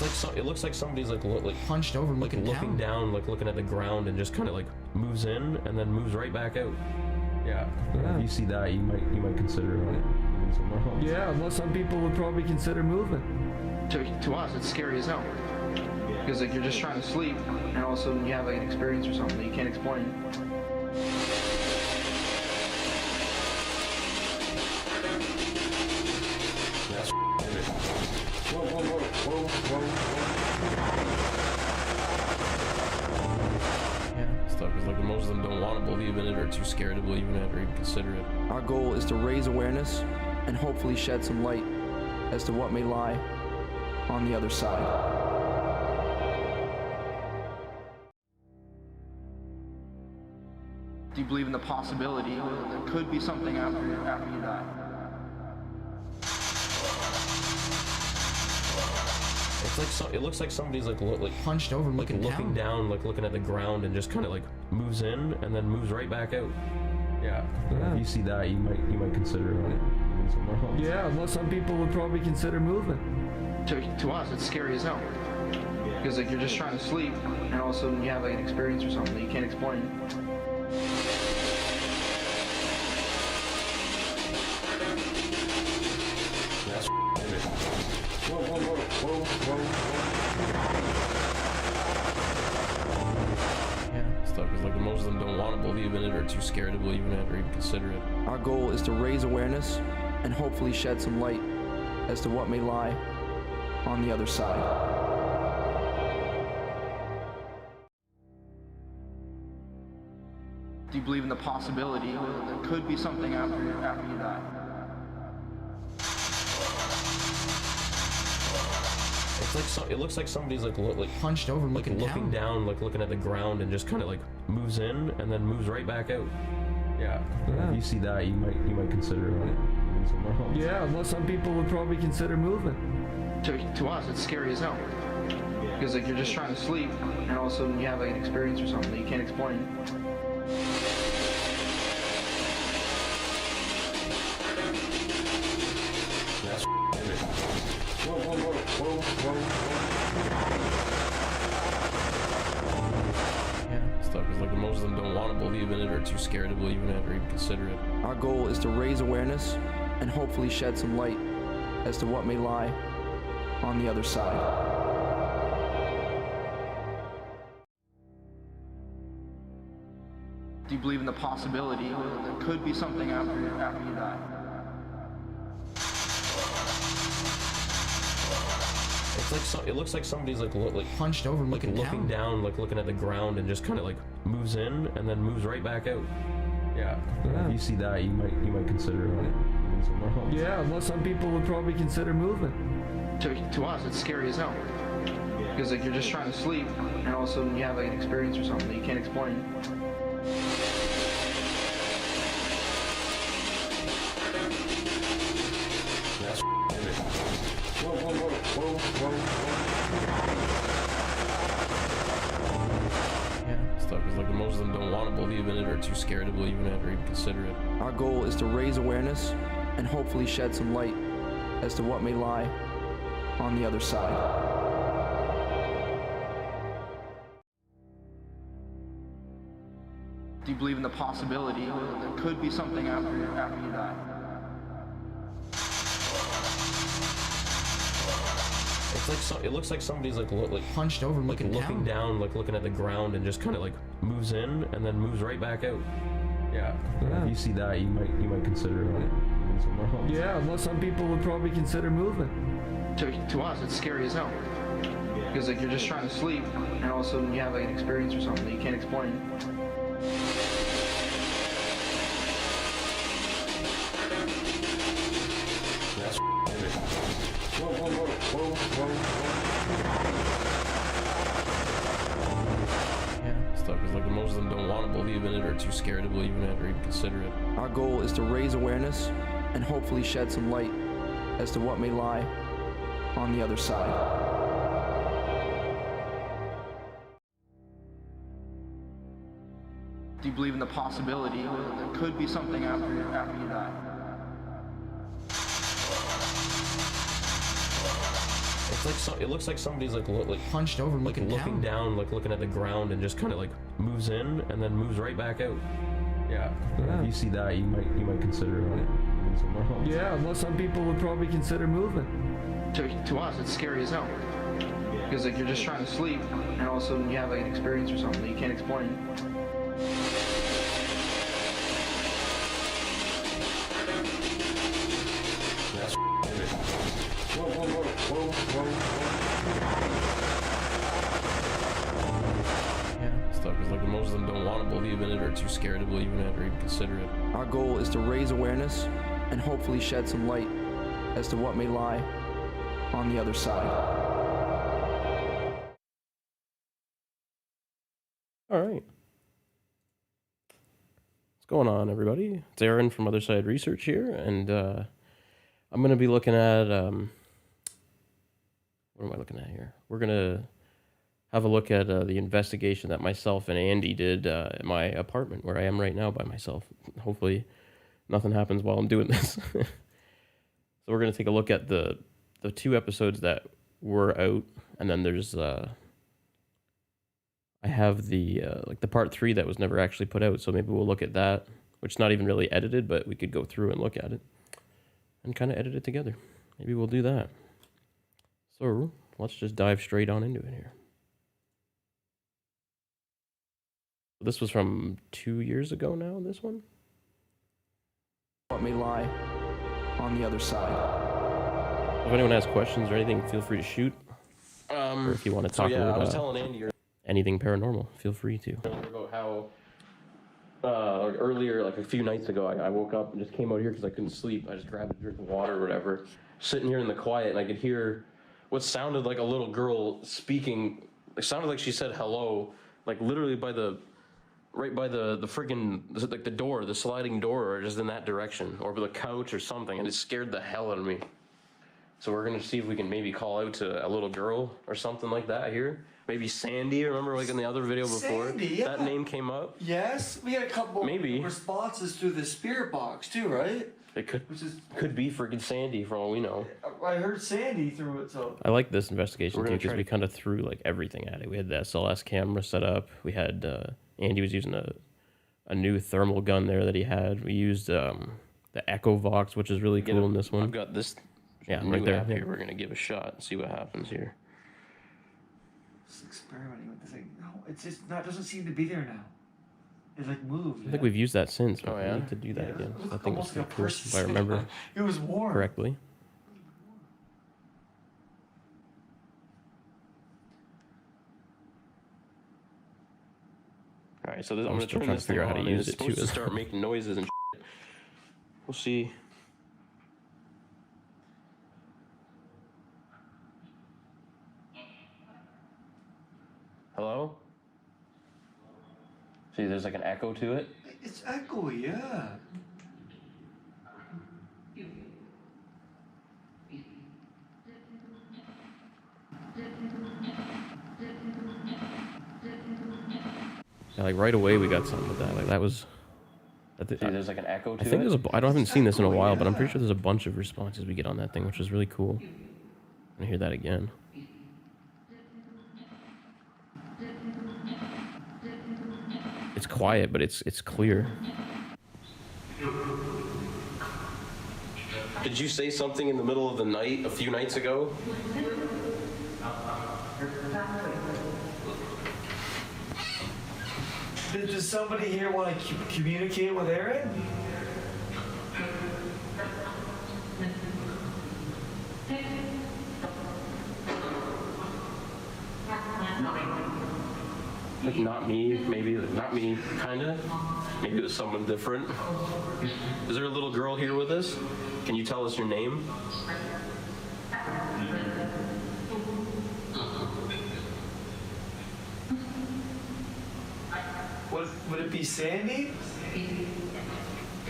it looks like somebody's like hunched over, looking down, like looking at the ground, and just kind of like moves in and then moves right back out. Yeah. If you see that, you might consider moving somewhere else. Yeah, well, some people would probably consider moving. To us, it's scary as hell. Because like you're just trying to sleep, and all of a sudden you have like an experience or something that you can't explain. That's whoa. Yeah, stuff is like most of them don't want to believe in it or too scared to believe in it or even consider it. Our goal is to raise awareness and hopefully shed some light as to what may lie on the other side. Do you believe in the possibility that there could be something after you die? It looks like somebody's like hunched over, looking down, like looking at the ground, and just kind of like moves in and then moves right back out. Yeah. If you see that, you might consider moving somewhere else. Yeah, well, some people would probably consider moving. To us, it's scary as hell. Because like you're just trying to sleep, and all of a sudden you have like an experience or something that you can't explain. That's Yeah, stuff is like most of them don't want to believe in it or too scared to believe in it or even consider it. Our goal is to raise awareness and hopefully shed some light as to what may lie on the other side. Do you believe in the possibility that there could be something after you die? It looks like somebody's like hunched over, looking down, like looking at the ground, and just kind of like moves in and then moves right back out. Yeah. If you see that, you might consider moving somewhere else. Yeah, well, some people would probably consider moving. To us, it's scary as hell. Because like you're just trying to sleep, and all of a sudden you have like an experience or something that you can't explain. That's Yeah, stuff is like most of them don't want to believe in it or too scared to believe in it or even consider it. Our goal is to raise awareness and hopefully shed some light as to what may lie on the other side. Do you believe in the possibility that there could be something after you die? It looks like somebody's like hunched over, looking down, like looking at the ground, and just kind of like moves in and then moves right back out. Yeah. If you see that, you might consider moving somewhere else. Yeah, well, some people would probably consider moving. To us, it's scary as hell. Because like you're just trying to sleep, and all of a sudden you have like an experience or something that you can't explain. That's Yeah, stuff is like most of them don't want to believe in it or too scared to believe in it or even consider it. Our goal is to raise awareness and hopefully shed some light as to what may lie on the other side. Do you believe in the possibility that there could be something after you die? It looks like somebody's like hunched over, looking down, like looking at the ground, and just kind of like moves in and then moves right back out. Yeah. If you see that, you might consider moving somewhere else. Yeah, well, some people would probably consider moving. To us, it's scary as hell. Because like you're just trying to sleep, and all of a sudden you have like an experience or something that you can't explain. That's Yeah, stuff is like most of them don't want to believe in it or too scared to believe in it or even consider it. Our goal is to raise awareness and hopefully shed some light as to what may lie on the other side. Do you believe in the possibility that there could be something after you die? It looks like somebody's like Hunched over, looking down, like looking at the ground, and just kind of like moves in and then moves right back out. Yeah. If you see that, you might consider moving somewhere else. Yeah, well, some people would probably consider moving. To us, it's scary as hell. Because like you're just trying to sleep, and all of a sudden you have like an experience or something that you can't explain. That's whoa. Yeah, stuff is like most of them don't want to believe in it or too scared to believe in it or even consider it. Our goal is to raise awareness and hopefully shed some light as to what may lie on the other side. All right. What's going on, everybody? It's Aaron from Other Side Research here, and I'm going to be looking at, what am I looking at here? We're going to have a look at the investigation that myself and Andy did at my apartment where I am right now by myself. Hopefully nothing happens while I'm doing this. So we're going to take a look at the 2 episodes that were out, and then there's I have the the part 3 that was never actually put out, so maybe we'll look at that, which is not even really edited, but we could go through and look at it and kind of edit it together. Maybe we'll do that. So let's just dive straight on into it here. This was from 2 years ago now, this one? What may lie on the other side. If anyone has questions or anything, feel free to shoot. Or if you want to talk about I was telling Andy anything paranormal, feel free to. About how earlier, like a few nights ago, I woke up and just came out here because I couldn't sleep. I just grabbed a drink of water or whatever, sitting here in the quiet, and I could hear what sounded like a little girl speaking. It sounded like she said hello, like literally right by the friggin', like the door, the sliding door, or just in that direction, or the couch or something, and it scared the hell out of me. So we're gonna see if we can maybe call out to a little girl or something like that here. Maybe Sandy, remember like in the other video before? Sandy, yeah. That name came up. Yes, we had a couple Maybe. responses through the spirit box too, right? It Which is, could be friggin' Sandy for all we know. I heard Sandy through it, so. I like this investigation We're too gonna because try we to- Mm-hmm. kind of threw like everything at it. We had the SLS camera set up. We had Andy was using a new thermal gun there that he had. We used the Echo Vox, which is really cool in this one. I've got this right there. App here. We're gonna give a shot and see what happens here. Just experimenting with the thing. No, it's just not. Doesn't seem to be there now. It like moved. I think we've used that since. But Oh, we yeah? need to do that Yeah, again. it looked I think it's almost like pretty a cool, person if I remember It was warm. correctly. All right, so this, I'm I'm gonna still turn trying this to figure thing out how to on, and use it's it, too. supposed to start making noises and shit. We'll see. Hello? See, there's like an echo to it. It's echoey, yeah. Yeah, like right away we got something with that. Like that was. See, there's like an echo to it. I think there's I haven't seen this in a while, but I'm pretty sure there's a bunch of responses we get on that thing, which is really cool. I'm gonna hear that again. It's quiet, but it's clear. Did you say something in the middle of the night a few nights ago? Does somebody here want to communicate with Aaron? Like not me, maybe not me, kinda. Maybe it was someone different. Is there a little girl here with us? Can you tell us your name? Would it be Sandy?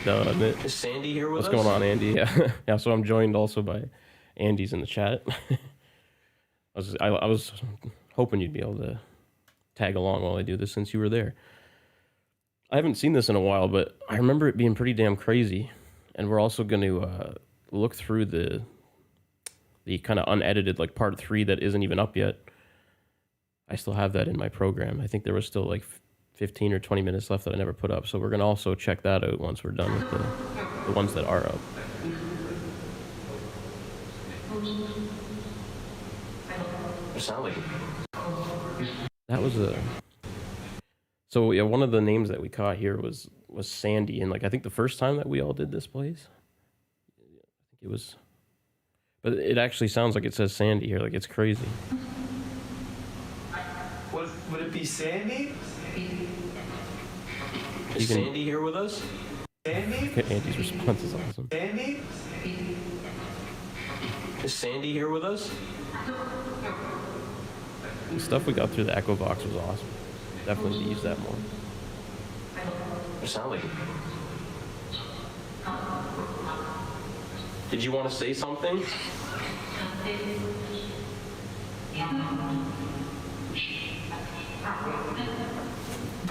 No, is Sandy here with us? What's going on, Andy? Yeah, yeah. So I'm joined also by Andy's in the chat. I was hoping you'd be able to tag along while I do this since you were there. I haven't seen this in a while, but I remember it being pretty damn crazy. And we're also going to look through the the kind of unedited like part 3 that isn't even up yet. I still have that in my program. I think there was still like 15 or 20 minutes left that I never put up. So we're gonna also check that out once we're done with the ones that are up. It sound like that was a. So yeah, one of the names that we caught here was Sandy, and like I think the first time that we all did this place, I think it was. But it actually sounds like it says Sandy here, like it's crazy. Would it be Sandy? Is Sandy here with us? Sandy? Okay, Andy's response is awesome. Sandy? Is Sandy here with us? The stuff we got through the Echo Box was awesome. Definitely need to use that more. It sound like it. Did you want to say something?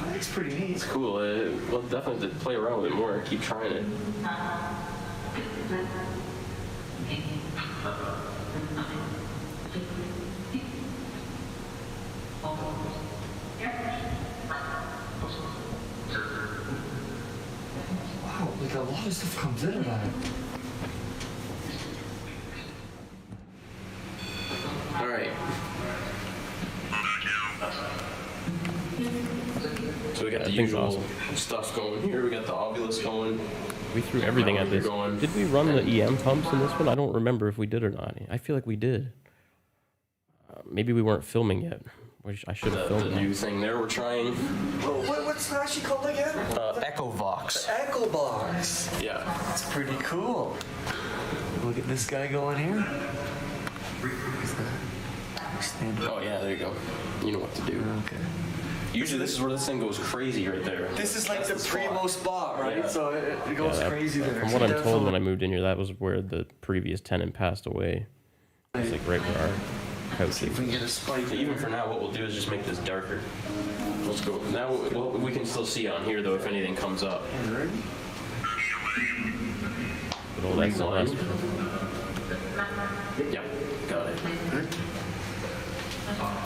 That's pretty neat. It's cool. We'll definitely have to play around with it more. Keep trying it. Wow, like a lot of stuff comes into that. All right. So we got the usual stuff going here. We got the Ovilus going. We threw everything at this. Did we run the EM pumps in this one? I don't remember if we did or not. I feel like we did. Maybe we weren't filming yet. I should have filmed the new thing there. We're trying. What's it actually called again? Echo Vox. Echo Box. Yeah. That's pretty cool. Look at this guy going here. Stand up. Oh yeah, there you go. You know what to do. Okay. Usually this is where this thing goes crazy right there. This is like That's the primo spot, right? Yeah. So it goes crazy there. From what I'm told when I moved in here, that was where the previous tenant passed away. It's like right where our house See if we can get a spike. Even for now, what we'll do is just make this darker. Let's go. Now we can still see on here though if anything comes up. Ready? But all that's the last. Yep, got it.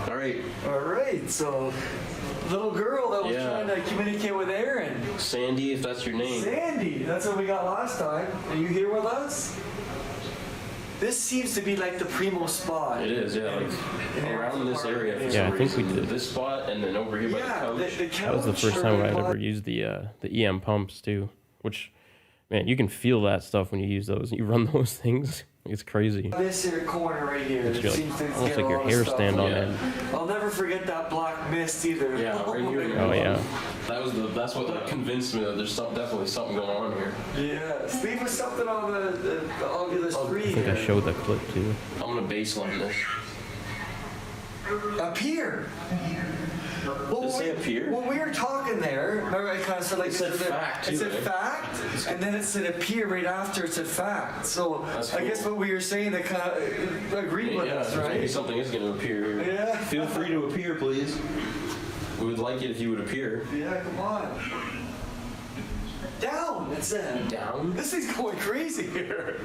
All right. All right. So, little girl that was Yeah. trying to communicate with Aaron. Sandy, if that's your name. Sandy. That's what we got last time. Are you here with us? This seems to be like the primo spot. It is, yeah. Like around this area. For Yeah, some I think we reason. did. This spot and then over here by Yeah, the couch. the couch. That was the first time I ever used the EM pumps too. Which, man, you can feel that stuff when you use those. You run those things. It's crazy. This here corner right here. It's It like, seems to almost get like a your lot of hair stuff. stand on Yeah. end. I'll never forget that black mist either. Yeah, right here. Oh yeah. That's what convinced me that there's definitely something going on here. Yeah. Leave us something on the Ovilus 3 I think I here. showed the clip too. I'm gonna baseline this. Up here. Well, Does it say up here? When we were talking there, remember I kind of said like It said fact, It too, said right? fact, and then it said appear right after it said fact. So That's I guess cool. what we were saying that kind of agreed with Yeah, us, maybe right? something is gonna appear here. Yeah. Feel free to appear, please. We would like it if you would appear. Yeah, come on. Down. It said. Down? This thing's going crazy here.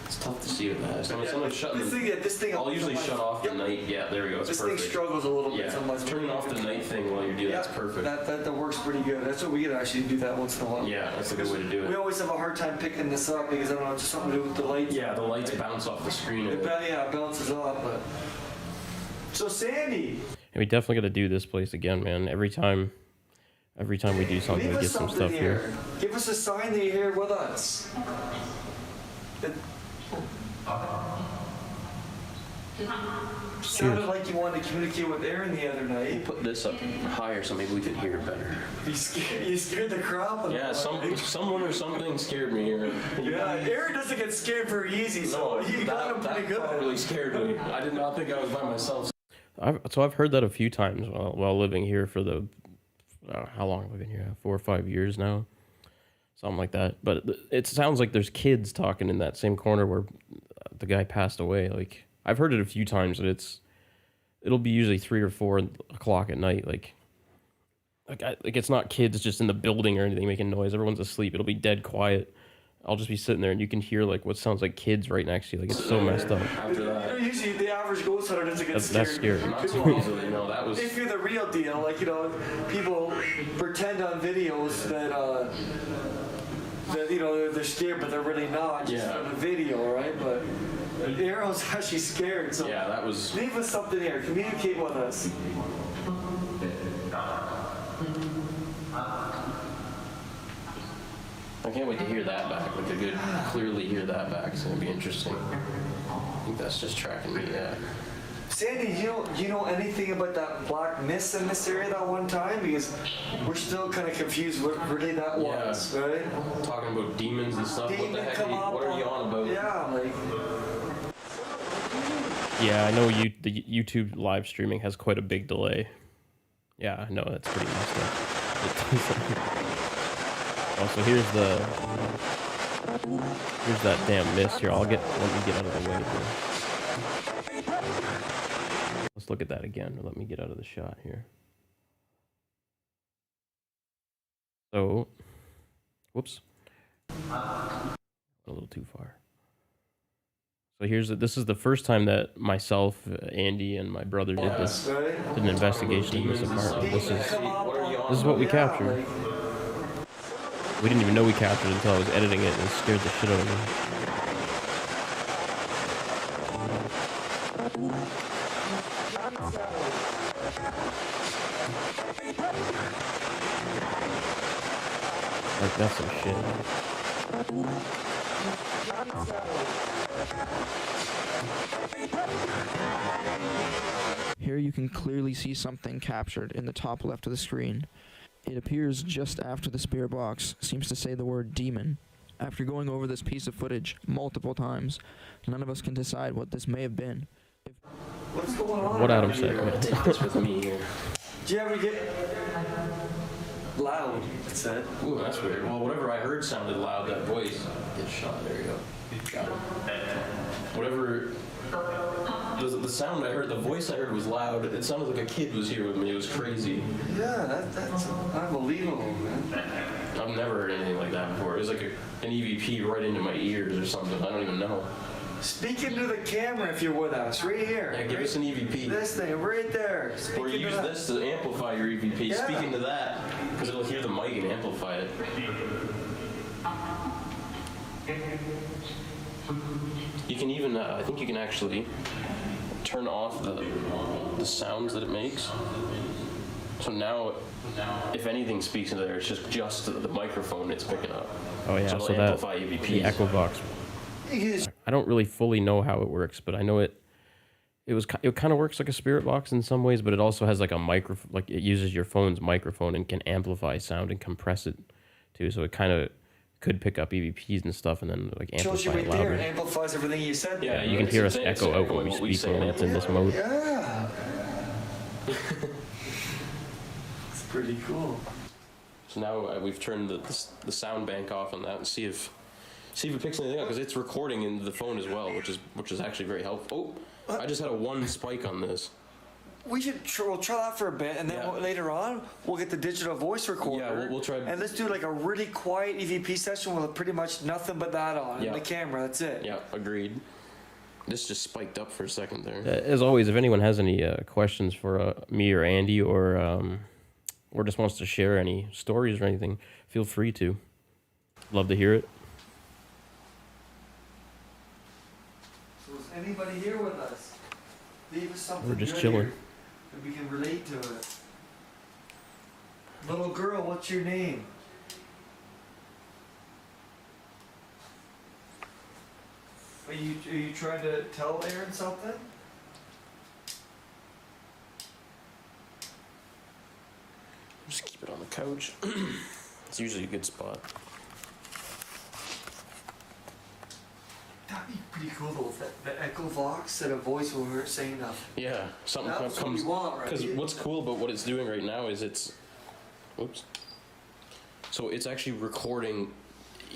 It's tough to see with that. Someone's shutting This thing, this thing. I'll usually shut off the Yep. night. Yeah, there we go. It's This perfect. thing struggles a little bit. Yeah, Sometimes. turning off the night thing while you're doing that's perfect. That works pretty good. That's what we can actually do that once in a while. Yeah, that's a good way to do We it. always have a hard time picking this up because I don't know, it's just something to do with the lights. Yeah, the lights bounce off the screen. It bounces off, but. So Sandy, And we definitely got to do this place again, man. Every time we do something, leave we us get some something stuff here. here. Give us a sign that you're here with us. Sounded like you wanted to communicate with Aaron the other night. Put this up higher so maybe we could hear it better. You scared the crap out of Yeah, him. someone or something scared me here. Yeah, Aaron doesn't get scared very easy, so No, you got him that pretty good. probably scared me. I did not think I was by myself. I've heard that a few times while living here for the how long have I been here? 4 or 5 years now, something like that. But it sounds like there's kids talking in that same corner where the guy passed away. Like I've heard it a few times, and it'll be usually 3 or 4 o'clock at night. Like it's not kids just in the building or anything making noise. Everyone's asleep. It'll be dead quiet. I'll just be sitting there and you can hear like what sounds like kids right next to you. Like it's so messed up. After that, Usually the average ghost hunter doesn't get That's scared. scary. not so easily. No, that was. If you're the real deal, like, you know, people pretend on videos that you know, they're scared, but they're really not, just Yeah. on the video, right? But Aaron's actually scared, so Yeah, that was. leave us something here. Communicate with us. I can't wait to hear that back. Like, I could clearly hear that back. It's gonna be interesting. I think that's just tracking me. Yeah. Sandy, you know anything about that black mist in this area that one time? Because we're still kind of confused what really that was, right? Talking about demons and stuff. What the Demon heck? come up What are you on about? Yeah, like. Yeah, I know the YouTube live streaming has quite a big delay. Yeah, I know that's pretty messed up. Also, here's that damn mist here. Let me get out of the way here. Let's look at that again. Let me get out of the shot here. So, whoops. A little too far. So this is the first time that myself, Andy, and my brother did an investigation in this apartment. This is what we captured. We didn't even know we captured it until I was editing it, and it scared the shit out of me. Like, that's some shit. Here you can clearly see something captured in the top left of the screen. It appears just after the spirit box seems to say the word demon. After going over this piece of footage multiple times, none of us can decide what this may have been. What's going on? What Adam said. Take this with me here. Do you ever get loud? It said. Ooh, that's weird. Well, whatever I heard sounded loud. That voice. Get shot. There you go. Got it. Whatever. The sound I heard, the voice I heard was loud. It sounded like a kid was here with me. It was crazy. Yeah, that's unbelievable, man. I've never heard anything like that before. It was like an EVP right into my ears or something. I don't even know. Speak into the camera if you're with us, right here. Yeah, give us an EVP. This thing, right there. Speak Or into use that. this to amplify your EVP. Yeah. Speak into that, because it'll hear the mic and amplify it. You can even, I think you can actually turn off the sounds that it makes. So now, if anything speaks into there, it's just the microphone it's picking up. Oh yeah, so so it'll that amplify the EVPs. Echo Box. I don't really fully know how it works, but I know it kind of works like a spirit box in some ways, but it also has like a microphone, like it uses your phone's microphone and can amplify sound and compress it too. So it kind of could pick up EVPs and stuff and then like Shows you amplify right it there louder. and amplifies everything you said. Yeah, You can hear us echo out when we speak when it's in this mode. Yeah. It's pretty cool. So now we've turned the sound bank off on that and see if it picks anything up, because it's recording in the phone as well, which is actually very helpful. Oh, I just had a 1 spike on this. We'll try that for a bit, and then Yeah. later on, we'll get the digital voice recorder. Yeah, we'll try. And let's do like a really quiet EVP session with pretty much nothing but that on. Yeah. And the camera, that's it. Yeah, agreed. This just spiked up for a second there. As always, if anyone has any questions for me or Andy or just wants to share any stories or anything, feel free to. Love to hear it. So is anybody here with us? Leave us something We're just good chilling. here that we can relate to it. Little girl, what's your name? Are you trying to tell Aaron something? Just keep it on the couch. It's usually a good spot. That'd be pretty cool though, if the Echo Vox had a voice when we were saying that. Yeah, something That's what comes. we want, right? Because what's cool about what it's doing right now is oops. So it's actually recording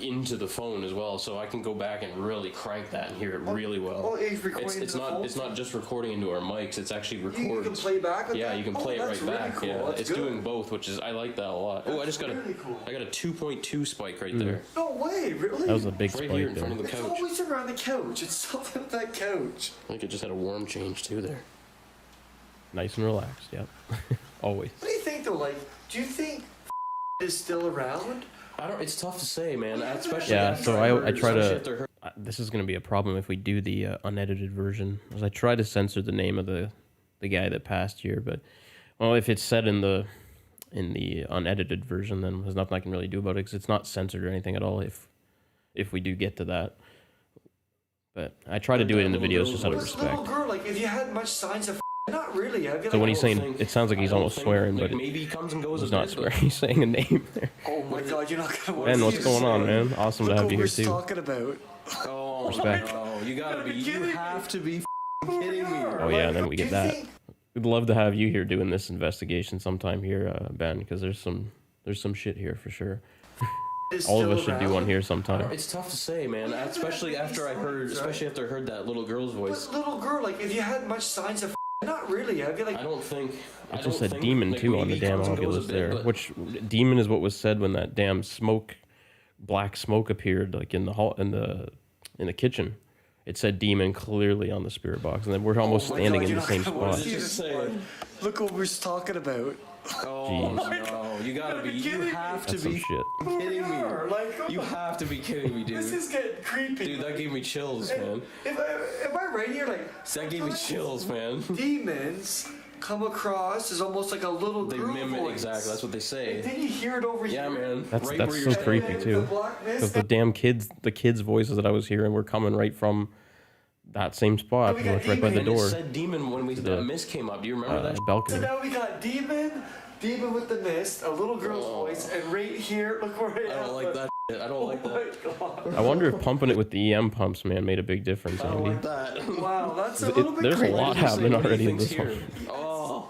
into the phone as well, so I can go back and really crank that and hear it really well. Oh, it's recording It's into the not phone? it's not just recording into our mics. It's actually You records. can play back with Yeah, that? you can Oh, play it that's right really back. cool. Yeah, That's it's good. doing both, which is I like that a lot. Oh, I just got really cool. I got a 2.2 spike right there, No way, really? That was a big right spike here in there. front of the It's couch. always around the couch. It's something with that couch. I think it just had a warm change too there. Nice and relaxed. Yep. Always. What do you think though? Like, do you think is still around? I don't. It's tough to say, man. Especially Yeah, after so heard- I try especially to. after her- This is going to be a problem if we do the unedited version, as I try to censor the name of the guy that passed here. But well, if it's said in the unedited version, then there's nothing I can really do about it because it's not censored or anything at all. If we do get to that, but I try to do it in the videos just out of This little respect. girl, like, if you had much signs of not really. I feel So like when he's saying, think- it sounds like he's I don't almost think- swearing, like, but maybe he comes and goes he's a not bit, swearing. but- He's saying a name there. oh my god, you're not gonna want Ben, to what's see going this, on, man? man? Awesome to Look have what you we're here too. talking about. Oh Respect. no, you gotta be. You kidding me? have to be kidding me. Oh yeah, and then we Do get you that. think- We'd love to have you here doing this investigation sometime here, Ben, because there's some shit here for sure. is All of still us should do around? one here sometime. It's tough to say, man. Especially after I heard that little girl's voice. But little girl, like, if you had much signs of not really. I feel like I don't think. It just said demon too on the damn audio list there. Which demon is what was said when that damn black smoke appeared, like in the hall in the kitchen. It said demon clearly on the spirit box, and then we're almost oh my standing God, in you're the not same gonna wanna spot. see this one. Look what we're talking about. Oh Jeez. no, you gotta be. You kidding me? have to That's some be shit. kidding me. Like, You have to be kidding me, this dude. is getting creepy. Dude, that gave me chills, man. Am I right here? Like, That gave me chills, man. demons come across as almost like a little They girl mimic voice. exactly. That's what they And say. then you hear it over Yeah, here. man. That's where so you're creepy standing. too. The black mist. Because the damn kids' voices that I was hearing were coming right from that same spot, We pretty got much right by the demon. And it door, said demon when the, that mist came up. Do you remember that? So balcony. now we got demon with the mist, a little girl's voice, and right here, look where it I don't like that. I don't like that. God. I wonder if pumping it with the EM pumps, man, made a big difference, I don't Andy. like that. Wow, that's a It- little bit there's a creepy. lot happening What do you already in think's this here? one. Oh,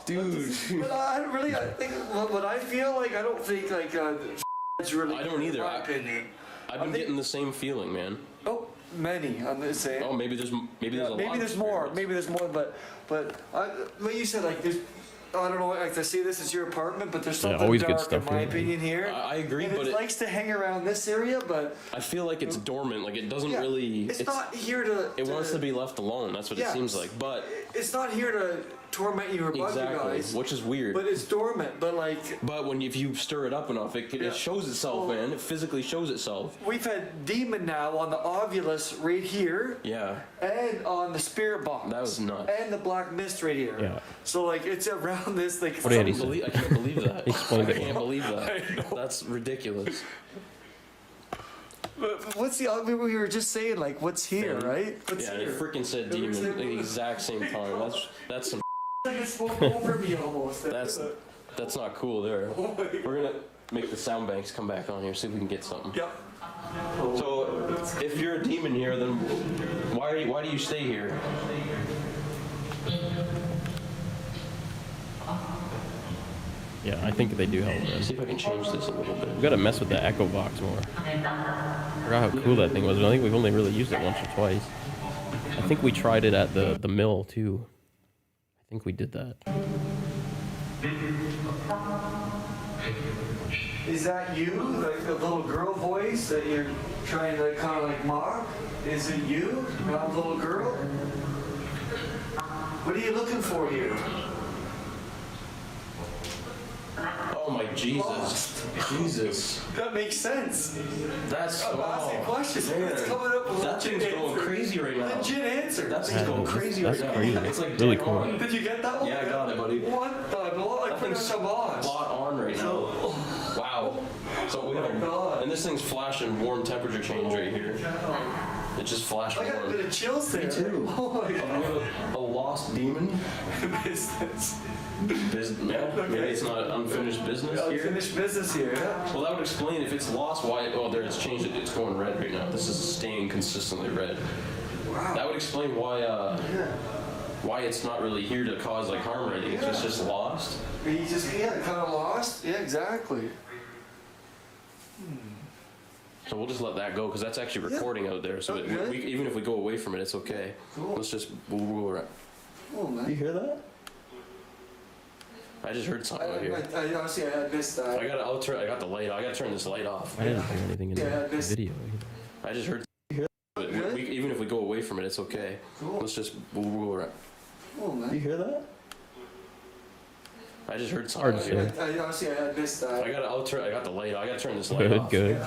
dude. But I really, I think what I feel like, I don't think like it's really. I don't either. In my opinion. I've been getting the same feeling, man. Oh, many. I'm gonna say. Oh, maybe there's a lot. Maybe of there's more. experiments. Maybe there's more. But like you said, like there's. I don't know. Like I see this is your apartment, but there's something always good dark stuff in my here. opinion here. I agree, and but it it, likes to hang around this area, but I feel like it's dormant. Like it doesn't yeah, really. It's not here to. It wants to be left alone. That's what Yeah. it seems like. But It's not here to torment you or bug you exactly, guys. which is weird. But it's dormant. But like But when if you stir it up enough, Yeah. it shows itself, Well- man. It physically shows itself. we've had demon now on the ovulus right here, Yeah, and on the spirit box. that was nuts. And the black mist right here. Yeah. So like it's around this like. What did Andy some- say? I can't believe that. Explain I it. can't believe I that. know. That's ridiculous. But what's the? I mean, we were just saying like what's here, Fame. right? What's Yeah, here? it freaking said It was demon at like- the exact same time. That's some. Like it spoke over me almost. That's not cool there. Oh my God. We're gonna make the sound banks come back on here, see if we can get something. Yep. So, if you're a demon here, then why do you stay here? Yeah, I think they do help, man. See if I can change this a little bit. We gotta mess with the echo box more. I forgot how cool that thing was. I think we've only really used it once or twice. I think we tried it at the mill too. I think we did that. Is that you, like the little girl voice that you're trying to kind of like mock? Is it you, not little girl? What are you looking for here? Oh my Jesus. Jesus. That makes sense. That's I'm asking questions. man. It's coming up with That thing's legit going answer. crazy right now. Legit answer. That thing's going crazy that's right crazy. now. It's like Really dead cool. on. Did you get that one? Yeah, I got it, buddy. What the? No, I That put it thing's on Samaj. spot on right now. Wow. So we have my God. and this thing's flashing warm temperature change right here. It just flashed I got a warm. bit of chills there. Me too. Oh my We God. have a lost demon. Business. Yeah, maybe it's not unfinished business here. Unfinished business here. Yeah. Well, that would explain if it's lost why. Oh, there it's changed it. It's going red right now. This is staying consistently red. Wow. That would explain why. Yeah. Why it's not really here to cause like harm or anything. It's just lost. He just kind of lost. Yeah, exactly. So we'll just let that go, because that's actually recording out there. So Okay. even if we go away from it, it's okay. Cool. Let's just, we'll go around. Oh man. You hear that? I just heard something out here. I honestly I missed that. I got the light. I gotta turn this light off. I didn't hear anything in Yeah, the this- video. I just heard. But Really? even if we go away from it, it's okay. Cool. Let's just, we'll go around. Oh man. You hear that? I just heard something Hard out to here. say. I honestly I missed that. I got the light. I gotta turn this light off. Good.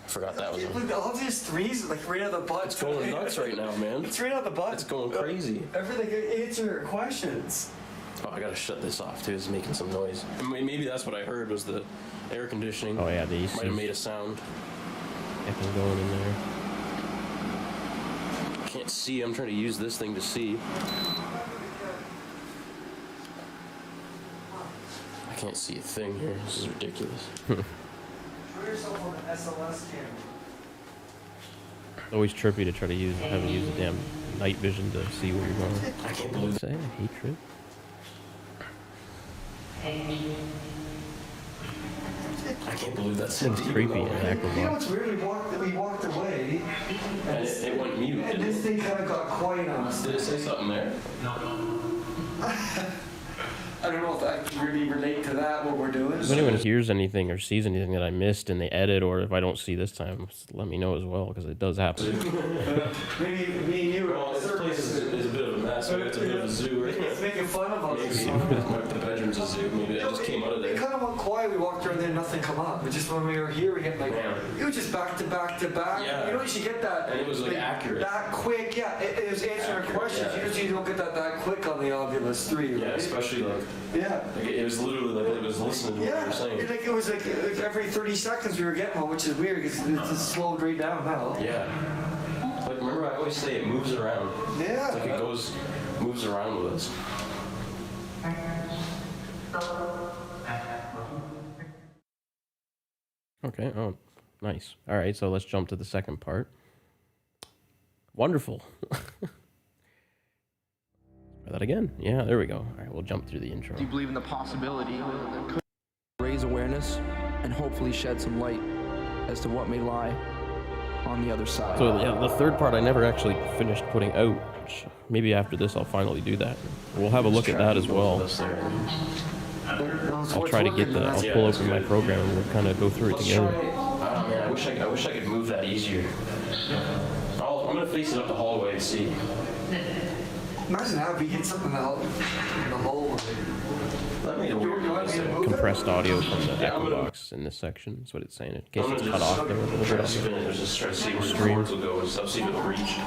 I forgot that was on. Look, all these threes like right out of the butt. It's going nuts right now, man. It's right out the butt. It's going crazy. Everything answer questions. Oh, I gotta shut this off too. It's making some noise. Maybe that's what I heard was the air conditioning. Oh yeah, the AC Might have made a sound. echo going in there. Can't see. I'm trying to use this thing to see. I can't see a thing here. This is ridiculous. Throw yourself on the SLS camera. It's always trippy to try to have to use the damn night vision to see where you're going. I can't believe Say, I hate trip. I can't believe that's It's creepy and You know acrobat. what's weird? We walked away, And it went mute. and this thing kind of got quiet on us. Did it say something there? I don't know if I can really relate to that, what we're doing. If anyone hears anything or sees anything that I missed in the edit, or if I don't see this time, let me know as well, because it does happen. Maybe me and you Well, are this place is a bit of a mess. It's a bit of a zoo right now. It's making fun of us. Maybe the bedroom's a zoo. Maybe I just came out of It there. kind of went quiet. We walked around there, nothing come up. But just when we were here, we had like Man. it was just back to back to back. Yeah. You know, you should get that. And it was, like, accurate. That quick, yeah. It was answering Accurate, questions. yeah. You usually don't get that quick on the Oculus 3. Yeah, Right? especially like Yeah. it was literally like it was listening to what you Yeah, were saying. it was like every 30 seconds we were getting one, which is weird because it's slowed right down now. Yeah. Like remember, I always say it moves around. Yeah. It's like it moves around with us. Okay, oh, nice. All right, so let's jump to the second part. Wonderful. Try that again. Yeah, there we go. All right, we'll jump through the intro. Do you believe in the possibility that could raise awareness and hopefully shed some light as to what may lie on the other side? So yeah, the third part I never actually finished putting out. Which maybe after this I'll finally do that. We'll have a look at that as well. I'll try to get the. I'll pull open my program and we'll kind of go through it Let's try. together. Oh man, I wish I could move that easier. I'm gonna face it up the hallway and see. Imagine how we get something out in the hallway. That made a weird You want noise me to there. move it? Compressed audio from the Yeah, I'm echo gonna- box in this section. That's what it's saying. In case I'm it's gonna cut just off there a little try to bit. spin it, just try to see where the Stream. cords will go and stuff, see if it'll reach.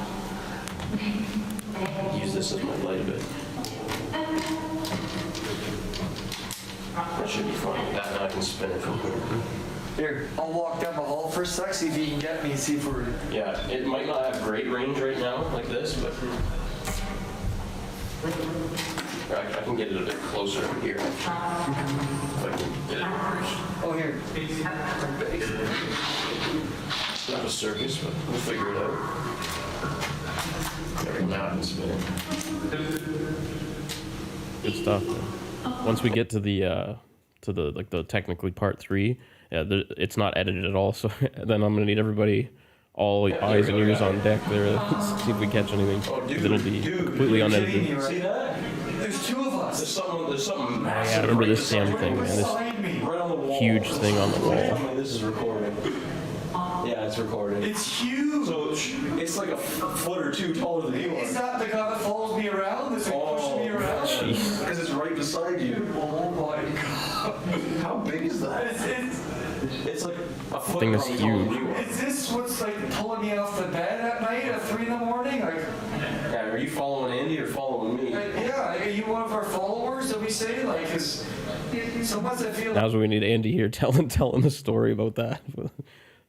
Use this as my light a bit. That should be fine. That now I can spin it from here. Here, I'll walk down the hall for a sec, see if you can get me and see if we're. Yeah, it might not have great range right now, like this, but I can get it a bit closer here. If I can get it reached. Oh, here. It's not a circus, but we'll figure it out. There, now I can spin it. Good stuff. Once we get to the like the technically part 3, yeah, it's not edited at all. So then I'm gonna need everybody, all eyes and ears on deck there. Let's see if we catch anything. Oh, 'Cause it'll be completely you're kidding me, unedited. right? See that? There's two of us. There's something Yeah, I massive. remember right this damn beside thing, you. man. This Beside me. Right on the wall. huge thing on the wall. This is recording. Yeah, it's recording. It's huge. So it's like a foot or two taller than you Is are. that the guy that follows me around? Is he pushing me around? Jeez. Because it's right beside you. Oh my god. How big is that? Is It's like a foot thing is probably taller than huge. you are. this what's like pulling me off the bed at night at 3 in the morning? Like, Yeah, are you following Andy or following me? yeah, are you one of our followers that we say? Like, because sometimes I feel Now's when we need Andy here telling the story about that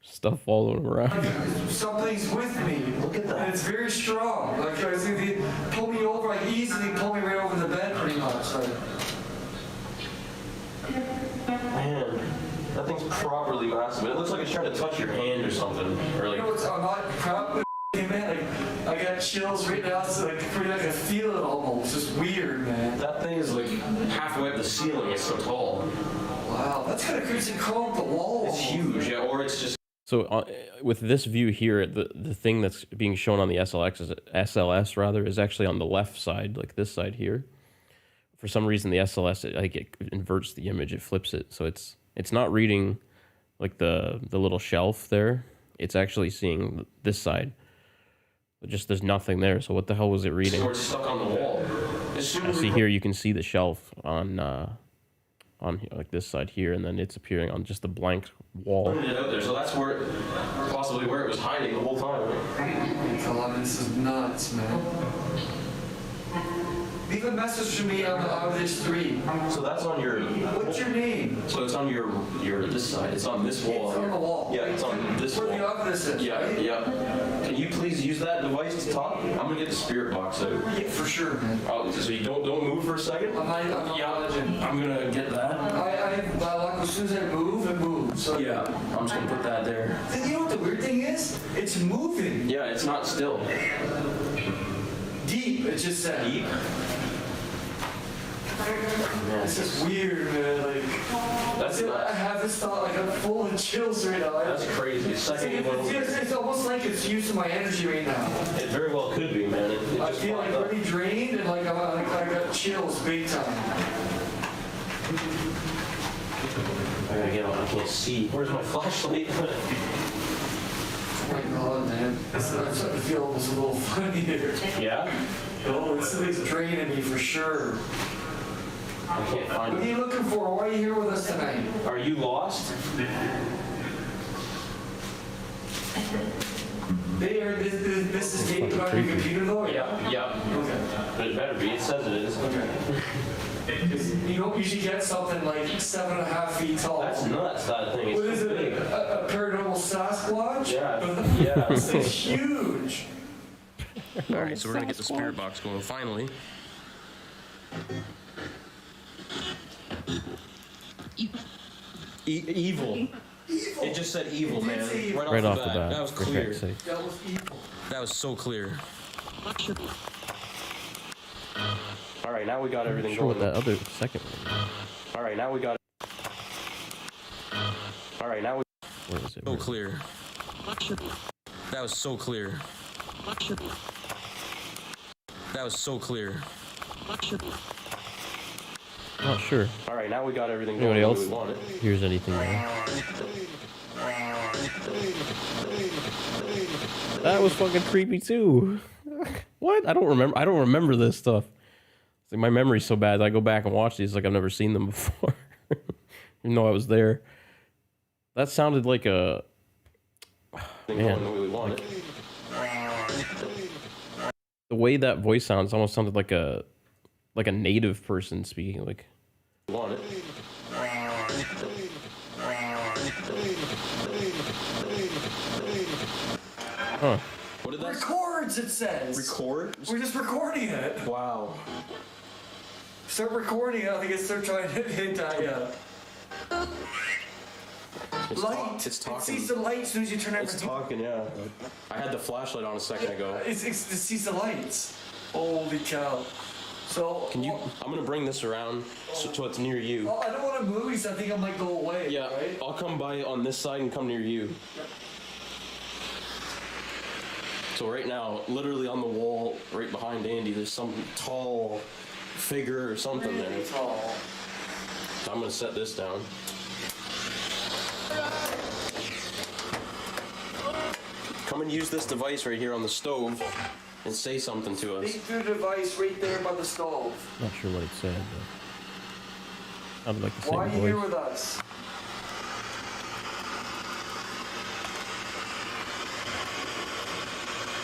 stuff following him around. like something's with me. Look at that. And it's very strong. Like, I see they pull me over, like easily pull me right over the bed pretty much. Like, Man, that thing's properly massive. It looks like it's trying to touch your hand or something. Or you like, know what's, I'm not proud of it, man. Like, I got chills right now. It's like, pretty like I feel it almost. It's weird, man. that thing is like halfway up the ceiling. It's so tall. Wow, that's kind of crazy. Call the wall. It's huge, yeah, or it's just. So with this view here, the thing that's being shown on the SLS rather is actually on the left side, like this side here. For some reason, the SLS it inverts the image, it flips it, so it's not reading like the little shelf there. It's actually seeing this side. Just there's nothing there. So what the hell was it reading? Or it's stuck on the wall. I see here you can see the shelf on like this side here, and then it's appearing on just a blank wall. It out there, so that's where possibly where it was hiding the whole time. God, this is nuts, man. Leave a message to me on this 3. So that's on your. What's your name? So it's on your this side. It's on this wall. It's on the wall. Yeah, it's on this wall. Where the office is. Yeah, right? yeah. Can you please use that device to talk? I'm gonna get the spirit box out. Yeah, for sure, man. So you don't move for a second. I'm not Yeah, legend. I'm gonna get that. I have my luck. As soon as I move, it moves. So Yeah, I'm just gonna put that there. Then you know what the weird thing is? It's moving. Yeah, it's not still. Deep. It just said. Deep. This is weird, man. Like, That's I nuts. have this thought. Like, I'm full of chills right now. That's crazy. Second one. It's almost like it's using my energy right now. It very well could be, man. It I just feel like popped up. pretty drained and like I got chills big time. I gotta get on. I can't see. Where's my flashlight? Oh my god, man. I'm starting to feel almost a little funny here. Yeah? Oh, this thing's draining me for sure. I can't find What are it. you looking for? Why are you here with us tonight? Are you lost? This is taped on your computer though? Yeah, yeah. Okay. But it better be. It says it is. Okay. 'Cause you don't usually get something like 7.5 feet tall. That's nuts, that thing. What It's is so it? big. A paranormal Sasquatch? Yeah, yeah. This thing's huge. Alright, so we're gonna get the spirit box going finally. Evil. It just said evil, man. Right off the bat. That was for clear. heck's sake. That was evil. That was so clear. Alright, now we got everything I'm sure what going. that other second one. Alright, now we got it. Alright, now we Where is it? so clear. That was so clear. That was so clear. Not sure. Alright, now we got everything Anybody going else? the way we want it. Here's anything there. That was fucking creepy too. What? I don't remember this stuff. It's like my memory's so bad. I go back and watch these like I've never seen them before. Even though I was there. That sounded like a Going the way we want it. the way that voice sounds almost sounded like a native person speaking. Like We want it. huh. What did that Records, it says. record? We're just recording it. Wow. Start recording it. I think it's start trying to hit yeah. Light. It's It talking. sees the light as soon as you turn It's everything. talking, yeah. I had the flashlight on a second ago. It sees the lights. Holy cow. So. Can you? I'm gonna bring this around so it's near you. Well, I don't want to move because I think I might go away. Yeah, Right? I'll come by on this side and come near you. So right now, literally on the wall, right behind Andy, there's some tall figure or something there. Really tall. So I'm gonna set this down. Come and use this device right here on the stove and say something to us. Speak through the device right there by the stove. Not sure what it said, but sounded like the same Why are you here voice. with us?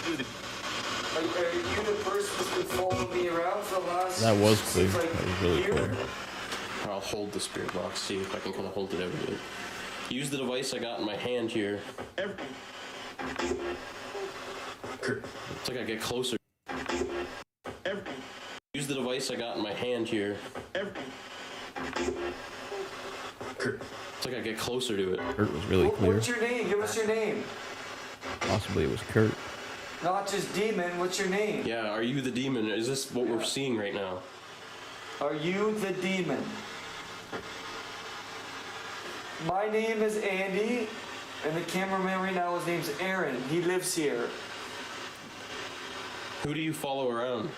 Are you the person that's been following me around for the last? That was clear. like, That was really year? clear. I'll hold the spirit box, see if I can kind of hold it out a bit. Use the device I got in my hand here. It's like I get closer. Use the device I got in my hand here. It's like I get closer to it. Kurt was really clear. What's your name? Give us your name. Possibly it was Kurt. Not just demon. What's your name? Yeah, are you the demon? Is this what we're seeing right now? Are you the demon? My name is Andy, and the cameraman right now, his name's Aaron. He lives here. Who do you follow around?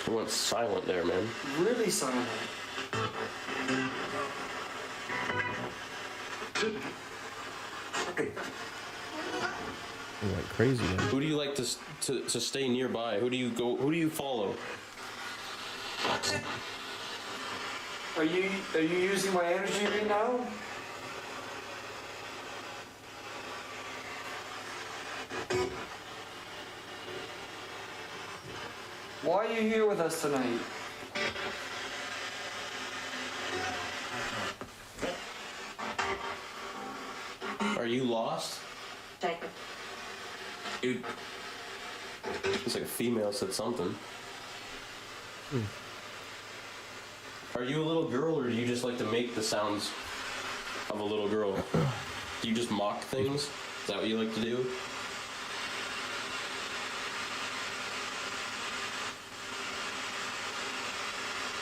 You went silent there, man. Really silent. You went crazy then. Who do you like to stay nearby? Who do you follow? Are you using my energy right now? Why are you here with us tonight? Are you lost? Dude. It's like a female said something. Are you a little girl, or do you just like to make the sounds of a little girl? Do you just mock things? Is that what you like to do?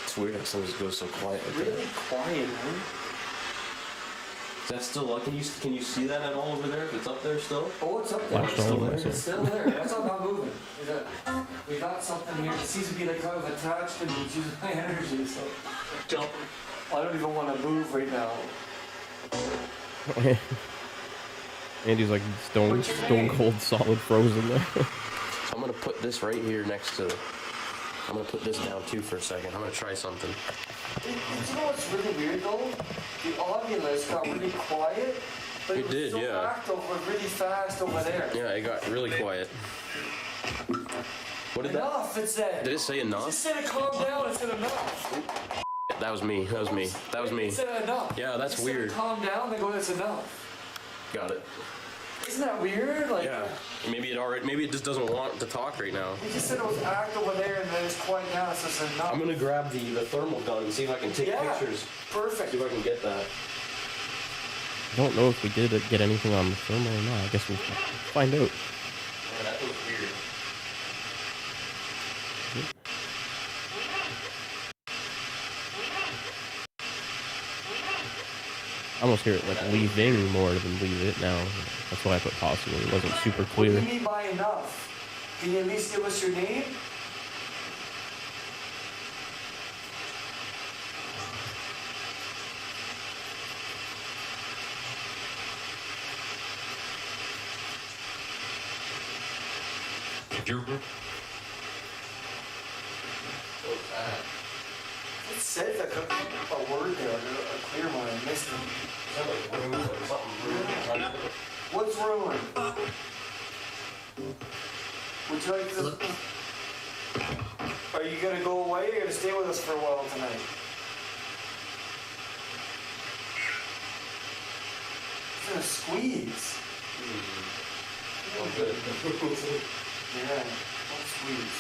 It's weird how something just goes so quiet like that. Really quiet, man. Is that still up? Can you see that at all over there? If it's up there still? Oh, it's up there. Flash It's still all over there. myself. It's still there. That's not moving. We got something here. It seems to be like kind of attached to me. It's using my energy, so I don't even want to move right now. Andy's like stone cold solid frozen there. So I'm gonna put this right here next to. I'm gonna put this down too for a second. I'm gonna try something. You know what's really weird though? The Ovilus got really quiet, but It was did, so yeah. active, really fast over there. Yeah, it got really quiet. What did that? Enough, it said. Did it say It enough? just said it calm down, it said enough. That was me. That was me. That was me. It said enough. Yeah, that's It said weird. calm down, they go, that's enough. Got it. Isn't that weird? Like, Yeah. Maybe it just doesn't want to talk right now. It just said it was active over there and then it's quiet now, so it's enough. I'm gonna grab the thermal gun and see if I can take Yeah. pictures. Perfect. See if I can get that. I don't know if we did get anything on the thermal or not. I guess we'll find out. Man, that was weird. I almost hear it like leaving more than leave it now. That's why I put possible. It wasn't super What do clear. you mean by enough? Can you at least give us your name? It says a word there, a clear one, I missed it. What's ruined? Would you like to... Are you gonna go away or are you gonna stay with us for a while tonight? It's gonna squeeze. Yeah, don't squeeze.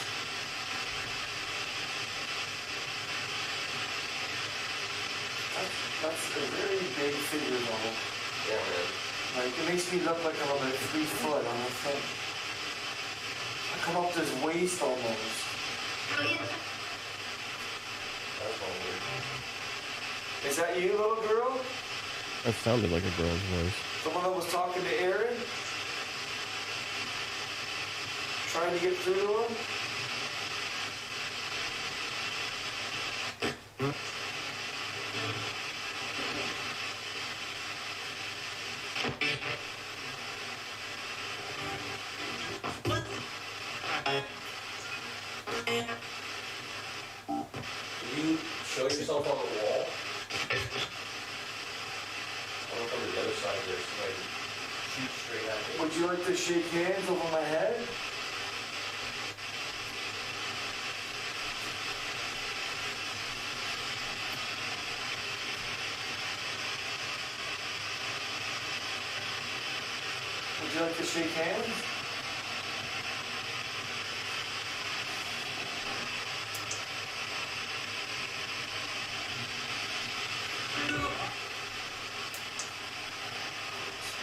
That's a very big figure though. Yeah, man. Like, it makes me look like I'm about 3 foot on the thing. I come up to his waist almost. That's all weird. Is that you, little girl? That sounded like a girl's voice. The one that was talking to Aaron? Trying to get through to him? Can you show yourself on the wall? I want to come to the other side there so I can shoot straight at you. Would you like to shake hands over my head? Would you like to shake hands?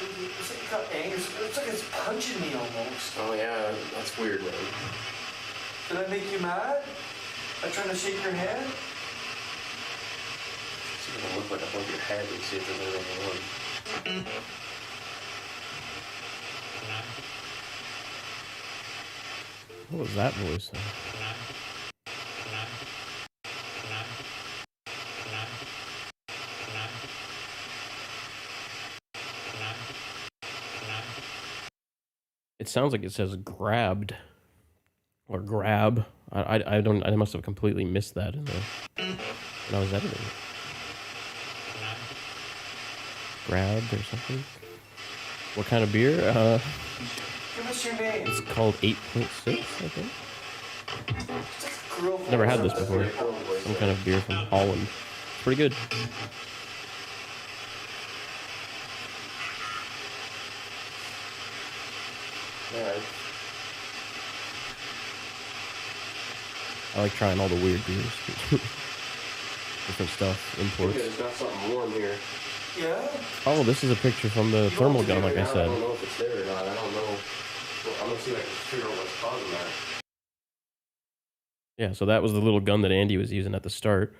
It's like it got angry. It's like it's punching me almost. Oh yeah, that's weird, man. Did I make you mad? By trying to shake your hand? It's gonna look like above your head and see if there's anything on. What was that voice? It sounds like it says grabbed or grab. I don't. I must have completely missed that in the when I was editing it. Grabbed or something. What kind of beer? Give us your name. It's called 8.6, I think. Grill Never had this before. Some kind of beer from Holland. Pretty good. Alright. I like trying all the weird beers. Different stuff, imports. It's got something warm here. Yeah? Oh, this is a picture from the thermal gun, like I I said. don't know if it's there or not. I don't know. Well, I'm gonna see if I can figure out what's causing that. Yeah, so that was the little gun that Andy was using at the start.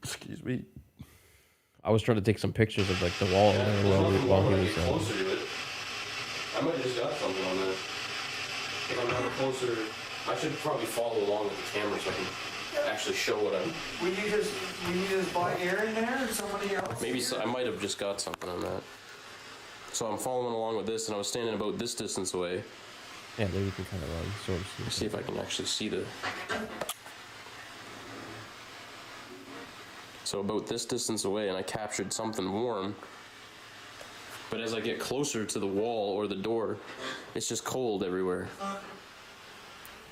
Excuse me. I was trying to take some pictures of like the wall Yeah, there there's nothing while warm he when I was. get closer to it. I might have just got something on this. If I'm not closer, I should probably follow along with the camera so I can actually show what I'm. We need to buy air in there or somebody else? Maybe so, I might have just got something on that. So I'm following along with this, and I was standing about this distance away. Yeah, there you can kind of sort of See if I can actually see the. So about this distance away, and I captured something warm. But as I get closer to the wall or the door, it's just cold everywhere.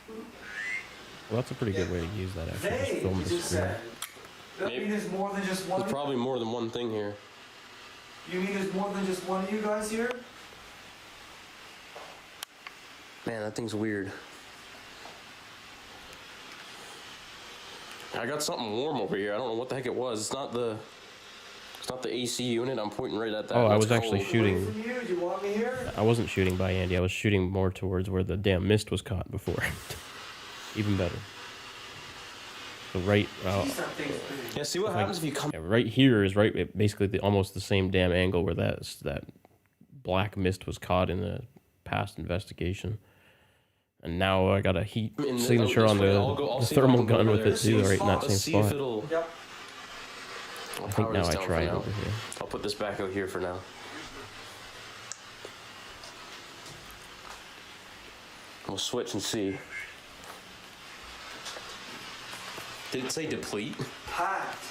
Well, that's a pretty good way to use that actually. Just They, film you the just screen. said. That Maybe- mean there's more than just one? There's probably more than one thing here. You mean there's more than just one of you guys here? Man, that thing's weird. I got something warm over here. I don't know what the heck it was. It's not the AC unit. I'm pointing right at that. Oh, I That's was actually cold. shooting. Away from you? Do you want me here? I wasn't shooting by Andy. I was shooting more towards where the damn mist was caught before. Even better. So right, Jeez, that thing's big. Yeah, see what If I- happens if you come. yeah, right here is basically almost the same damn angle where that black mist was caught in the past investigation. And now I got a heat In the- signature this on way, the, I'll the see if I thermal can go gun over with there. it too, right in that Let's same see if spot. it'll. Yep. I'll I think power now this I down try for it now. over here. I'll put this back out here for now. We'll switch and see. Did it say deplete? Packed.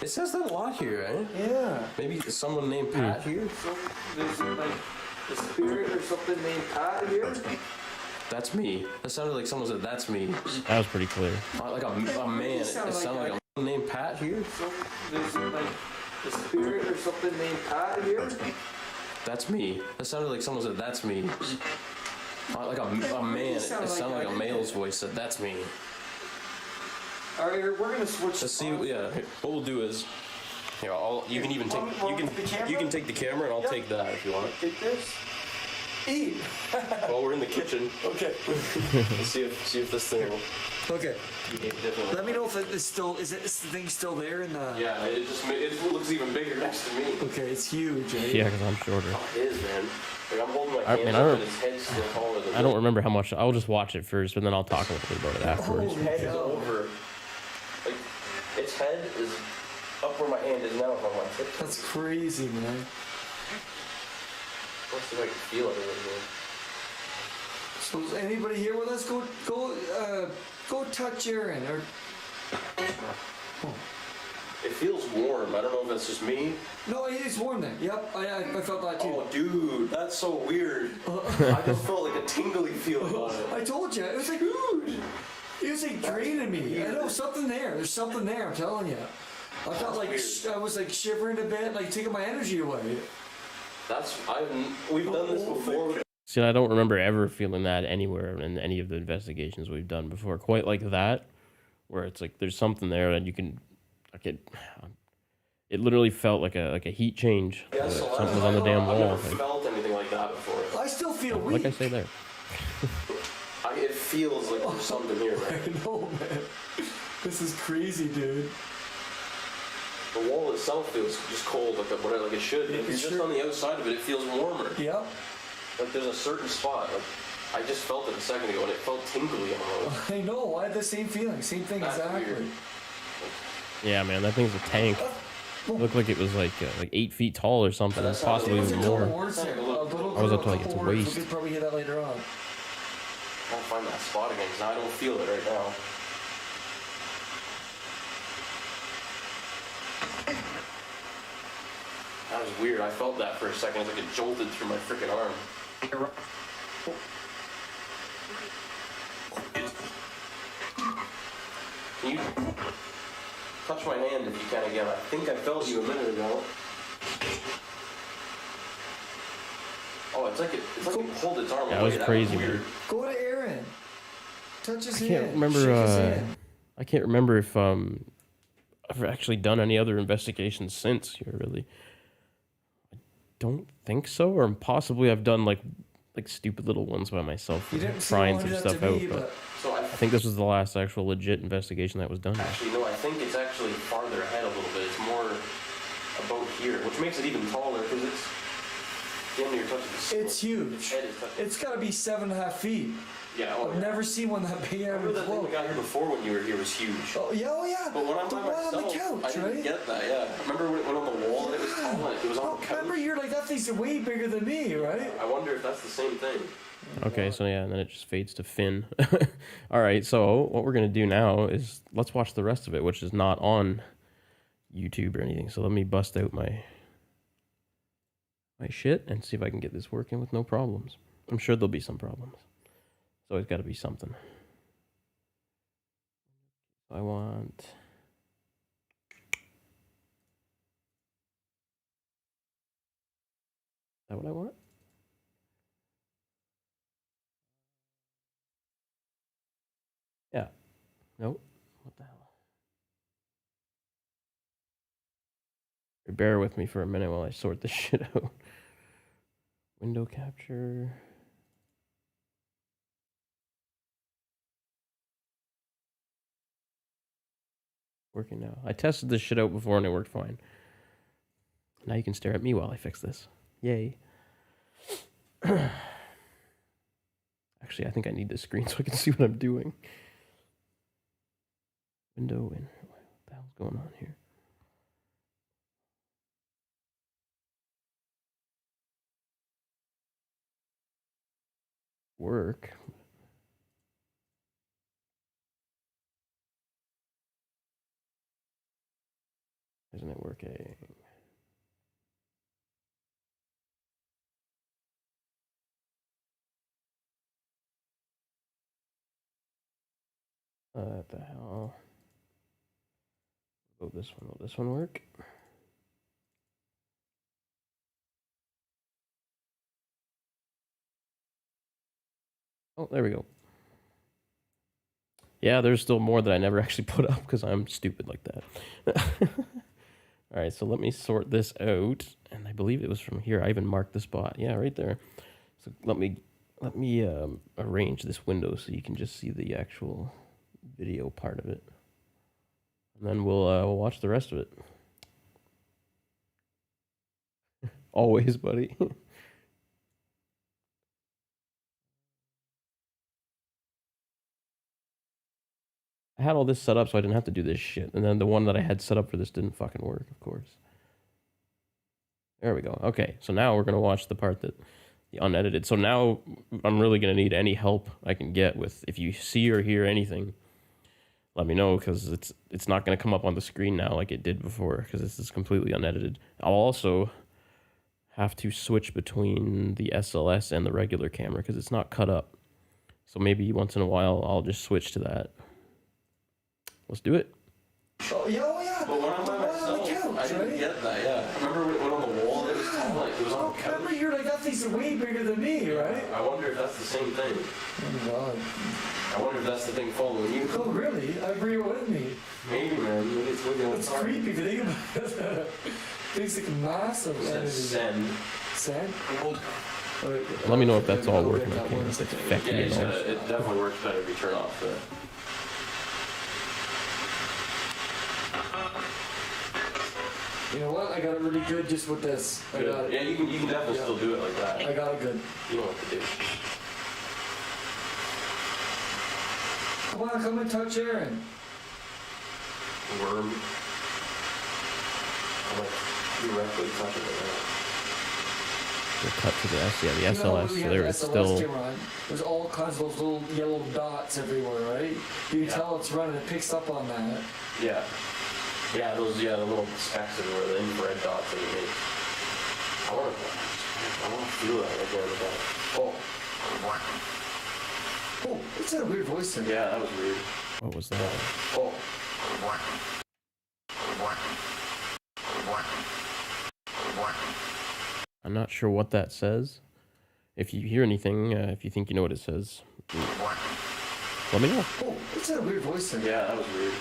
It says that a lot here, eh? Yeah. Maybe someone named Pat here? So there's like a spirit or something named Pat here? That's me. That sounded like someone said, that's me. That was pretty clear. Like a man. It sounded like a man named Pat here? So there's like a spirit or something named Pat here? That's me. That sounded like someone said, that's me. Like a man. It sounded like a male's voice said, that's me. All right, we're gonna switch. Let's see. Yeah. What we'll do is, here, you can even take. You can take the camera, and I'll Yep. take that if you want. Take this. Eat. Well, we're in the kitchen. Okay. Let's see if this thing will Okay. behave differently. Let me know if it's still. Is the thing still there in the? Yeah, it looks even bigger next to me. Okay, it's huge. Eh? Yeah, because I'm shorter. It is, man. Like I'm holding my I hands mean, up, I don't- and his head's still taller than I don't remember how much. I'll just watch it first, and then I'll talk a little bit about it afterwards. His head is over. Like its head is up where my hand is now. If I'm on tip. That's crazy, man. Let's see if I can feel it a little bit. So is anybody here with us? Go touch Aaron or. It feels warm. I don't know if that's just me. No, it's warm there. Yep, I felt that too. Oh, dude, that's so weird. I just felt like a tingly feeling on it. I told you, it was like, dude. It was like draining me. I know something there. There's something there. I'm telling you. I felt like I was like shivering a bit, like taking my energy away. We've done this before. See, I don't remember ever feeling that anywhere in any of the investigations we've done before. Quite like that, where it's like there's something there and you can, like it literally felt like a heat change. Yeah, so Something was on the damn I've wall. never felt anything like that before. I still feel Like I weak. say there. It feels like there's something here, right? I know, man. This is crazy, dude. The wall itself feels just cold, like it should. If you're just on the outside of it, it feels warmer. Yep. Like there's a certain spot. Like I just felt it a second ago, and it felt tingly almost. I know. I had the same feeling. Same thing That's exactly. weird. Yeah, man, that thing's a tank. It looked like it was like 8 feet tall or something, That's possibly There was a even couple more. words there. A little I was up to couple like its words. waist. We could probably hear that later on. I don't find that spot again because I don't feel it right now. That was weird. I felt that for a second. It's like it jolted through my freaking arm. Can you touch my hand if you can again? I think I felt you a minute ago. Oh, it's like it pulled its arm Yeah, it away. was That crazy, weird. man. Go to Aaron. Touch his hand. I can't remember. Shake his hand. I can't remember if I've actually done any other investigations since here. Really, I don't think so, or possibly I've done like stupid little ones by myself, You didn't trying see some what stuff to out. me, But So I think this was the last actual legit investigation that was done. actually, no, I think it's actually farther ahead a little bit. It's more about here, which makes it even taller because it's damn near touching the ceiling. It's huge. Its head is touching. It's got to be 7.5 feet. Yeah, oh, I've yeah. never seen one that big. Remember that thing we Ever got here before when you were here was huge. Oh yeah. But when I'm The by one on myself, the couch, I didn't right? get that, yeah. Remember when it went on the wall and it was tall and it was on the couch? Remember, you're like, that thing's way bigger than me, right? I wonder if that's the same thing. Okay, so yeah, and then it just fades to Finn. All right, so what we're gonna do now is let's watch the rest of it, which is not on YouTube or anything. So let me bust out my shit and see if I can get this working with no problems. I'm sure there'll be some problems. There's always got to be something. I want. Is that what I want? Yeah. Nope. What the hell? Bear with me for a minute while I sort this shit out. Window capture. Working now. I tested this shit out before and it worked fine. Now you can stare at me while I fix this. Yay. Actually, I think I need this screen so I can see what I'm doing. Window in. What the hell's going on here? Work. Isn't it working? What the hell? Oh, this one. Will this one work? Oh, there we go. Yeah, there's still more that I never actually put up because I'm stupid like that. All right, so let me sort this out, and I believe it was from here. I even marked the spot. Yeah, right there. So let me arrange this window so you can just see the actual video part of it, and then we'll watch the rest of it. Always, buddy. I had all this set up so I didn't have to do this shit. And then the one that I had set up for this didn't fucking work, of course. There we go. Okay, so now we're going to watch the part that the unedited. So now I'm really going to need any help I can get with, if you see or hear anything, let me know, because it's not going to come up on the screen now like it did before, because this is completely unedited. I'll also have to switch between the SLS and the regular camera because it's not cut up. So maybe once in a while I'll just switch to that. Let's do it. Oh yeah. But when I'm by The one on the myself, couch, I didn't right? get that, yeah. Remember when it went on the wall and it was tall, like it was on the couch? Remember, you're like, that thing's way bigger than me, right? I wonder if that's the same thing. Oh God. I wonder if that's the thing following you. Oh really? I bring it with me. Maybe, man. Maybe it's with you. It's creepy if you think about it. Things like massive. It says send. Sand? Let me know if that's all working okay. If it's Yeah, effective it and all. it definitely works better if you turn off the... You know what? I got it really good just with this. I got it. Yeah, you can definitely Yeah. still do it like that. I got it good. You know what to do. Come on, come and touch Aaron. Worm. I'm like directly touching it right We'll cut to the S. Yeah, the You know, SLS. when we So had there the it's SLS still. camera on, there's all kinds of those little yellow dots everywhere, right? You can tell it's running. It picks up on that. Yeah. Yeah, the little specks everywhere, the infrared dots that it makes. I want to feel that right there in the back. Oh. Oh, it's a weird voice there. Yeah, that was weird. What was that? Oh. I'm not sure what that says. If you hear anything, if you think you know what it says, let me know. Oh, it's a weird voice there. Yeah, that was weird.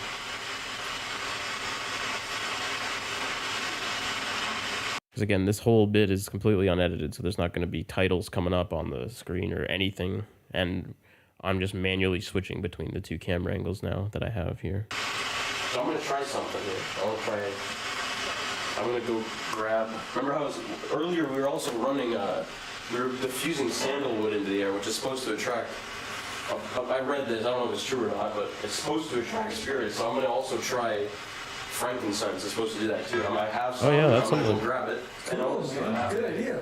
Because again, this whole bit is completely unedited, so there's not going to be titles coming up on the screen or anything. And I'm just manually switching between the two camera angles now that I have here. So I'm going to try something here. I'm going to go grab... Remember how earlier we were also running... we were diffusing sandalwood into the air, which is supposed to attract... I read this, I don't know if it's true or not, but it's supposed to attract spirits. So I'm going to also try frankincense. It's supposed to do that too. I might have some. Oh yeah, that's I'm gonna something. go grab it. And Cool, also man. have Good it. idea.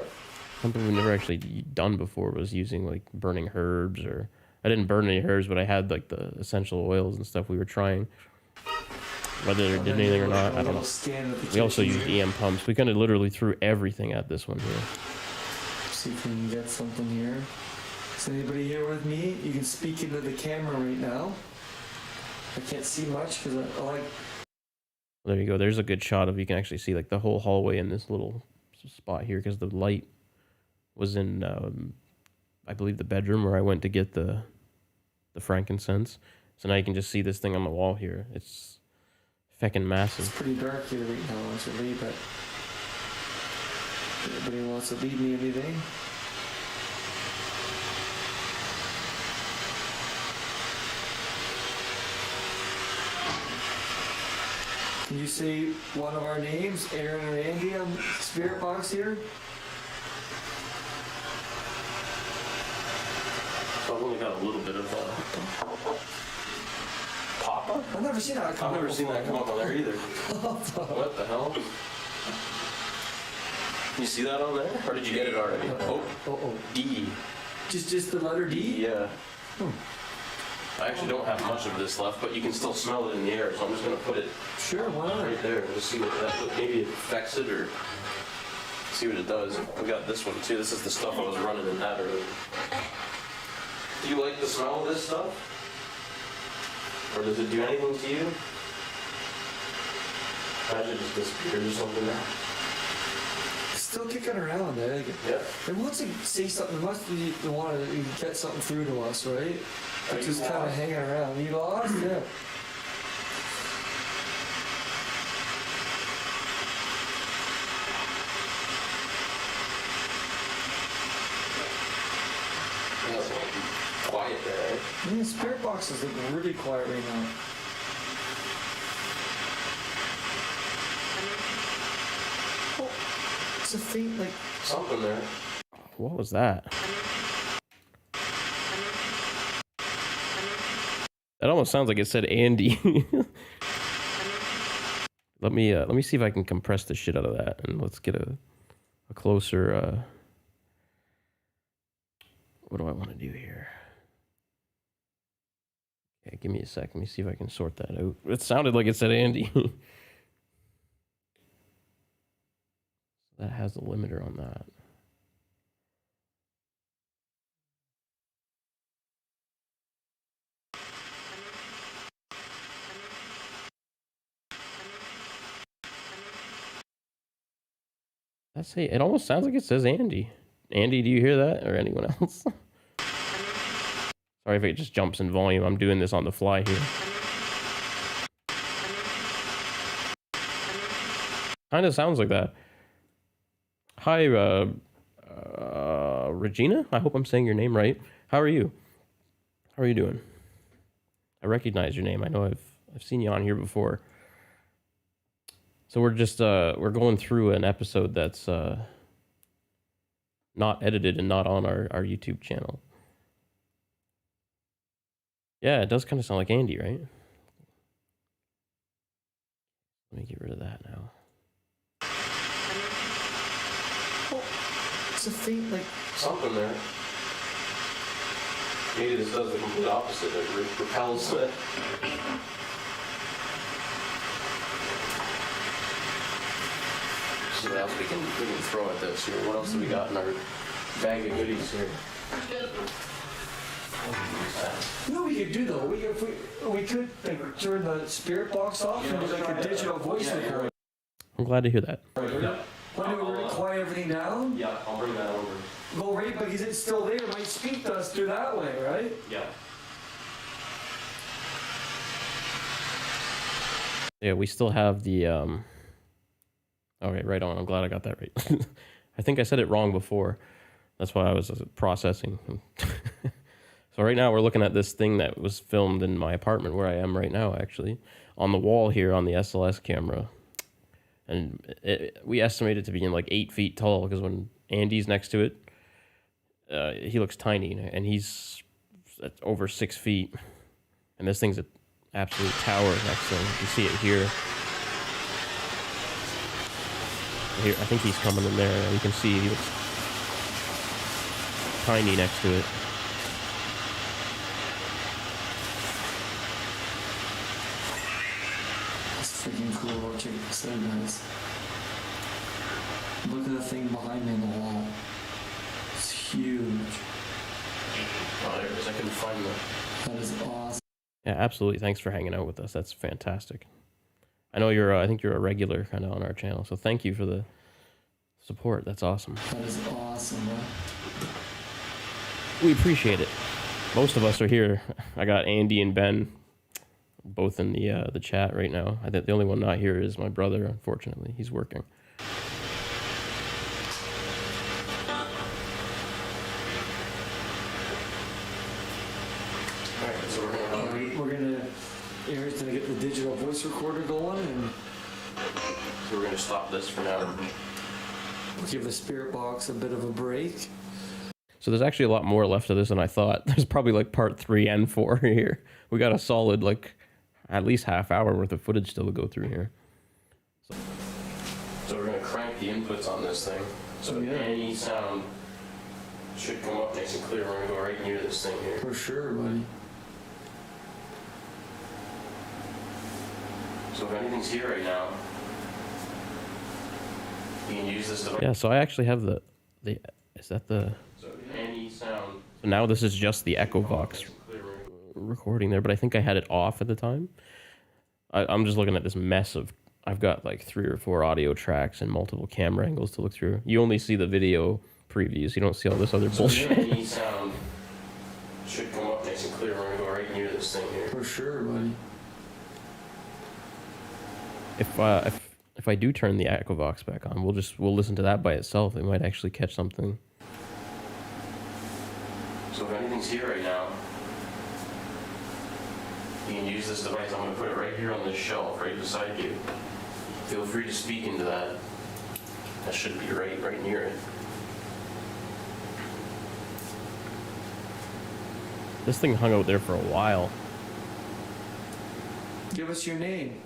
Something we've never actually done before was using like burning herbs, or I didn't burn any herbs, but I had like the essential oils and stuff we were trying. Whether it did anything or not, I don't know. We also used EM pumps. We kind of literally threw everything at this one here. See if we can get something here. Is anybody here with me? You can speak into the camera right now. I can't see much because I like... There you go. There's a good shot of you can actually see like the whole hallway in this little spot here, because the light was in, I believe, the bedroom where I went to get the frankincense. So now you can just see this thing on the wall here. It's feckin' It's massive. pretty dark here right now. I should leave it. Anybody wants to leave me anything? Can you say one of our names, Aaron or Andy, on Spirit Box here? So I've only got a little bit of Papa? I've never seen that come I've up never seen that come before. up on there either. What the hell? You see that on there? Or did you get it already? Oh, D. Just the letter D? Yeah. I actually don't have much of this left, but you can still smell it in the air, so I'm just gonna put it Sure, why not? right there and just see what that, maybe it affects it or see what it does. We got this one too. This is the stuff I was running in that earlier. Do you like the smell of this stuff? Or does it do anything to you? Imagine it just disappears or something now. Still kicking around, eh? Yeah. It wants to say something. It must be the one to get something through to us, right? Are It's you just kind of lost? hanging around. You lost? Yeah. Yeah, it's like quiet there, eh? Yeah, Spirit Box is looking really quiet right now. Oh, it's a faint, like, Something there. What was that? That almost sounds like it said Andy. Let me see if I can compress the shit out of that, and let's get a closer. What do I want to do here? Okay, give me a sec. Let me see if I can sort that out. It sounded like it said Andy. That has a limiter on that. It almost sounds like it says Andy. Andy, do you hear that? Or anyone else? Sorry if it just jumps in volume. I'm doing this on the fly here. Kind of sounds like that. Hi, Regina? I hope I'm saying your name right. How are you? How are you doing? I recognize your name. I know I've seen you on here before. So we're just we're going through an episode that's not edited and not on our YouTube channel. Yeah, it does kind of sound like Andy, right? Let me get rid of that now. It's a faint, like, Something there. Maybe this does the complete opposite. It repels it. See what else we can throw at this here. What else do we got in our bag of goodies here? you know what we could do though? We could like, turn the spirit box off and do like a digital voice recorder. I'm glad to hear that. Why do we quiet everything down? Yeah, I'll bring that over. Go right because it's still there. It might speak to us through that way, right? Yeah. Yeah, we still have the okay, right on. I'm glad I got that right. I think I said it wrong before. That's why I was processing. So right now we're looking at this thing that was filmed in my apartment where I am right now, actually, on the wall here on the SLS camera. And we estimate it to be in like 8 feet tall because when Andy's next to it, he looks tiny and he's at over 6 feet. And this thing's an absolute tower next to him. You can see it here. Here, I think he's coming in there. You can see he looks tiny next to it. It's freaking cool. Check this out, guys. Look at the thing behind me on the wall. It's huge. Oh, there it is. I couldn't find that. That is awesome. Yeah, absolutely. Thanks for hanging out with us. That's fantastic. I know you're. I think you're a regular kind of on our channel. So thank you for the support. That's awesome. That is awesome, man. We appreciate it. Most of us are here. I got Andy and Ben, both in the chat right now. I think the only one not here is my brother. Unfortunately, he's working. Alright, so we're gonna Aaron's gonna get the digital voice recorder going and so we're gonna stop this for now. give the spirit box a bit of a break. So there's actually a lot more left of this than I thought. There's probably like part 3 and 4 here. We got a solid like at least half hour worth of footage still to go through here. So we're gonna crank the inputs on this thing. So Yeah. any sound should come up nice and clear. We're gonna go right near this thing here. For sure, buddy. So if anything's here right now, you can use this device. Yeah, so I actually have the is that the So any sound. so now this is just the Echo Vox recording there, but I think I had it off at the time. I'm just looking at this mess of I've got like 3 or 4 audio tracks and multiple camera angles to look through. You only see the video previews. You don't see all this other bullshit. Any sound should come up nice and clear. We're gonna go right near this thing here. For sure, buddy. If I do turn the Echo Vox back on, we'll listen to that by itself. We might actually catch something. So if anything's here right now, you can use this device. I'm gonna put it right here on this shelf, right beside you. Feel free to speak into that. That should be right near it. This thing hung out there for a while. Give us your name.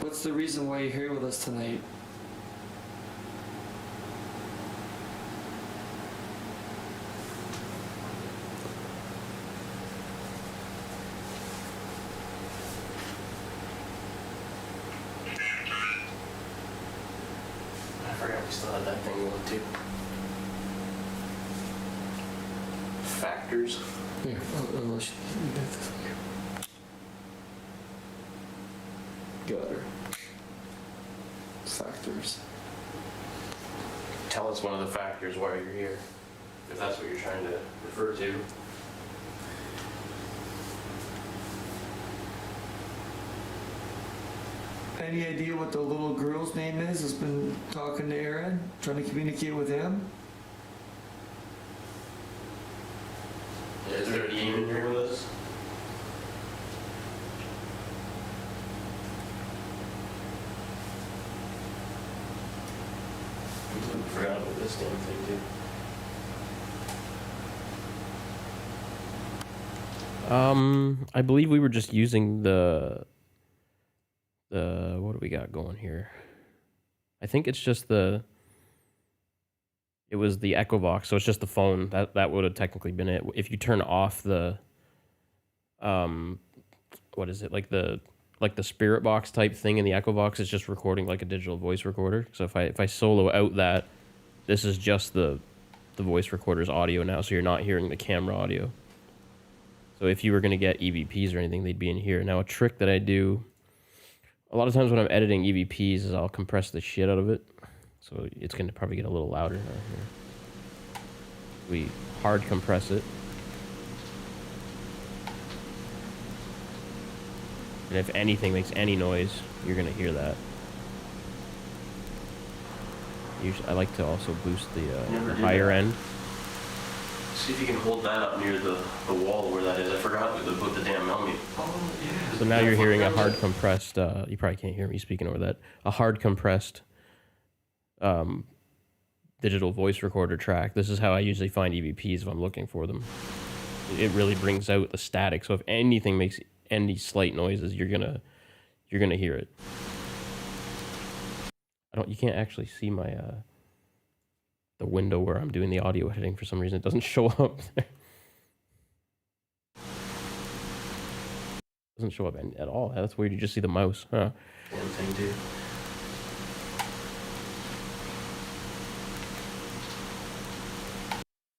What's the reason why you're here with us tonight? I forgot we still had that thing going too. Factors. Here, I'll show you. Got her. Factors. Tell us one of the factors why you're here, if that's what you're trying to refer to. Any idea what the little girl's name is that's been talking to Aaron, trying to communicate with him? Is there a demon here with us? I forgot about this damn thing too. I believe we were just using the what do we got going here? I think it's just it was the Echo Box, so it's just the phone. That would have technically been it. If you turn off the what is it, like the Spirit Box type thing in the Echo Box, it's just recording like a digital voice recorder. So if I solo out that, this is just the voice recorder's audio now, so you're not hearing the camera audio. So if you were going to get EVPs or anything, they'd be in here. Now, a trick that I do a lot of times when I'm editing EVPs is I'll compress the shit out of it. So it's going to probably get a little louder now here. We hard compress it. And if anything makes any noise, you're going to hear that. Usually, I like to also boost the higher end. See if you can hold that up near the wall where that is. I forgot to put the damn millimeter. Oh, yeah. So now you're hearing a hard compressed, you probably can't hear me speaking over that, a hard compressed digital voice recorder track. This is how I usually find EVPs if I'm looking for them. It really brings out the static. So if anything makes any slight noises, you're gonna hear it. You can't actually see my the window where I'm doing the audio editing. For some reason it doesn't show up there. Doesn't show up at all. That's weird. You just see the mouse, huh? Damn thing, dude.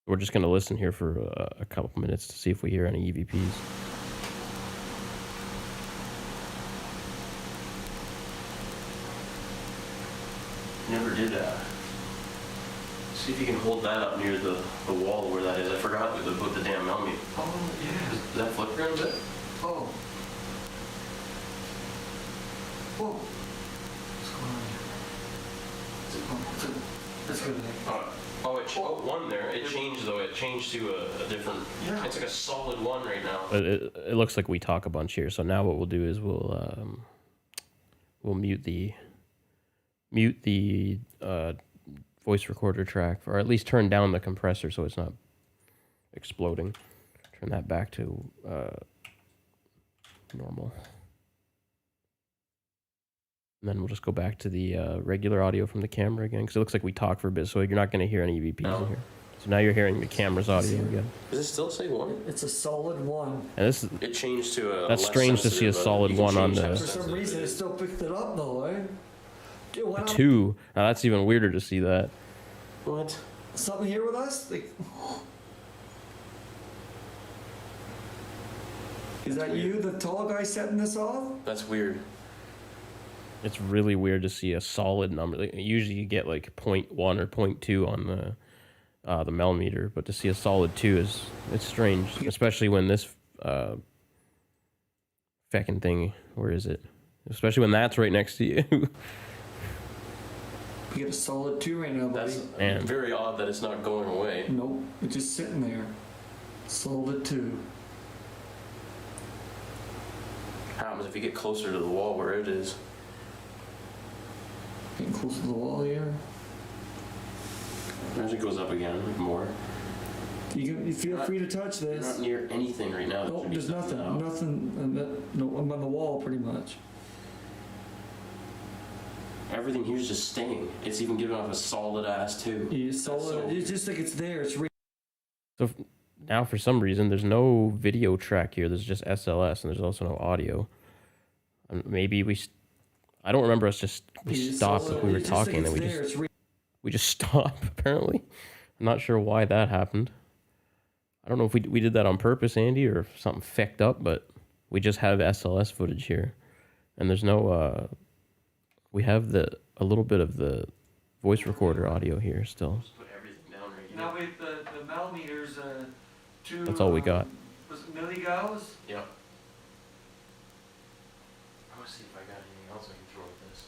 We're just gonna listen here for a couple minutes to see if we hear any EVPs. Never did that. See if you can hold that up near the wall where that is. I forgot to put the damn millimeter. Oh, yeah. Is that flickering a bit? Oh. Whoa. What's going on here? That's good. One there. It changed though. It changed to a different. Yeah. It's like a solid one right now. It looks like we talk a bunch here. So now what we'll do is we'll mute the voice recorder track, or at least turn down the compressor so it's not exploding. Turn that back to normal. And then we'll just go back to the regular audio from the camera again, because it looks like we talk for a bit, so you're not going to hear any EVPs in here. So now you're hearing the camera's audio again. Does it still say one? It's a solid one. And this It changed to a. that's strange to see a solid one on For the some reason, it still picked it up though, eh? Dude, why not- 2. Now that's even weirder to see that. What? Something here with us? Like, is that you, the tall guy, setting this off? That's weird. It's really weird to see a solid number. Like, usually you get like 0.1 or 0.2 on the millimeter, but to see a solid 2 it's strange, especially when this feckin' thing, where is it? Especially when that's right next to you. You get a solid 2 right now, buddy. That's very odd that it's not going away. Nope, it's just sitting there. Solid 2. What happens if you get closer to the wall where it is? Getting close to the wall here. As it goes up again more. You feel free to touch You're this. not near anything right now. No, there's nothing. No, I'm on the wall pretty much. Everything here's just staying. It's even giving off a solid ass too. Yeah, solid. so It's just like it's there. It's So now for some reason there's no video track here. There's just SLS, and there's also no audio. Maybe I don't remember us we stopped if we were talking, and we just stopped apparently. I'm not sure why that happened. I don't know if we did that on purpose, Andy, or if something fecked up, but we just have SLS footage here, and there's no we have a little bit of the voice recorder audio here still. Just put everything down right here. Now wait, the millimeters, two. That's all we got. Was it milligauss? Yep. I want to see if I got anything else I can throw at this.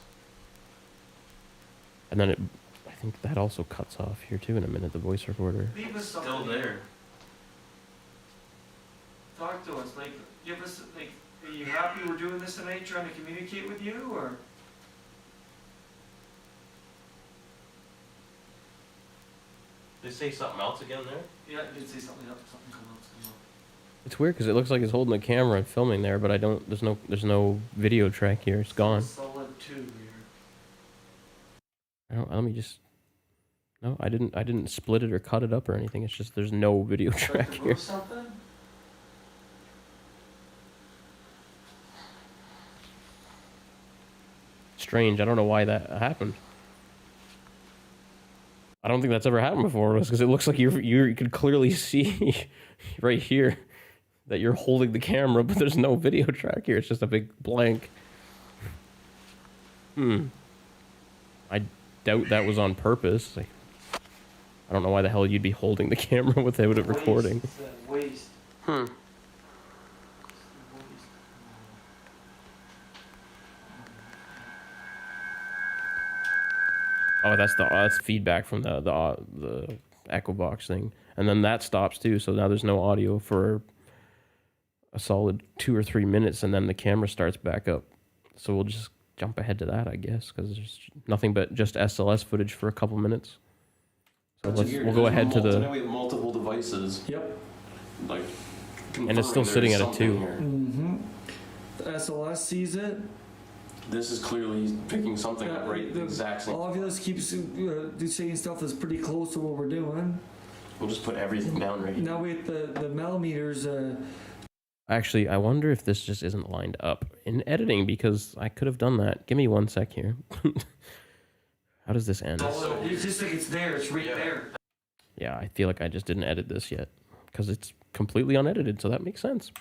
And then I think that also cuts off here too in a minute, the voice recorder. Leave us Still something. there. Talk to us. Like, give us. Like, are you happy we're doing this tonight? Trying to communicate with you, or? They say something else again there? Yeah, I did say something else. Something come up. It's weird because it looks like he's holding the camera and filming there, but I don't. There's no video track here. It's gone. Solid 2 here. I don't. Let me just. No, I didn't split it or cut it up or anything. It's just there's no video track Like to here. move something? Strange. I don't know why that happened. I don't think that's ever happened before, because it looks like you could clearly see right here that you're holding the camera, but there's no video track here. It's just a big blank. I doubt that was on purpose. Like, I don't know why the hell you'd be holding the camera without it recording. Waste. Oh, that's feedback from the echo box thing, and then that stops too. So now there's no audio for a solid 2 or 3 minutes, and then the camera starts back up. So we'll just jump ahead to that, I guess, because there's nothing but just SLS footage for a couple minutes. So we'll go ahead to the. Now we have multiple devices. Yep. Like. And it's still sitting at a 2. Mm-hmm. The SLS sees it. This is clearly picking something up right the exact same. Ovilus keeps saying stuff that's pretty close to what we're doing. We'll just put everything down right here. Now we have the millimeters. Actually, I wonder if this just isn't lined up in editing, because I could have done that. Give me 1 sec here. How does this end? It's just like it's there. It's right there. Yeah, I feel like I just didn't edit this yet, because it's completely unedited, so that makes sense.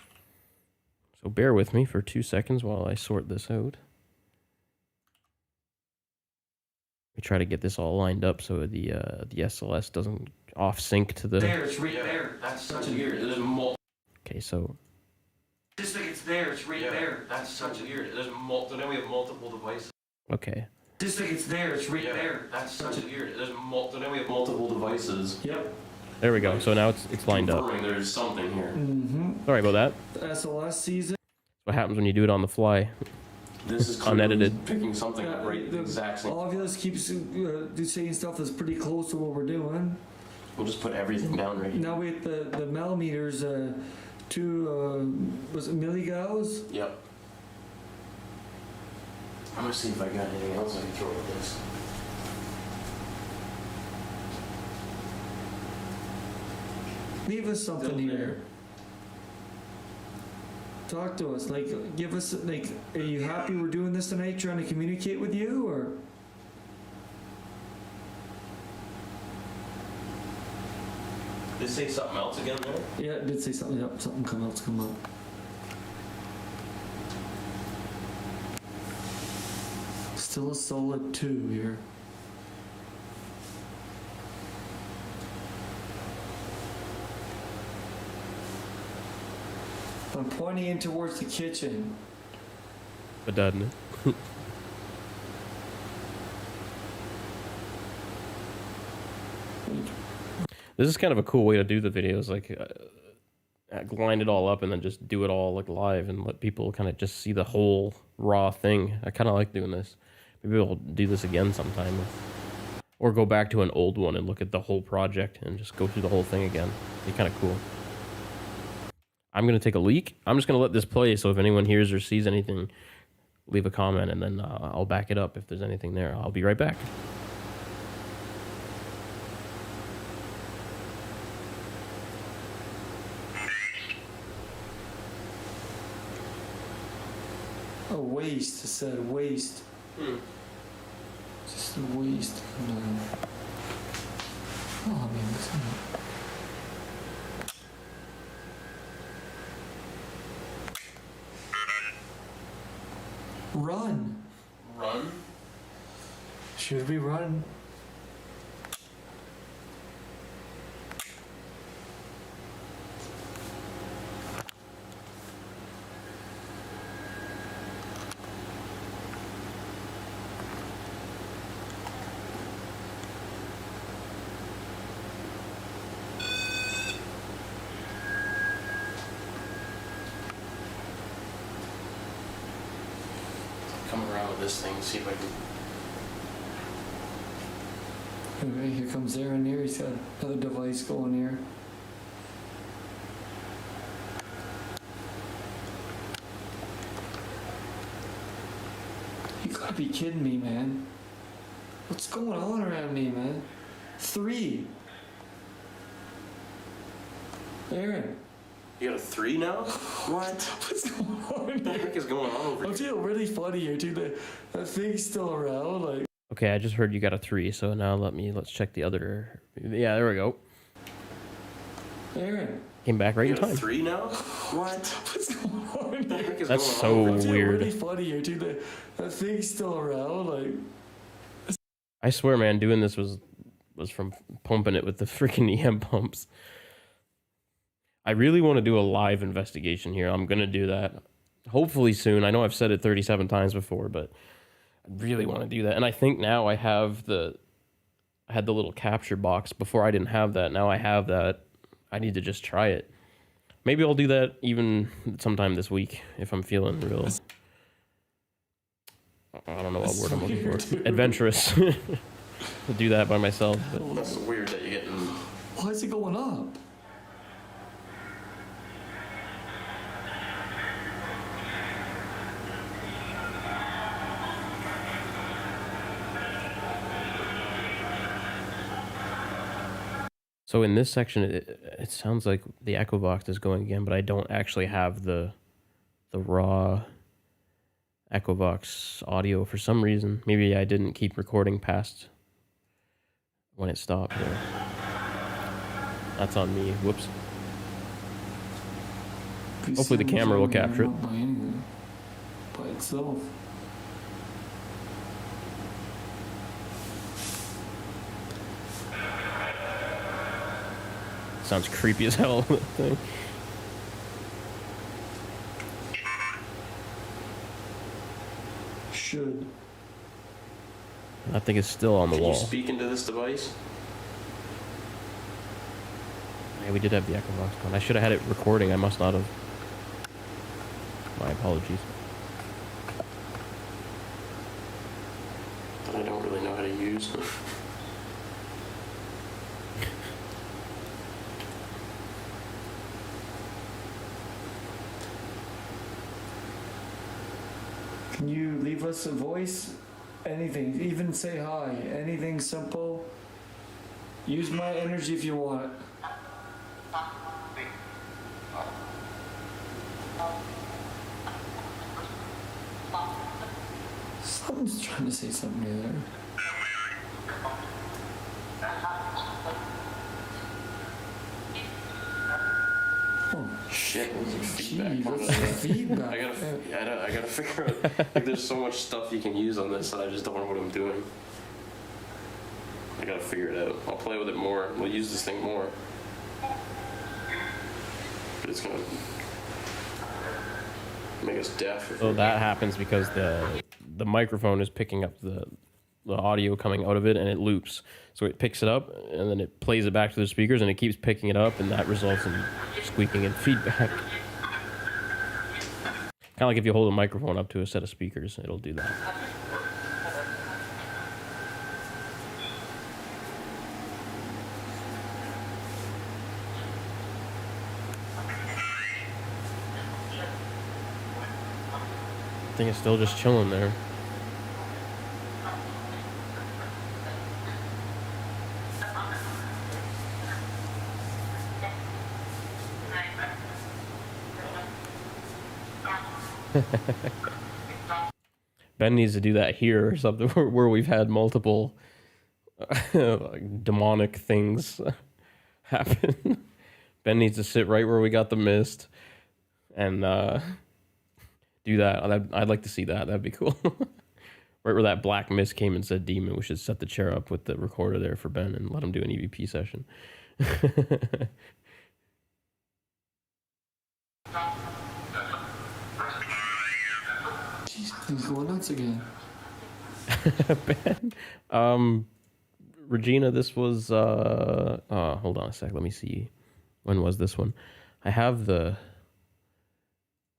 So bear with me for 2 seconds while I sort this out. We try to get this all lined up so the SLS doesn't off sync to the. There, it's right there. That's such a weird. Okay, so. Just like it's there. It's right there. That's such a weird. So now we have multiple devices. Okay. Just like it's there. It's right there. That's such a weird. So now we have multiple devices. Yep. There we go. So now it's lined up. There's something here. Mm-hmm. Sorry about that. The SLS sees it. What happens when you do it on the fly? This is unedited. Picking something up right the exact same. Ovilus keeps saying stuff that's pretty close to what we're doing. We'll just put everything down right here. Now we have the millimeters was it milligauss? Yep. I'm gonna see if I got anything else I can throw at this. Leave us something here. Talk to us. Like, give us, like, are you happy we're doing this tonight, trying to communicate with you, or? Did it say something else again there? Yeah, it did say something. Yep, something else come up. Still a solid 2 here. I'm pointing in towards the kitchen. But doesn't it? This is kind of a cool way to do the videos, like line it all up and then just do it all like live and let people kind of just see the whole raw thing. I kind of like doing this. Maybe we'll do this again sometime, or go back to an old one and look at the whole project and just go through the whole thing again. It'd be kind of cool. I'm gonna take a leak. I'm just gonna let this play, so if anyone hears or sees anything, leave a comment, and then I'll back it up if there's anything there. I'll be right back. A waste, I said waste. Just a waste. Oh man, this one. Run. Run? Should we run? Come around with this thing, see if I can. Anyway, here comes Aaron here. He's got another device going here. You gotta be kidding me, man. What's going on around me, man? 3. Aaron. You got a 3 now? What? What's going on What the here? heck is going on over I'm here? feeling really funny here, too. That thing's still around, like. Okay, I just heard you got a 3, so now let's check the other. Yeah, there we go. Aaron. Came back right You in got a time. 3 now? What? What's going on What the here? heck is That's going so on over I'm here? feeling weird. really funny here, too. That thing's still around, like. I swear, man, doing this was from pumping it with the freaking EM pumps. I really want to do a live investigation here. I'm gonna do that, hopefully soon. I know I've said it 37 times before, but I really want to do that. And I think now I had the little capture box before. I didn't have that. Now I have that. I need to just try it. Maybe I'll do that even sometime this week if I'm feeling real. I don't know what word I'm looking for. Dude. Adventurous. To do that by myself, but That's weird that you're getting. Why is it going up? so in this section, it sounds like the echo box is going again, but I don't actually have the raw echo box audio for some reason. Maybe I didn't keep recording past when it stopped. There. That's on me. Whoops. Hopefully the camera will capture it. Not by anything. By itself. Sounds creepy as hell. That thing. Should. That thing is still on the Can you wall. speak into this device? Yeah, we did have the echo box going. I should have had it recording. I must not have. My apologies. That I don't really know how to use. Can you leave us a voice? Anything. Even say hi. Anything simple. Use my energy if you want. Someone's trying to say something near there. Oh, Shit, there's some gee, feedback. what's the feedback? I gotta figure out. Like, there's so much stuff you can use on this, and I just don't know what I'm doing. I gotta figure it out. I'll play with it more. We'll use this thing more. But it's gonna make us deaf. So that happens because the microphone is picking up the audio coming out of it, and it loops. So it picks it up, and then it plays it back to the speakers, and it keeps picking it up, and that results in squeaking and feedback. Kind of like if you hold a microphone up to a set of speakers, it'll do that. Thing is still just chilling there. Ben needs to do that here or something where we've had multiple demonic things happen. Ben needs to sit right where we got the mist and do that. I'd like to see that. That'd be cool. Right where that black mist came and said demon. We should set the chair up with the recorder there for Ben and let him do an EVP session. Jeez, things going nuts again. Ben, Regina, this was hold on a sec, let me see. When was this one? I have it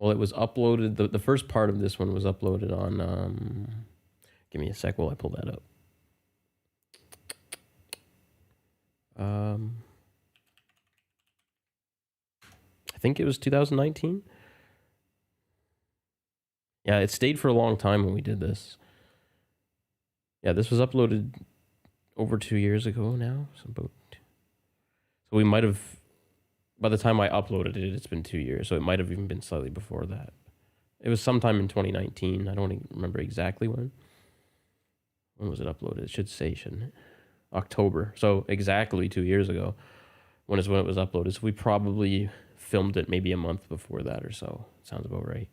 was uploaded, the first part of this one was uploaded on give me a sec while I pull that up. I think it was 2019. Yeah, it stayed for a long time when we did this. Yeah, this was uploaded over 2 years ago now. So we might have, by the time I uploaded it, it's been 2 years. So it might have even been slightly before that. It was sometime in 2019. I don't even remember exactly when. When was it uploaded? It should say, shouldn't it? October. So exactly 2 years ago when it was uploaded. So we probably filmed it maybe a month before that or so. Sounds about right.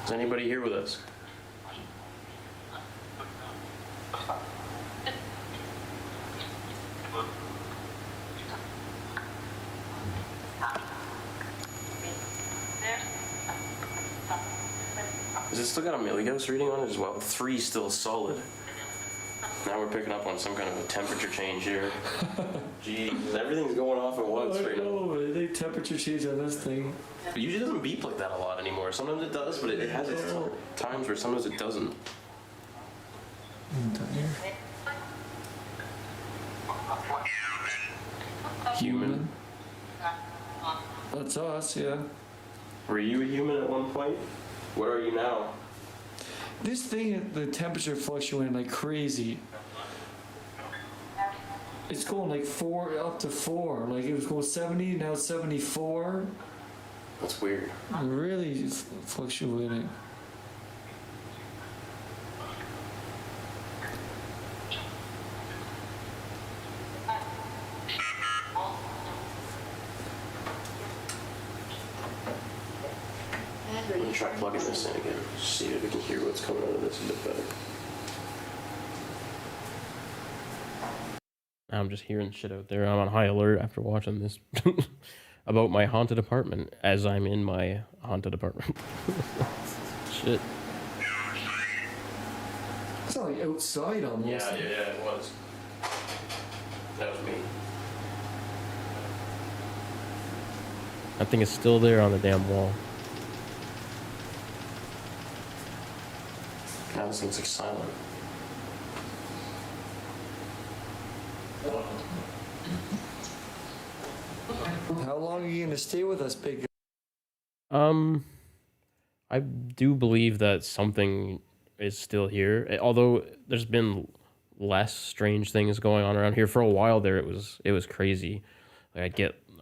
Is anybody here with us? Is it still got a milligauss reading on it as well? 3 still solid. Now we're picking up on some kind of a temperature change here. Jeez, everything's going off at once right now. Oh, they temperature change on this thing. It usually doesn't beep like that a lot anymore. Sometimes it does, but it has its times where sometimes it doesn't. Human. That's us, yeah. Were you a human at one point? What are you now? This thing, the temperature fluctuating like crazy. It's going like 4 up to 4. Like it was going 70, now it's 74. That's weird. Really fluctuating. I'm gonna try plugging this in again. See if we can hear what's coming out of this a bit better. Now I'm just hearing shit out there. I'm on high alert after watching this about my haunted apartment as I'm in my haunted apartment. Shit. It's not like outside almost. Yeah, it was. That was me. That thing is still there on the damn wall. Now this looks like silent. How long are you gonna stay with us, big guy? I do believe that something is still here. Although there's been less strange things going on around here for a while there. It was crazy. Like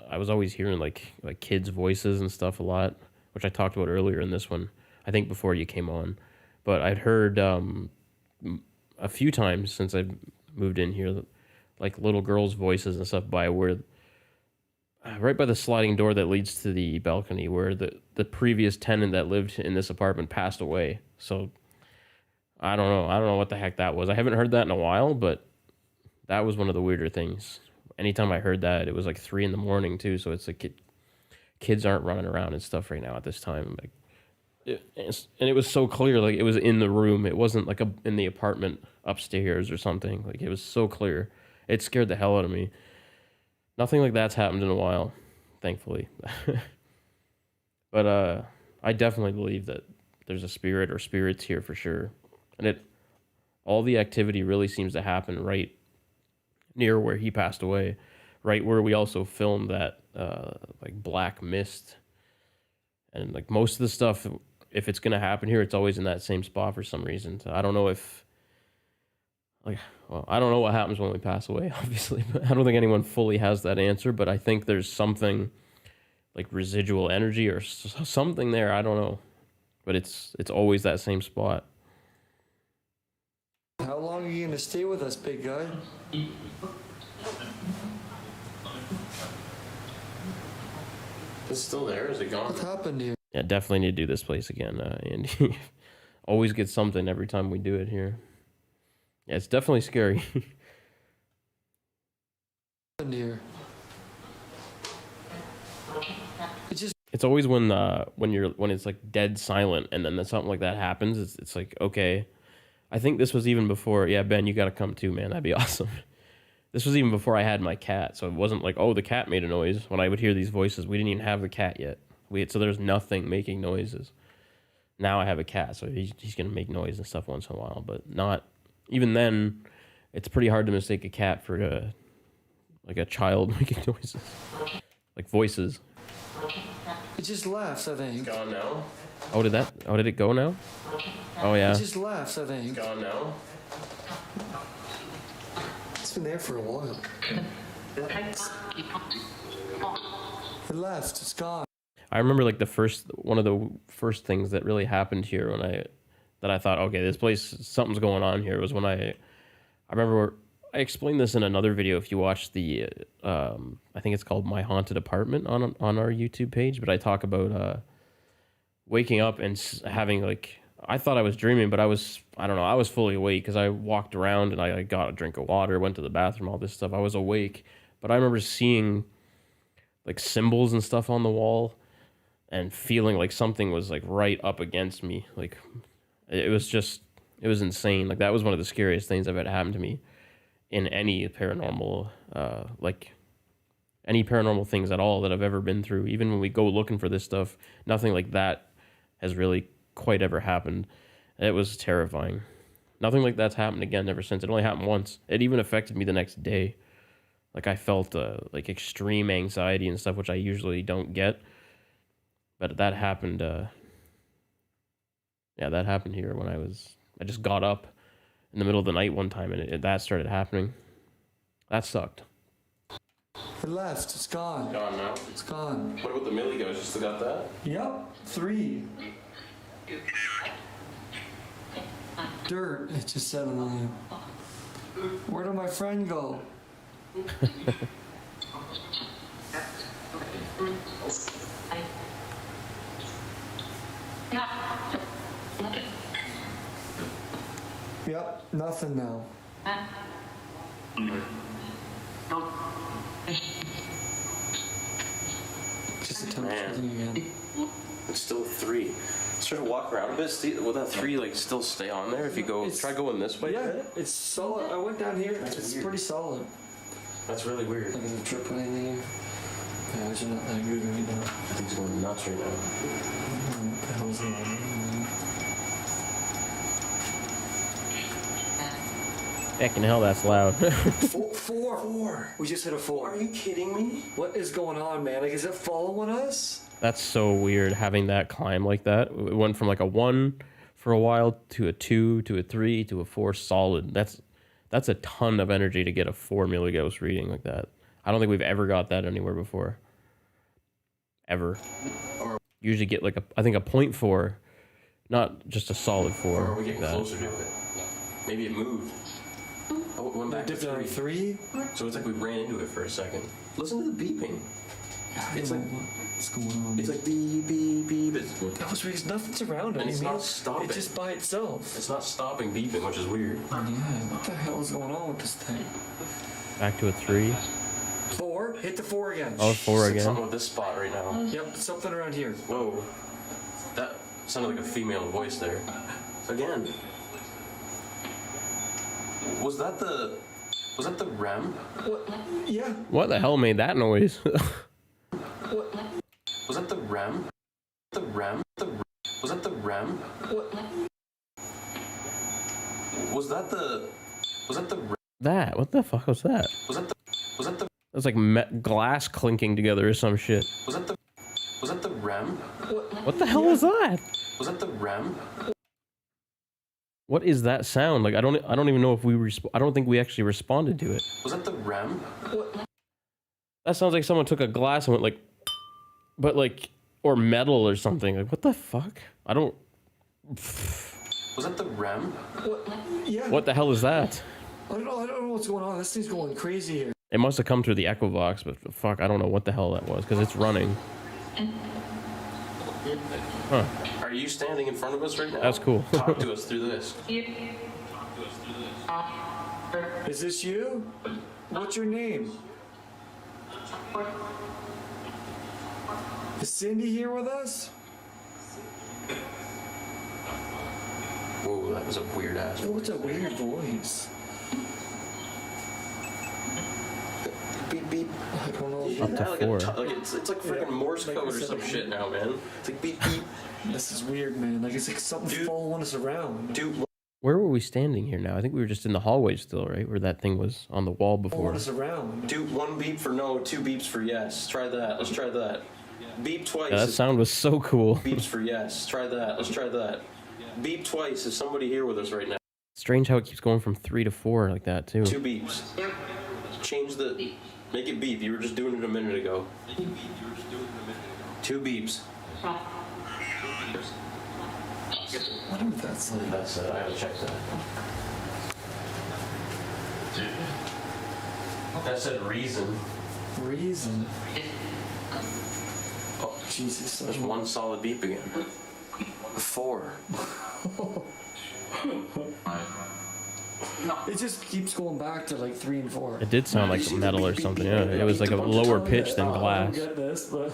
I was always hearing like kids' voices and stuff a lot, which I talked about earlier in this one. I think before you came on, but I'd heard a few times since I moved in here, like little girls' voices and stuff by where. Right by the sliding door that leads to the balcony where the previous tenant that lived in this apartment passed away. So I don't know what the heck that was. I haven't heard that in a while, but that was one of the weirder things. Anytime I heard that, it was like 3 a.m. too. So it's like kids aren't running around and stuff right now at this time. Like, and it was so clear, like it was in the room. It wasn't like in the apartment upstairs or something. Like it was so clear. It scared the hell out of me. Nothing like that's happened in a while, thankfully. But I definitely believe that there's a spirit or spirits here for sure. And all the activity really seems to happen right near where he passed away, right where we also filmed that like black mist. And like most of the stuff, if it's gonna happen here, it's always in that same spot for some reason. So I don't know if I don't know what happens when we pass away, obviously, but I don't think anyone fully has that answer, but I think there's something like residual energy or something there. I don't know, but it's always that same spot. How long are you gonna stay with us, big guy? It's still there? Is it gone? What happened here? Yeah, definitely need to do this place again, Andy. Always get something every time we do it here. Yeah, it's definitely scary. Here. It's always when it's like dead silent and then something like that happens. It's like, okay. I think this was even before. Yeah, Ben, you got to come too, man. That'd be awesome. This was even before I had my cat, so it wasn't like, oh, the cat made a noise when I would hear these voices. We didn't even have the cat yet. So there's nothing making noises. Now I have a cat, so he's gonna make noise and stuff once in a while, but not even then. It's pretty hard to mistake a cat for like a child making noises, like voices. It just laughs, I think. Gone now. Oh, did it go now? Oh yeah. It just laughs, I think. Gone now. It's been there for a while. It left. It's gone. I remember like one of the first things that really happened here that I thought, okay, this place, something's going on here, was when I remember I explained this in another video. If you watch the, I think it's called My Haunted Apartment on our YouTube page, but I talk about waking up and having like, I thought I was dreaming, but I was fully awake because I walked around and I got a drink of water, went to the bathroom, all this stuff. I was awake, but I remember seeing like symbols and stuff on the wall and feeling like something was like right up against me. Like it was insane. Like that was one of the scariest things that had happened to me in any paranormal, any paranormal things at all that I've ever been through. Even when we go looking for this stuff, nothing like that has really quite ever happened. It was terrifying. Nothing like that's happened again ever since. It only happened once. It even affected me the next day. Like I felt like extreme anxiety and stuff, which I usually don't get. But that happened. That happened here when I just got up in the middle of the night one time, and that started happening. That sucked. It left. It's gone. Gone now. It's gone. What about the Millie Ghost? You still got that? Yep. 3. Dirt. It just settled on him. Where did my friend go? Yep, nothing now. Just a touch again. It's still 3. Let's try to walk around a bit. Will that 3 like still stay on there if you go? Try going this way. Yeah, it's solid. I went down here. It's weird. pretty solid. That's really weird. Like in the trip or anything. Yeah, it's not that good right now. I think it's going nuts right now. What the hell's going on? Heckin' hell, that's loud. 4. We just hit a 4. Are you kidding me? What is going on, man? Like, is it following us? That's so weird having that climb like that. It went from like a 1 for a while to a 2 to a 3 to a 4 solid. That's a ton of energy to get a 4 milligauss reading like that. I don't think we've ever got that anywhere before. Ever. Usually get like I think a 0.4, not just a solid 4. Or are we getting like that. closer to it? Maybe it moved. Oh, it went back to 3. So it's like we ran into it for a second. Listen to the beeping. It's like what's going on? it's like beep beep beep. That was because nothing's around it. And it's not stopping. It's just by itself. It's not stopping beeping, which is weird. Yeah, what the hell is going on with this thing? Back to a 3. 4. Hit the 4 again. Oh, 4 It's like again. something with this spot right now. Yep, something around here. Whoa. That sounded like a female voice there. Again. Was that the REM? What? Yeah. What the hell made that noise? What? Was that the REM? Was that the REM? What? Was that the What the fuck was that? Was that the It was like glass clinking together or some shit. Was that the REM? What the hell was that? Was that the REM? What is that sound? Like I don't even know if we I don't think we actually responded to it. Was that the REM? That sounds like someone took a glass and went like, but like, or metal or something. Like what the fuck? I don't. Was that the REM? What? Yeah. What the hell is that? I don't know what's going on. This thing's going crazy here. It must have come through the echo box, but fuck, I don't know what the hell that was because it's running. Huh. Are you standing in front of us right now? That's cool. Talk to us through this. Is this you? What's your name? Is Cindy here with us? Whoa, that was a weird ass. Oh, it's a weird voice. Beep beep. I don't know. hear Up to that? Like, 4. It's like freaking Morse Like code I or said, some shit now, man. It's like beep beep. This is weird, man. Like it's like something following us around. Dude, Where were we standing here now? I think we were just in the hallway still, right? Where that thing was on the wall before. Following us around. do 1 beep for no, 2 beeps for yes. Try that. Let's try that. Beep twice. Yeah, that sound was so cool. Beeps for yes. Try that. Let's try that. Beep twice. Is somebody here with us right now? Strange how it keeps going from 3 to 4 like that too. 2 beeps. Change the. Make it beep. You were just doing it a minute ago. 2 beeps. I wonder what that's like. That's it. I gotta check that. That said reason. Reason. Oh, Jesus. There's 1 solid beep again. 4. It just keeps going back to like 3 and 4. It did sound like metal or something. Yeah, it was like a lower pitch than I glass. don't get this, but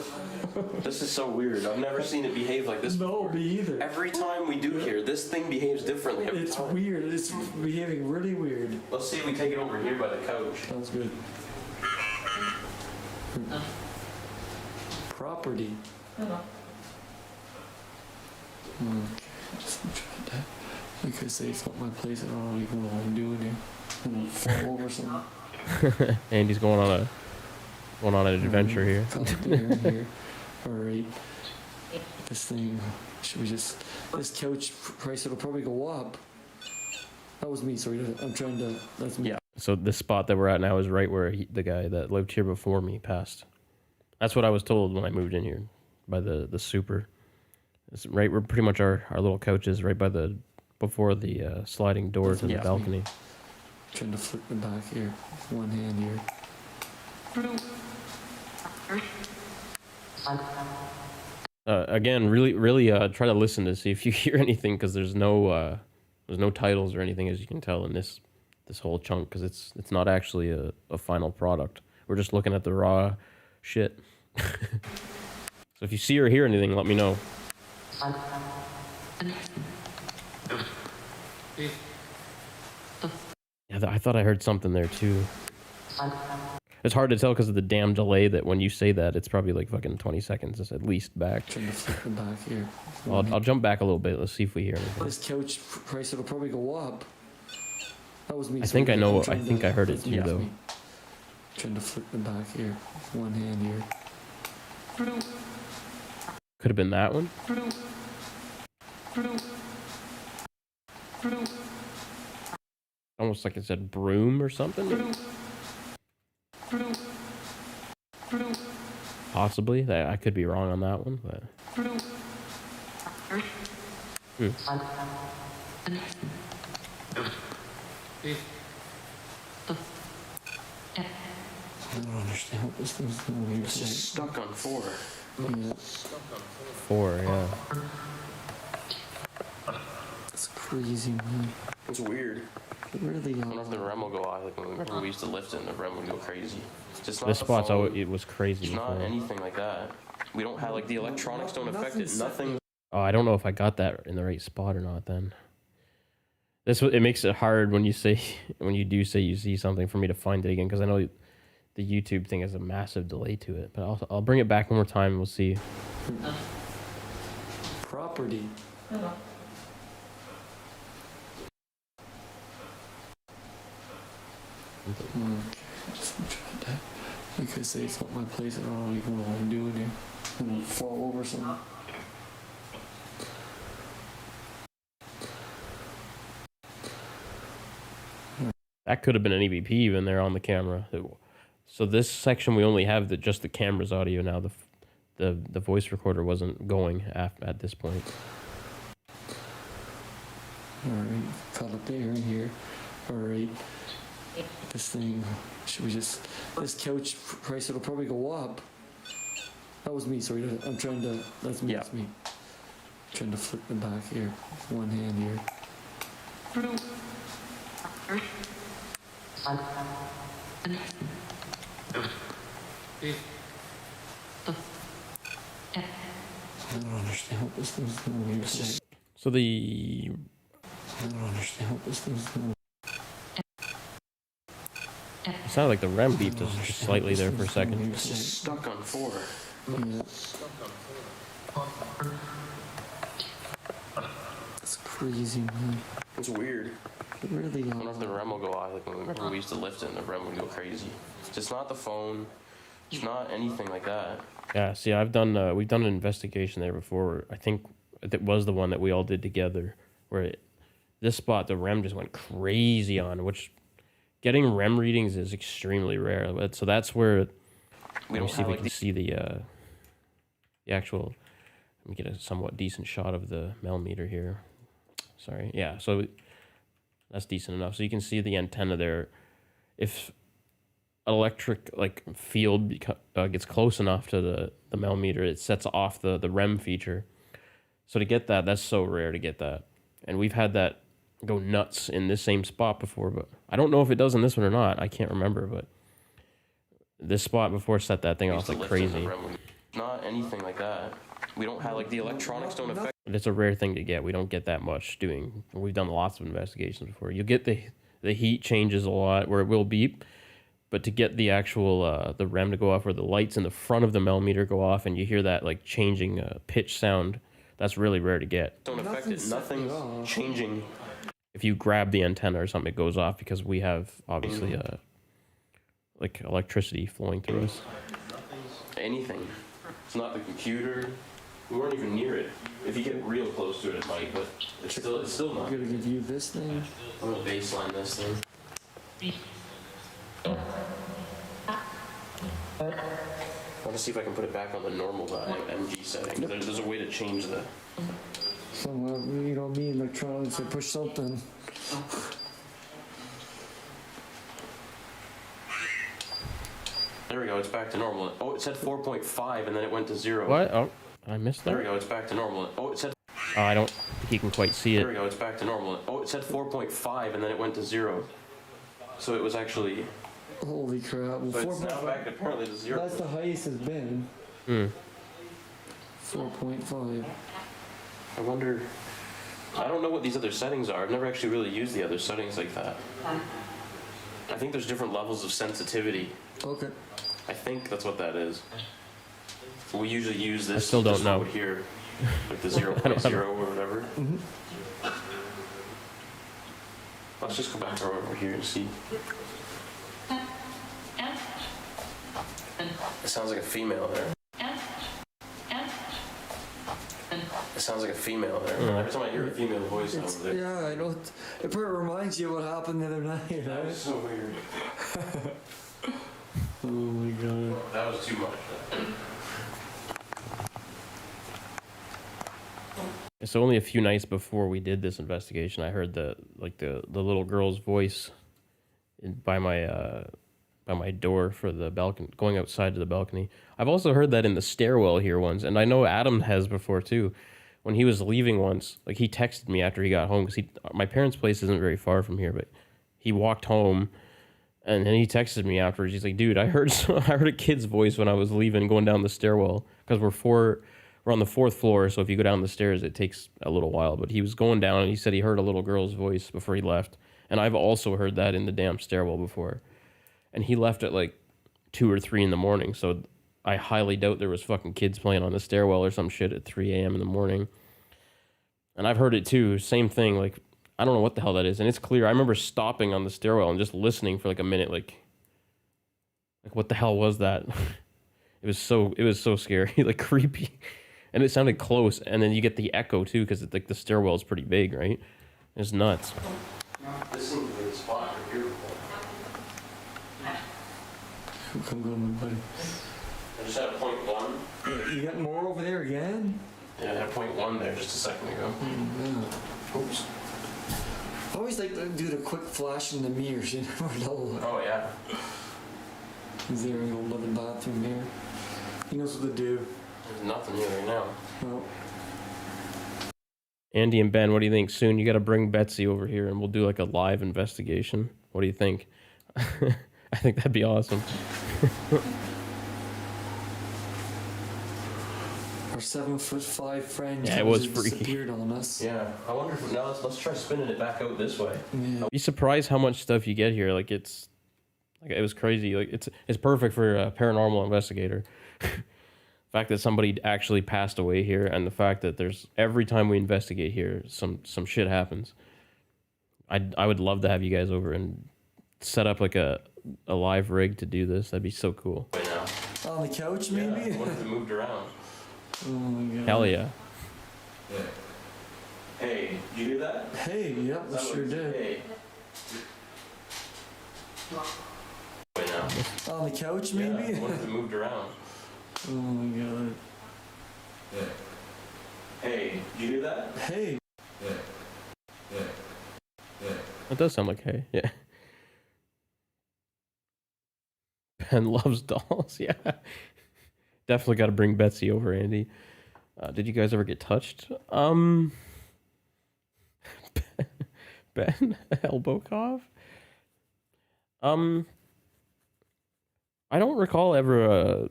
This is so weird. I've never seen it behave like this no, before. me either. Every time we do here, this thing behaves differently every It's time. weird. It's behaving really weird. Let's see if we take it over here by the couch. Sounds good. Property. Like I say, it's not my place. I don't even know what I'm doing here. I'm gonna fall over something. Andy's going on an adventure here. Call it there and here. All right. This thing. Should we just? This couch price it'll probably go up. That was me. Sorry, I'm trying to. That's me. Yeah. So this spot that we're at now is right where the guy that lived here before me passed. That's what I was told when I moved in here by the super. It's right where pretty much our little couch is, right by the before the sliding door to the Yeah. balcony. Trying to flip the back here. One hand here. Again, really try to listen to see if you hear anything, because there's no titles or anything, as you can tell in this whole chunk, because it's not actually a final product. We're just looking at the raw shit. So if you see or hear anything, let me know. Yeah, I thought I heard something there too. It's hard to tell because of the damn delay that when you say that, it's probably like fucking 20 seconds at least back. Trying to flip the back here. I'll jump back a little bit. Let's see if we hear anything. This couch price it'll probably go up. That was me. I think I know. I trying think to- I heard it that's too, me, that's though. me. Trying to flip the back here. One hand here. Could have been that one. Almost like it said broom or something. Possibly. I could be wrong on that one, but. I don't understand what this thing's doing. It's just stuck on 4. Yeah, 4, yeah. it's crazy, man. It's weird. It really. I don't know if the REM will go off. Like when we used to lift it, and the REM would go crazy. It's just not This the spot's phone. always, it was crazy It's not before. anything like that. We don't have like the electronics don't affect it. Nothing's- Nothing. Oh, I don't know if I got that in the right spot or not. Then it makes it hard when you do say you see something for me to find it again, because I know the YouTube thing has a massive delay to it. But I'll bring it back one more time. And we'll see. Property. Like I say, it's not my place. I don't even know what I'm doing here. I'm gonna fall over something. That could have been an EVP even there on the camera. So this section we only have just the camera's audio now. The voice recorder wasn't going at this point. Alright, cut it there and here. Alright. This thing, should we just. This couch price it'll probably go up. That was me, sorry. I'm trying to. That's me, Yeah. that's me. Trying to flip the back here. One hand here. I don't understand what this thing's doing. So the I don't understand what this thing's doing. It sounded like the REM beep was just slightly there for a second. It's just stuck on 4. Yeah. It's crazy, man. It's weird. It really I wonder if the REM will go off. Like whenever we used to lift it, and the REM would go crazy. It's just not the phone. It's not anything like that. Yeah, see, we've done an investigation there before. I think it was the one that we all did together, where this spot the REM just went crazy on, which getting REM readings is extremely rare. But so that's where let me see if we can see the actual. Let me get a somewhat decent shot of the millimeter here. Sorry, yeah, so that's decent enough. So you can see the antenna there. If an electric field gets close enough to the millimeter, it sets off the REM feature. So to get that, that's so rare to get that. And we've had that go nuts in this same spot before, but I don't know if it does in this one or not. I can't remember, but this spot before set that thing off like crazy. Not anything like that. We don't have the electronics don't affect. It's a rare thing to get. We don't get that much doing. We've done lots of investigations before. You get the heat changes a lot where it will beep, but to get the actual the REM to go off, where the lights in the front of the millimeter go off, and you hear that changing pitch sound, that's really rare to get. Don't affect it. Nothing's changing. If you grab the antenna or something, it goes off because we have obviously electricity flowing through us. Anything. It's not the computer. We weren't even near it. If you get real close to it, it might, but it's still not. I'm gonna give you this thing. I'm gonna baseline this thing. I want to see if I can put it back on the normal MG setting. There's a way to change the. Somehow, me, electronics, I push something. There we go, it's back to normal. Oh, it said 4.5 and then it went to 0. What? Oh, I missed that. There we go, it's back to normal. Oh, it said. Oh, I don't think you can quite see There we it. go, it's back to normal. Oh, it said 4.5 and then it went to 0. So it was actually. Holy crap. Well, But it's now back apparently to 0. that's the highest it's been. 4.5. I wonder. I don't know what these other settings are. I've never actually really used the other settings like that. I think there's different levels of sensitivity. Okay. I think that's what that is. We usually use this. I still don't this know. mode here, like the 0.0 or whatever. Let's just go back over here and see. It sounds like a female there. It sounds like a female there. Every time I hear a female voice over there. Yeah, I know. It probably reminds you of what happened the other night, That was right? so weird. Oh my god. That was too much. It's only a few nights before we did this investigation, I heard the little girl's voice by my door for the balcony, going outside to the balcony. I've also heard that in the stairwell here once, and I know Adam has before too. When he was leaving once, he texted me after he got home, because my parents' place isn't very far from here, but he walked home, and then he texted me afterwards. He's like, "Dude, I heard a kid's voice when I was leaving, going down the stairwell, because we're on the 4th floor, so if you go down the stairs, it takes a little while." But he was going down, and he said he heard a little girl's voice before he left, and I've also heard that in the damn stairwell before. And he left at 2 or 3 in the morning, so I highly doubt there was fucking kids playing on the stairwell or some shit at 3 a.m. in the morning. And I've heard it too, same thing, I don't know what the hell that is, and it's clear. I remember stopping on the stairwell and just listening for a minute, what the hell was that? It was so scary, creepy. And it sounded close, and then you get the echo too, because the stairwell is pretty big, right? It's nuts. This seems like a spot right here. Come on, buddy. I just had a 0.1. You got more over there again? Yeah, I had a 0.1 there just a second ago. Oops. I always like to do the quick flash in the mirrors, you never know. Oh yeah. He's there in the living bathroom here. He knows what to do. There's nothing here right now. Well, Andy and Ben, what do you think? Soon you got to bring Betsy over here, and we'll do a live investigation. What do you think? I think that'd be awesome. our 7'5" friend Yeah, it was just freaky. disappeared on us. Yeah. I wonder if now let's try spinning it back out this way. Yeah. Be surprised how much stuff you get here. It's Like it was crazy. Like it's perfect for a paranormal investigator. The fact that somebody actually passed away here, and the fact that there's every time we investigate here, some shit happens. I would love to have you guys over and set up like a live rig to do this. That'd be so cool. Right now. On the couch, maybe? Yeah, what if it moved around? Oh my god. Hell yeah. Yeah. Hey, you do that? Hey, yep, I sure did. Hey. Right now. On the couch, Yeah, maybe? what if it moved around? Oh my god. Yeah. Hey, you do that? Hey. Yeah. Yeah. Yeah. That does sound like hey. Yeah. Ben loves dolls. Yeah. Definitely got to bring Betsy over, Andy. Did you guys ever get touched? Ben Elbowkov? I don't recall ever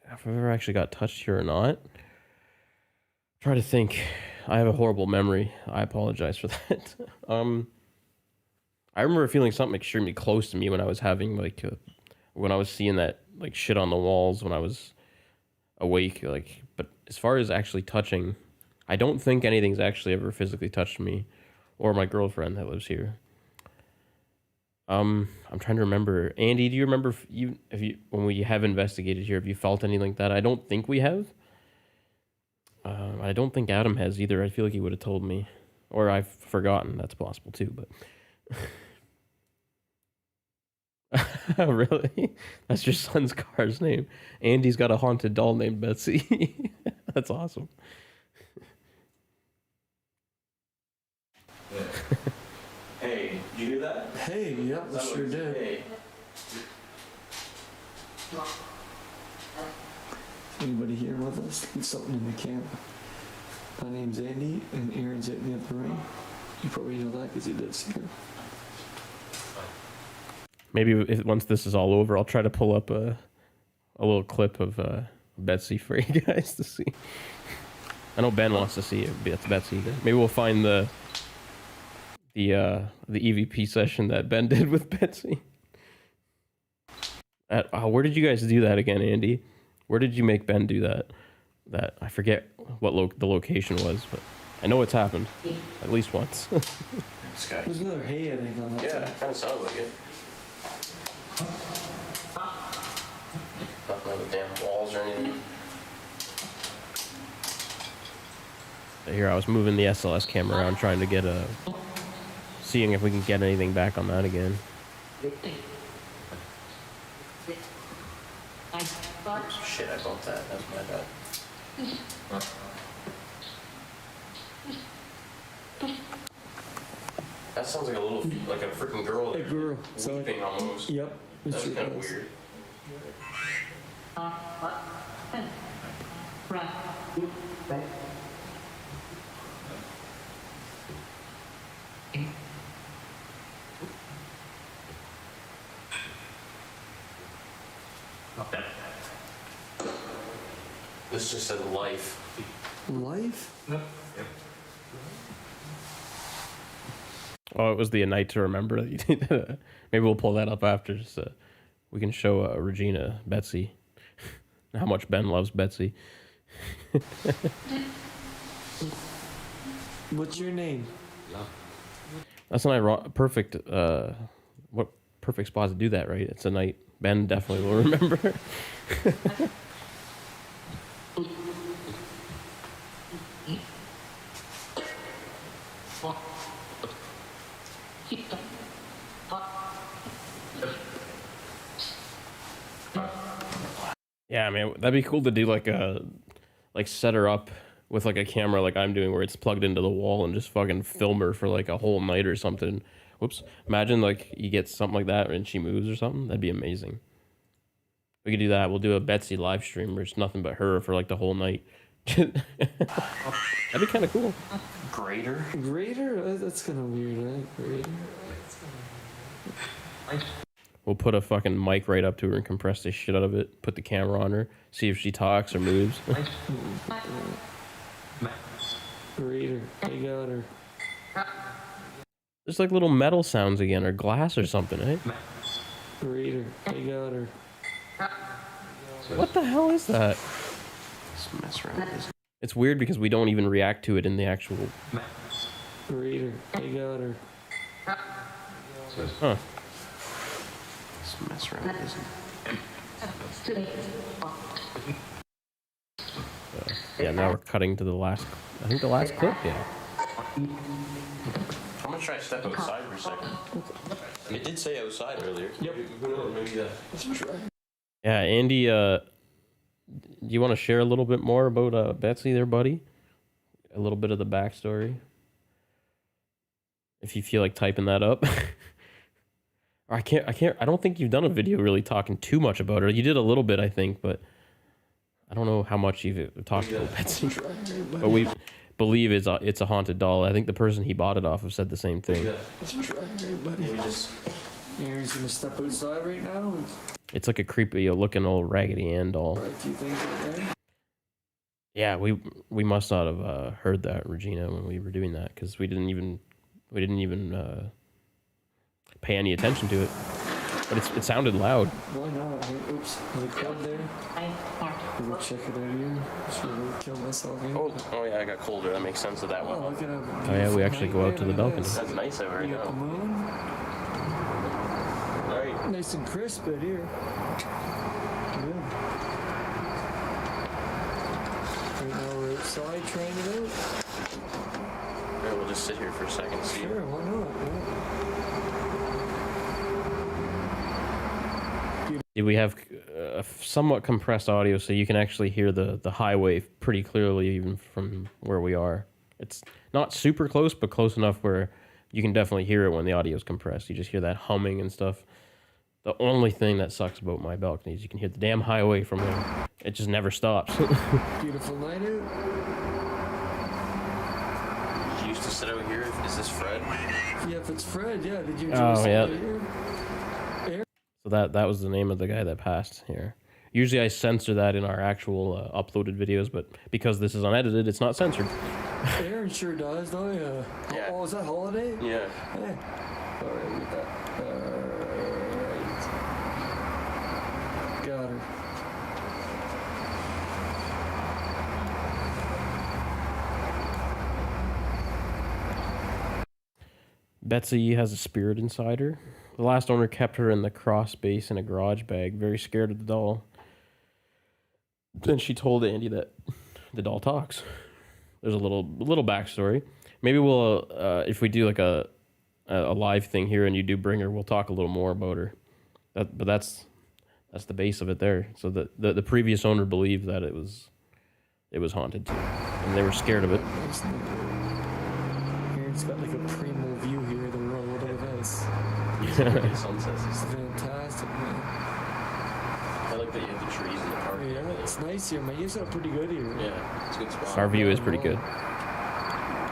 if I've ever actually got touched here or not. Try to think. I have a horrible memory. I apologize for that. I remember feeling something extremely close to me when I was having like when I was seeing that like shit on the walls when I was awake. Like, but as far as actually touching, I don't think anything's actually ever physically touched me or my girlfriend that lives here. I'm trying to remember. Andy, do you remember if you when we have investigated here, have you felt anything like that? I don't think we have. I don't think Adam has either. I feel like he would have told me, or I've forgotten. That's possible too. But really, that's your son's car's name. Andy's got a haunted doll named Betsy. That's awesome. Yeah. Hey, you do that? Hey, yep, I sure did. Hey. Anybody here with us? There's something in the camp. My name's Andy, and Aaron's at the upper ring. You probably know that because he lives here. Maybe once this is all over, I'll try to pull up a little clip of Betsy for you guys to see. I know Ben wants to see it. That's Betsy. Maybe we'll find the EVP session that Ben did with Betsy. Where did you guys do that again, Andy? Where did you make Ben do that? That I forget what the location was, but I know it's happened at least once. There's another hay, I think, on that Yeah, side. it kind of sounds like it. Nothing on the damn walls or anything. Here, I was moving the SLS camera around trying to get seeing if we can get anything back on that again. Shit, I bumped that. That's my bad. That sounds like like a freaking girl. A girl. So, Weeping almost. yep. That's sure kind of does. weird. This just said life. Life? Oh, it was the night to remember. Maybe we'll pull that up after. Just we can show Regina Betsy how much Ben loves Betsy. What's your name? That's an perfect. What perfect spot to do that, right? It's a night Ben definitely will remember. Yeah, man, that'd be cool to do like set her up with like a camera like I'm doing where it's plugged into the wall and just fucking film her for like a whole night or something. Whoops. Imagine like you get something like that and she moves or something. That'd be amazing. We could do that. We'll do a Betsy live stream where it's nothing but her for like the whole night. That'd be kind of cool. Grader? Grader? That's kind of weird, right? Grader? We'll put a fucking mic right up to her and compress the shit out of it. Put the camera on her. See if she talks or moves. Grader. I got her. There's like little metal sounds again or glass or something, eh? Raider, I got her. What the hell is that? Just mess around with this. It's weird because we don't even react to it in the actual. Raider, I got her. Huh. Just mess around with this. Yeah, now we're cutting to the last. I think the last clip. Yeah. I'm gonna try to step outside for a second. It did say outside earlier. Yep. Who knows? Maybe that. Let's try. Yeah, Andy. Do you want to share a little bit more about Betsy, there, buddy? A little bit of the backstory. If you feel like typing that up. Or I can't. I don't think you've done a video really talking too much about her. You did a little bit, I think, but I don't know how much you've talked about Betsy. But we believe it's a haunted doll. I think the person he bought it off of said the same thing. Let's try, everybody. Aaron's gonna step outside right now. It's like a creepy looking old Raggedy Ann doll. Try a few things right there. Yeah, we must not have heard that, Regina, when we were doing that, because we didn't even pay any attention to it. But it sounded loud. Why not? Hey, oops, there's a club there. We'll check it out here. Should I kill myself here? Oh yeah, I got colder. That makes sense of that Oh, one. look at that. Oh yeah, we actually go out to the balcony. That's nice over You here got the now. moon. Alright. Nice and crisp out here. Good. Right now we're outside trying it out. Alright, we'll just sit here for a second. See. Sure, why not? Yeah. We have somewhat compressed audio, so you can actually hear the highway pretty clearly even from where we are. It's not super close, but close enough where you can definitely hear it when the audio is compressed. You just hear that humming and stuff. The only thing that sucks about my balcony is you can hear the damn highway from there. It just never stops. Beautiful night out. You used to sit out here. Is this Fred? Yeah, if it's Fred, yeah. Did you enjoy Oh, sitting yeah. out here? So that was the name of the guy that passed here. Usually I censor that in our actual uploaded videos, but because this is unedited, it's not censored. Aaron sure does, though, yeah. Yeah. Oh, is that holiday? Yeah. Hey. Alright, with that. Alright. Got her. Betsy has a spirit inside her. The last owner kept her in the cross space in a garage bag, very scared of the doll. Then she told Andy that the doll talks. There's a little backstory. Maybe we'll, if we do like a live thing here and you do bring her, we'll talk a little more about her. But that's the base of it there. So the previous owner believed that it was haunted too, and they were scared of it. Nice night. Aaron's got like a primo view here of the road. Look at this. Sunsets. It's fantastic, man. I like that you have the trees in the park. Yeah, it's nice here, man. You guys got pretty good here. Yeah, it's a good spot. Our view is pretty good.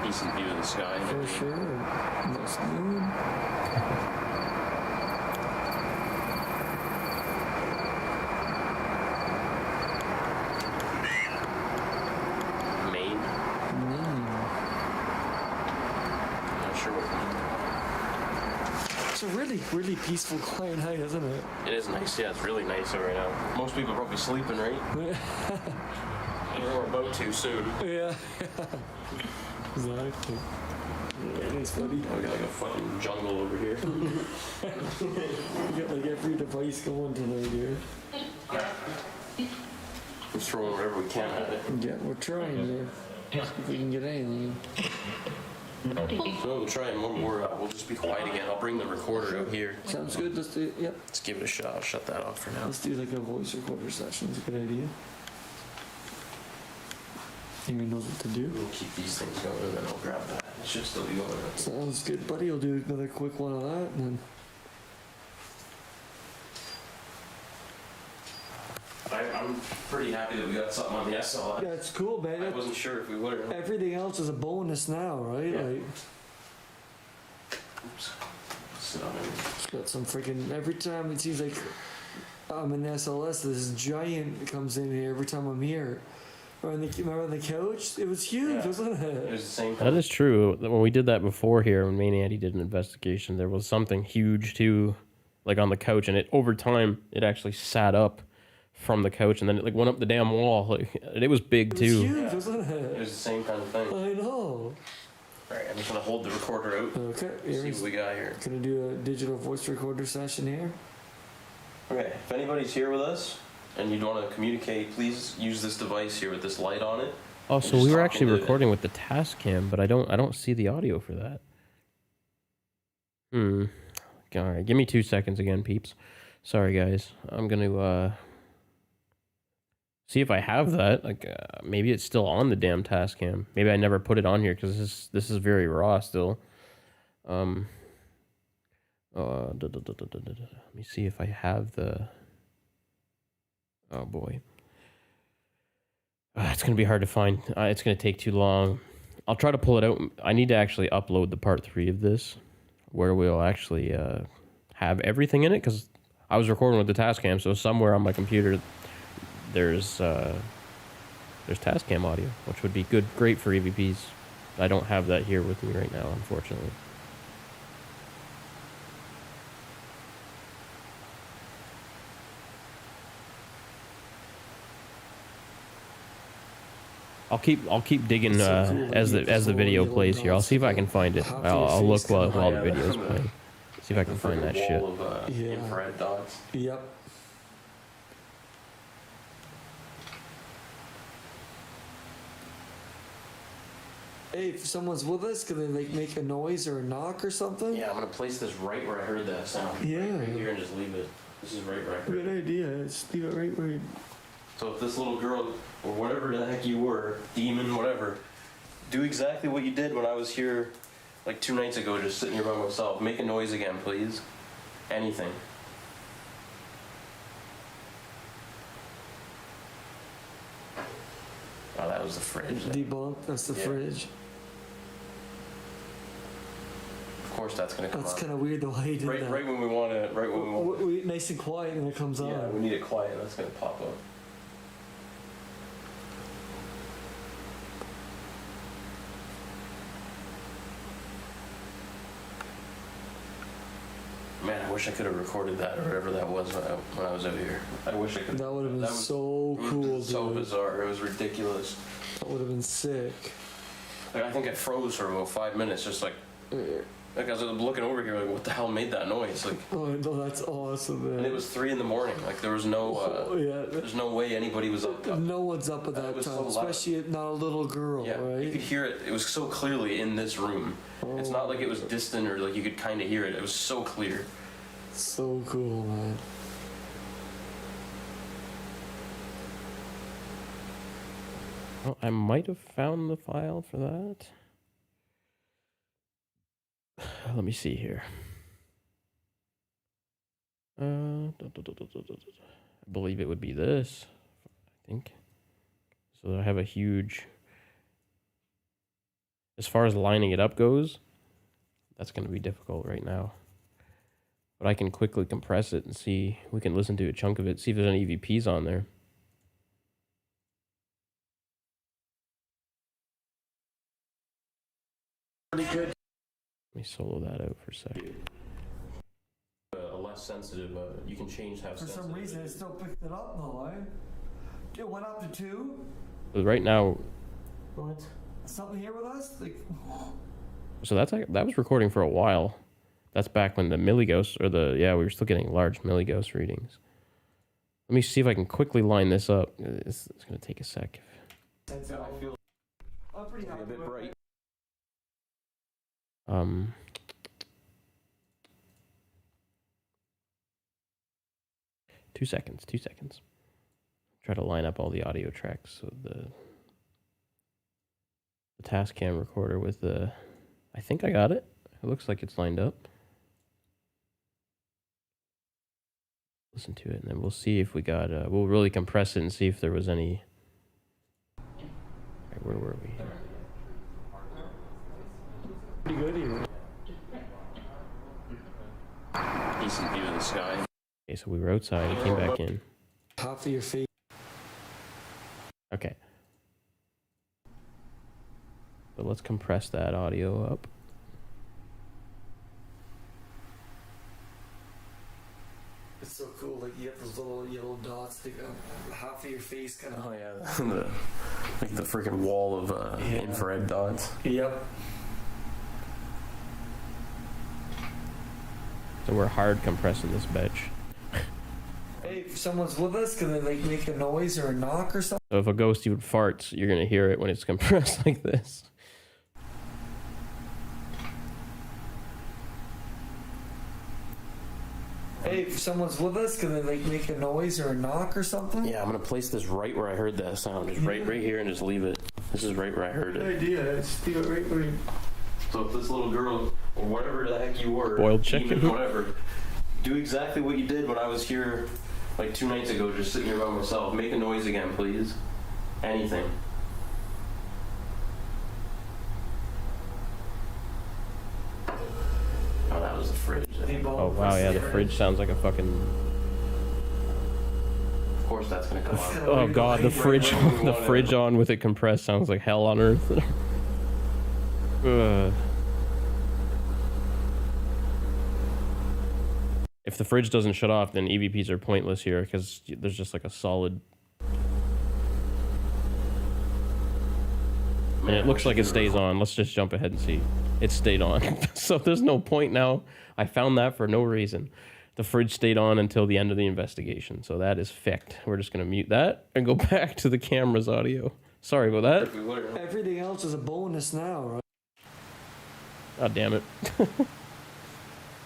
Decent view of the sky. And For everything. sure. Nice moon. Maine. Not sure what. It's a really, really peaceful, quiet night, isn't it? It is nice. Yeah, it's really nice out right now. Most people are probably sleeping, right? We're about to soon. Yeah. Exactly. Yeah, nice, buddy. We got like a fucking jungle over here. We got like every device going tonight here. We're throwing whatever we can at it. Yeah, we're trying to see if we can get anything. So we'll try it one more. We'll just be quiet again. I'll bring the recorder out here. Sounds good. Let's do. Yep. Let's give it a shot. I'll shut that off for now. Let's do like a voice recorder session. It's a good idea. Amy knows what to do. We'll keep these things going and then I'll grab that. It should still be going. Sounds good, buddy. I'll do another quick one of that, and then I'm pretty happy that we got something on the SLS. yeah, it's cool, man. I wasn't sure if we would or not. Everything else is a bonus now, right? Yeah. Like, Oops. Sit on it. it's got some freaking. Every time it seems like I'm in SLS, this giant comes in here every time I'm here. Remember on the couch? It was huge, Yeah. wasn't It it? was the same That thing. is true. When we did that before here, when me and Andy did an investigation, there was something huge too, like on the couch, and it over time it actually sat up from the couch, and then it like went up the damn wall. Like, and it was big It's too. huge, wasn't It it? was the same kind of thing. I know. Alright, I'm just gonna hold the recorder out. Okay, See Aaron's what we got here. gonna do a digital voice recorder session here. Okay, if anybody's here with us and you'd want to communicate, please use this device here with this light on it. Oh, so just we were talking actually to it. recording with the Tascam, but I don't see the audio for that. All right, give me 2 seconds again, peeps. Sorry, guys. I'm gonna see if I have that. Like, maybe it's still on the damn Tascam. Maybe I never put it on here because this is very raw still. Let me see if I have the. Oh boy. It's going to be hard to find. It's going to take too long. I'll try to pull it out. I need to actually upload the part 3 of this where we'll actually have everything in it, because I was recording with the Tascam, so somewhere on my computer there's Tascam audio, which would be great for EVPs. I don't have that here with me right now, unfortunately. I'll keep digging It's so cool as that you the video can plays here. I'll see if I can find it. half your I'll look face while coming the out. video's playing. See if I can find that shit. Wall of, Yeah. infrared dots. Yep. Hey, if someone's with us, can they like make a noise or a knock or something? Yeah, I'm gonna place this right where I heard that sound. Yeah. Right here and just leave it. This is right where I heard Good it. idea. Just leave it right where. So if this little girl, or whatever the heck you were, demon, whatever, do exactly what you did when I was here like 2 nights ago, just sitting here by myself. Make a noise again, please. Anything. Oh, that was the fridge. Debunk. That's the Yeah. fridge. Of course that's gonna come That's on. kind of weird the way he did Right, that. right when we want to, right when we want Nice and quiet, and it comes yeah, on. we need it quiet, that's gonna pop up. Man, I wish I could have recorded that or whatever that was when I was out here. I wish I could. That would have been That was- so It was cool, so dude. bizarre. It was ridiculous. That would have been sick. Like, I think I froze for about 5 minutes, just like I was looking over here, like, what the hell made that noise? Like, Oh no, that's awesome, man. and it was 3 in the morning. Like, there was no, Oh yeah. there's no way anybody was up. No one's up at And it that was time, so loud. especially not a little girl, Yeah, you could right? hear it. It was so clearly in this room. It's not like it was distant or like you could kind of hear it. It was so clear. So cool, man. Well, I might have found the file for that. Let me see here. I believe it would be this, I think. So I have a huge... As far as lining it up goes, that's going to be difficult right now. But I can quickly compress it and see. We can listen to a chunk of it, see if there's any EVPs on there. Pretty good. Let me solo that out for a second. A less sensitive. You can change how For sensitive. some reason, it still picked it up though, eh? It went up to 2. But right now, What? Something here with us? Like, so that was recording for a while. That's back when the milligauss, or we were still getting large milligauss readings. Let me see if I can quickly line this up. It's going to take a sec. that's Yeah, all. I feel I'm pretty a happy bit with bright. it. 2 seconds. Try to line up all the audio tracks. So the Tascam recorder with the... I think I got it. It looks like it's lined up. Listen to it, and then we'll see if we got... we'll really compress it and see if there was any... Alright, where were we? Pretty good here. Decent view of the sky. Okay, so we were outside. It came back in. Half of your face. Okay. But let's compress that audio up. you have those little yellow dots, like half of your face kind of. Oh yeah, like the freaking wall of infrared dots. Yep. So we're hard compressing this bitch. Hey, if someone's with us, can they like make a noise or a knock or something? So if a ghost even farts, you're gonna hear it when it's compressed like this. Hey, if someone's with us, can they like make a noise or a knock or something? Yeah, I'm gonna place this right where I heard that sound. Just right here and just leave it. This is right where I heard Good it. idea. Just leave it right where you... So if this little girl, or whatever the heck you were, Boiled chicken. demon, whatever, do exactly what you did when I was here like 2 nights ago, just sitting here by myself. Make a noise again, please. Anything. Oh, that was the fridge. Oh wow, yeah, the fridge sounds like a fucking. Of course, that's gonna come out. Oh god, the fridge, the fridge on with it compressed sounds like hell on earth. Ugh. If the fridge doesn't shut off, then EVPs are pointless here because there's just like a solid. And it looks like it stays on. Let's just jump ahead and see. It stayed on. So there's no point now. I found that for no reason. The fridge stayed on until the end of the investigation. So that is ficked. We're just going to mute that and go back to the camera's audio. Sorry about that. Everything else is a bonus now, right? God damn it.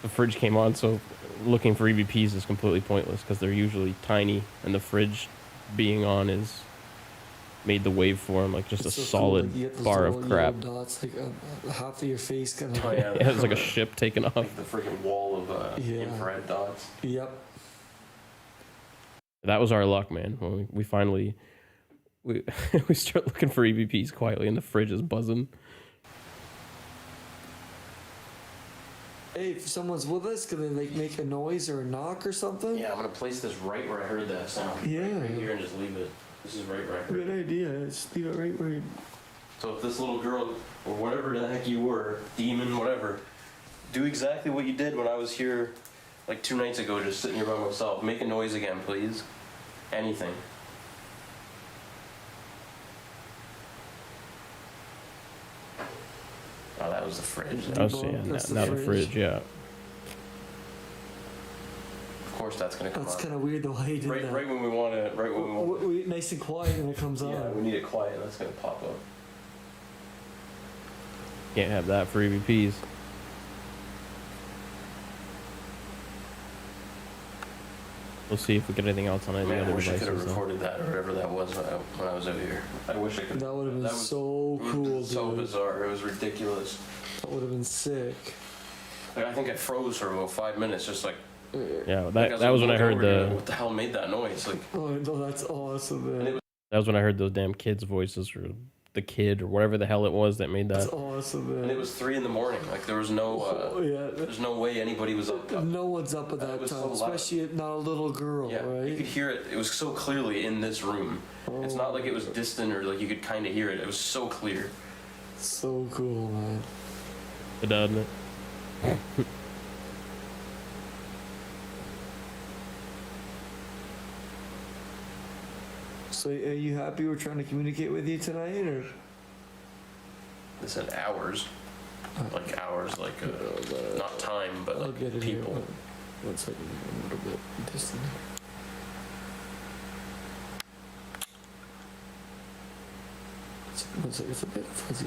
The fridge came on, so looking for EVPs is completely pointless because they're usually tiny, and the fridge being on is made the waveform like just It's a so solid cool, like, you get those bar little of crap. yellow dots, like half of your face kind of. Oh yeah, Yeah, it's like a ship taking off. like the freaking wall of Yeah. infrared dots. Yep. That was our luck, man. When we finally we start looking for EVPs quietly, and the fridge is buzzing. Hey, if someone's with us, can they like make a noise or a knock or something? Yeah, I'm gonna place this right where I heard that sound. Yeah. Right here and just leave it. This is right where I heard Good it. idea. Just leave it right where you... So if this little girl, or whatever the heck you were, demon, whatever, do exactly what you did when I was here like 2 nights ago, just sitting here by myself. Make a noise again, please. Anything. Oh, that was the fridge. Oh, so yeah, That's now the the fridge. fridge, yeah. Of course, that's gonna come That's on. kind of weird the way you did Right, that. right when we want to. Right when we want. Nice and quiet and it comes Yeah, on. we need it quiet. That's gonna pop up. Can't have that for EVPs. We'll see if we get anything else on any Man, I other wish I could devices. have though. recorded that or whatever that was when I was out here. I wish I could. That would have been That was so cool, so dude. bizarre. It was ridiculous. That would have been sick. Like, I think I froze for about 5 minutes, just like. Yeah, because that was when I heard looking over, the like, what the hell made that noise? Like, Oh, no, that's awesome, man. that was when I heard those damn kids' voices, or the kid, or whatever the hell it was that made That's that. awesome, man. and it was 3 in the morning. Like there was no. Oh, yeah. There's no way anybody was up. No one's up at It that was time, so loud. especially not a little girl, Yeah, you could right? hear it. It was so clearly in this room. It's not like it was distant or like you could kind of hear it. It was so clear. So cool, man. Doesn't it? So, are you happy we're trying to communicate with you tonight, or? They said hours, like not time, but I'll like get it people. here. 1 second, I'm a little bit distant. It's a bit fuzzy.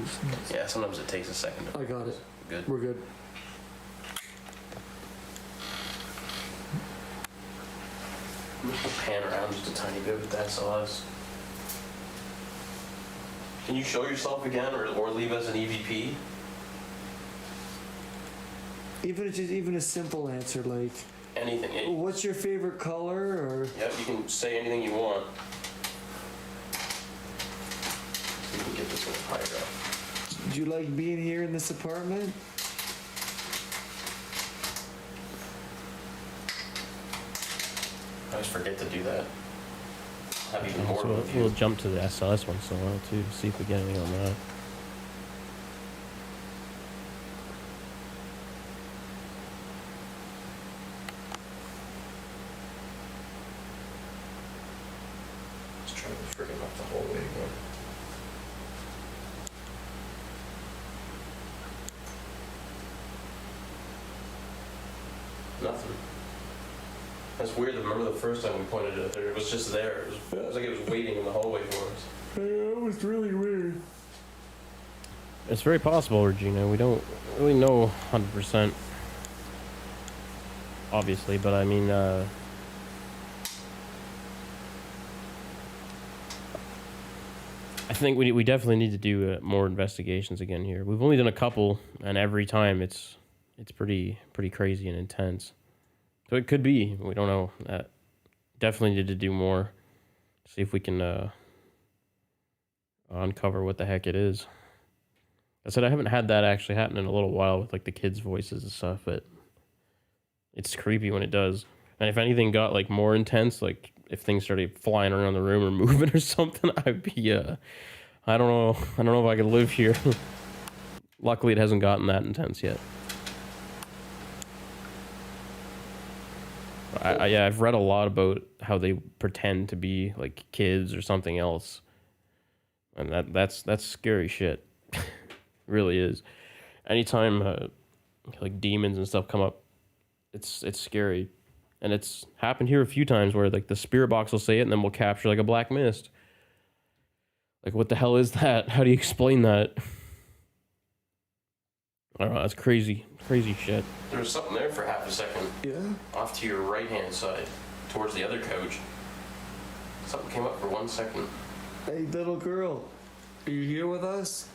Yeah, sometimes it takes a second. I got it. Good. We're good. I'm just gonna pan around just a tiny bit with that SLS. Can you show yourself again, or leave us an EVP? Even a simple answer like, Anything. what's your favorite color, or Yep, you can say anything you want. See if we can get this one higher up. do you like being here in this apartment? I always forget to do that. Have even more So of we'll you. jump to the SLS one somewhere too, see if we get anything on that. Nothing. That's weird. Remember the first time we pointed it there? It was just there. It was like it was waiting in the hallway for us. Yeah, it was really weird. It's very possible, Regina. We don't really know 100%, obviously, but I mean, I think we definitely need to do more investigations again here. We've only done a couple, and every time it's pretty crazy and intense. So it could be. We don't know. Definitely need to do more. See if we can uncover what the heck it is. I said I haven't had that actually happen in a little while with like the kids' voices and stuff, but it's creepy when it does. And if anything got like more intense, like if things started flying around the room or moving or something, I'd be I don't know if I could live here. Luckily, it hasn't gotten that intense yet. Yeah, I've read a lot about how they pretend to be like kids or something else, and that's scary shit. Really is. Anytime like demons and stuff come up, it's scary, and it's happened here a few times where like the spirit box will say it and then we'll capture like a black mist. Like, what the hell is that? How do you explain that? I don't know. That's crazy shit. There was something there for half a second. Yeah? Off to your right hand side, towards the other couch. Something came up for 1 second. Hey, little girl, are you here with us?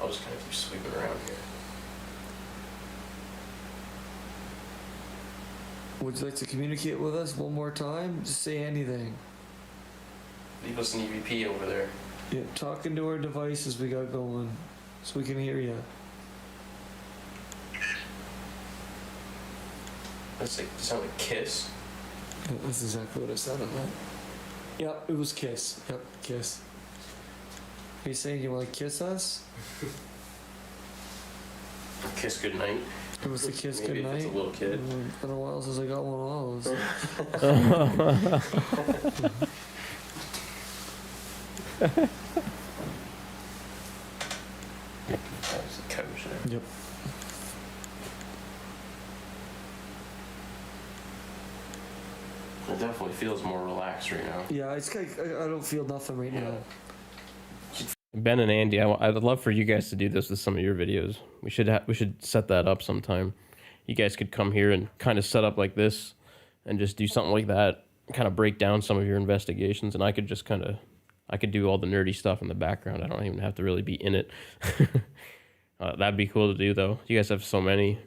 I'll just kind of keep sweeping around here. Would you like to communicate with us one more time? Just say anything. Leave us an EVP over there. Yeah, talk into our devices we got going, so we can hear you. Does it sound like Kiss? Yeah, that's exactly what it sounded like. Yep, it was Kiss. Yep, Kiss. Are you saying you want to kiss us? Kiss goodnight. It was the kiss Maybe goodnight. if it's a little kid. It's been a while since I got one of those. There's the couch there. Yep. It definitely feels more relaxed right now. Yeah, it's like I don't feel nothing right now. Ben and Andy, I'd love for you guys to do this with some of your videos. We should set that up sometime. You guys could come here and kind of set up like this, and just do something like that. Kind of break down some of your investigations, and I could just I could do all the nerdy stuff in the background. I don't even have to really be in it. That'd be cool to do, though. You guys have so many.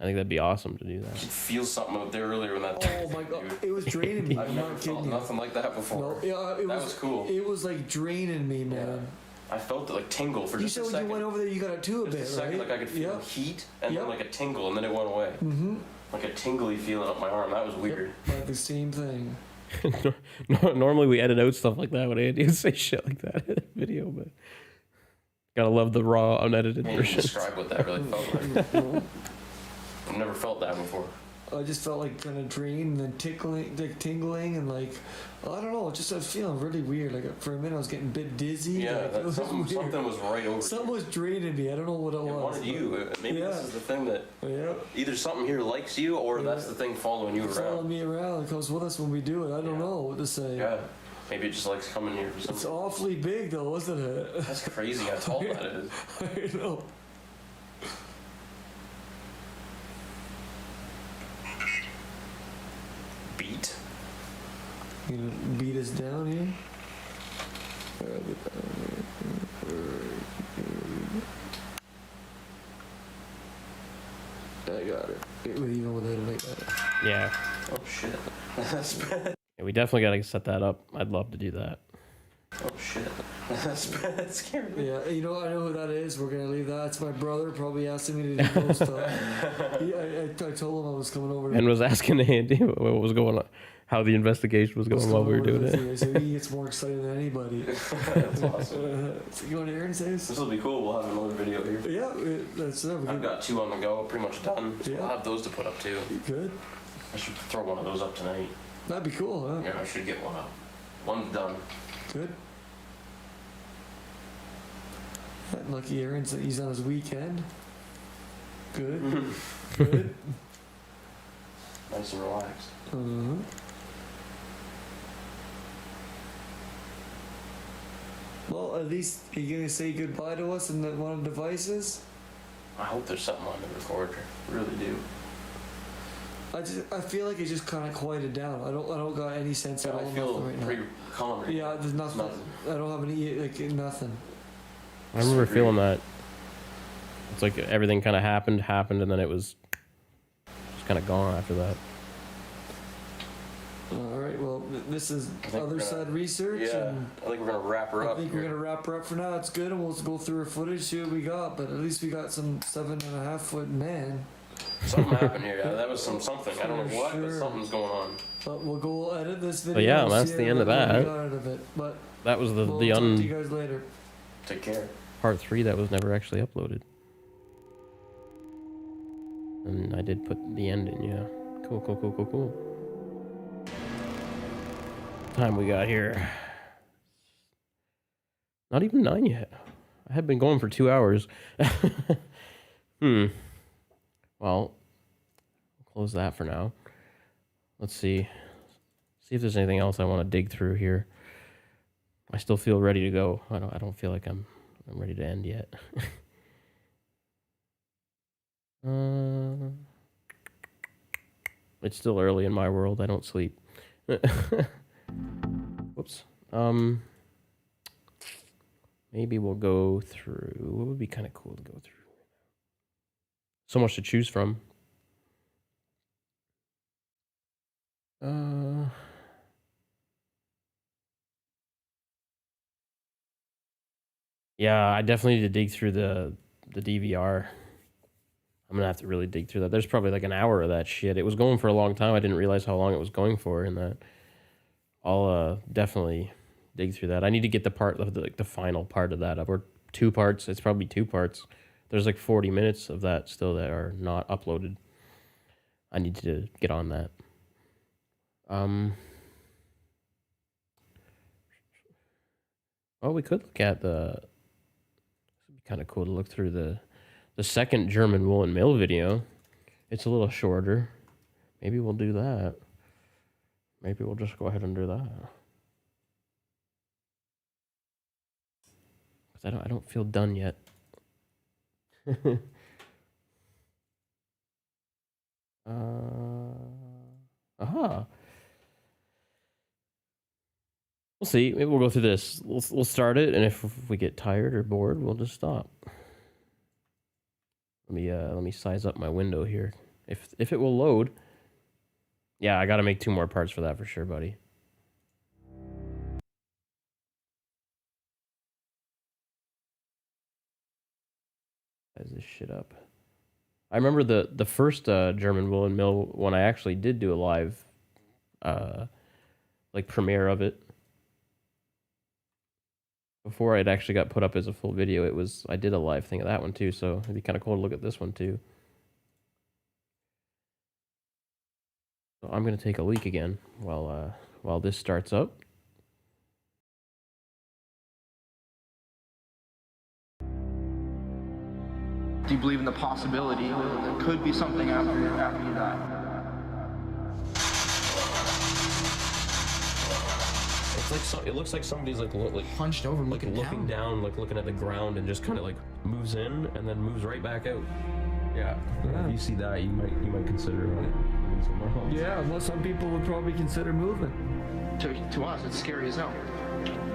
I think that'd be awesome to do that. I could feel something out there earlier when that. Oh my god, it was draining me. I've I'm never not felt kidding you. nothing like that before. No, yeah, that was cool. It was like draining me, man. I felt it like tingle for You just said a when second. you went over there, you got it too a Just bit, a second, right? like I could feel heat and Yep. then like a tingle, and then it went away. Mm-hmm. Like a tingly feeling up my arm. That was weird. Like the same thing. Normally we edit out stuff like that when Andy would say shit like that in a video, but gotta love the raw, unedited Can you version. describe what that really felt like? No. I've never felt that before. I just felt like kind of drained and then tingling and like, I don't know, just I was feeling really weird. Like for a minute I was getting a bit dizzy. Yeah, like, it was something weird. was right over. Something was draining me. I don't know what it It was. wanted you. Maybe this Yeah. is the thing that Yeah. either something here likes you, or that's the thing following you Following around. me around. It comes with us when we do it. I don't know what to say. Yeah, maybe it just likes coming here for It's something. awfully big though, isn't it? That's crazy how tall that is. I know. Beat. You gonna beat us down here? I got it. Even without it, I got it. Yeah. Oh shit. That's bad. Yeah, we definitely gotta set that up. I'd love to do that. Oh shit. That's bad. That scared me. Yeah, you know, I know who that is. We're gonna leave that. It's my brother. Probably asking me to do ghost stuff. I told him I was coming over. And was asking Andy what was going on, how the investigation was going while we were doing it. So he gets more excited than anybody. That's awesome. So you want to Aaron's house? This will be cool. We'll have another video here. Yeah, that's it. I've got 2 on the go, pretty much done. So Yeah. I'll have those to put up too. Good. I should throw one of those up tonight. That'd be cool, huh? Yeah, I should get one up. One's done. Good. That lucky Aaron's he's on his weekend. Good. Good. Nice and relaxed. Uh-huh. Well, at least are you gonna say goodbye to us in one of the devices? I hope there's something on the recorder. I really do. I feel like it just kind of quieted down. I don't got any sense at all. I feel nothing right pretty now. calm right Yeah, now. there's nothing. I don't have any like nothing. I remember feeling that. It's like everything kind of happened, and then it was just kind of gone after that. All right. Well, this is I think other we're side gonna- research. Yeah, And I think we're gonna wrap her I up. think we're here. gonna wrap her up for now. It's good, and we'll go through her footage, see what we got. But at least we got some 7.5-foot man. Something happened here. Yeah, that was something. I don't know For what, but sure. something's going on. But we'll edit this video. But yeah, and that's see the end of what we that. got out of it. But That was we'll talk to you guys later. Take care. part 3 that was never actually uploaded. And I did put the end in, yeah. Cool. Time we got here. Not even 9 yet. I have been going for 2 hours. Well, I'll close that for now. Let's see. See if there's anything else I want to dig through here. I still feel ready to go. I don't feel like I'm ready to end yet. It's still early in my world. I don't sleep. Whoops. Maybe we'll go through. What would be kind of cool to go through? So much to choose from. Yeah, I definitely need to dig through the DVR. I'm gonna have to really dig through that. There's probably like an hour of that shit. It was going for a long time. I didn't realize how long it was going for, and that I'll definitely dig through that. I need to get the part of the final part of that up, or 2 parts. It's probably 2 parts. There's like 40 minutes of that still that are not uploaded. I need to get on that. Well, we could look at the. It'd be kind of cool to look through the second German wool and mill video. It's a little shorter. Maybe we'll do that. Maybe we'll just go ahead and do that. Cause I don't feel done yet. Aha. We'll see. Maybe we'll go through this. We'll start it, and if we get tired or bored, we'll just stop. Let me size up my window here. If it will load. Yeah, I got to make 2 more parts for that for sure, buddy. Size this shit up. I remember the first German wool and mill when I actually did do a live like premiere of it. Before it actually got put up as a full video, I did a live thing of that one too, so it'd be kind of cool to look at this one too. So I'm gonna take a leak again while this starts up. Do you believe in the possibility that there could be something after you die? It's like it looks like somebody's like Hunched over, looking down, like looking at the ground, and just kind of like moves in and then moves right back out. Yeah. If you see that, you might consider moving somewhere else. Yeah, well, some people would probably consider moving. To us, it's scary as hell.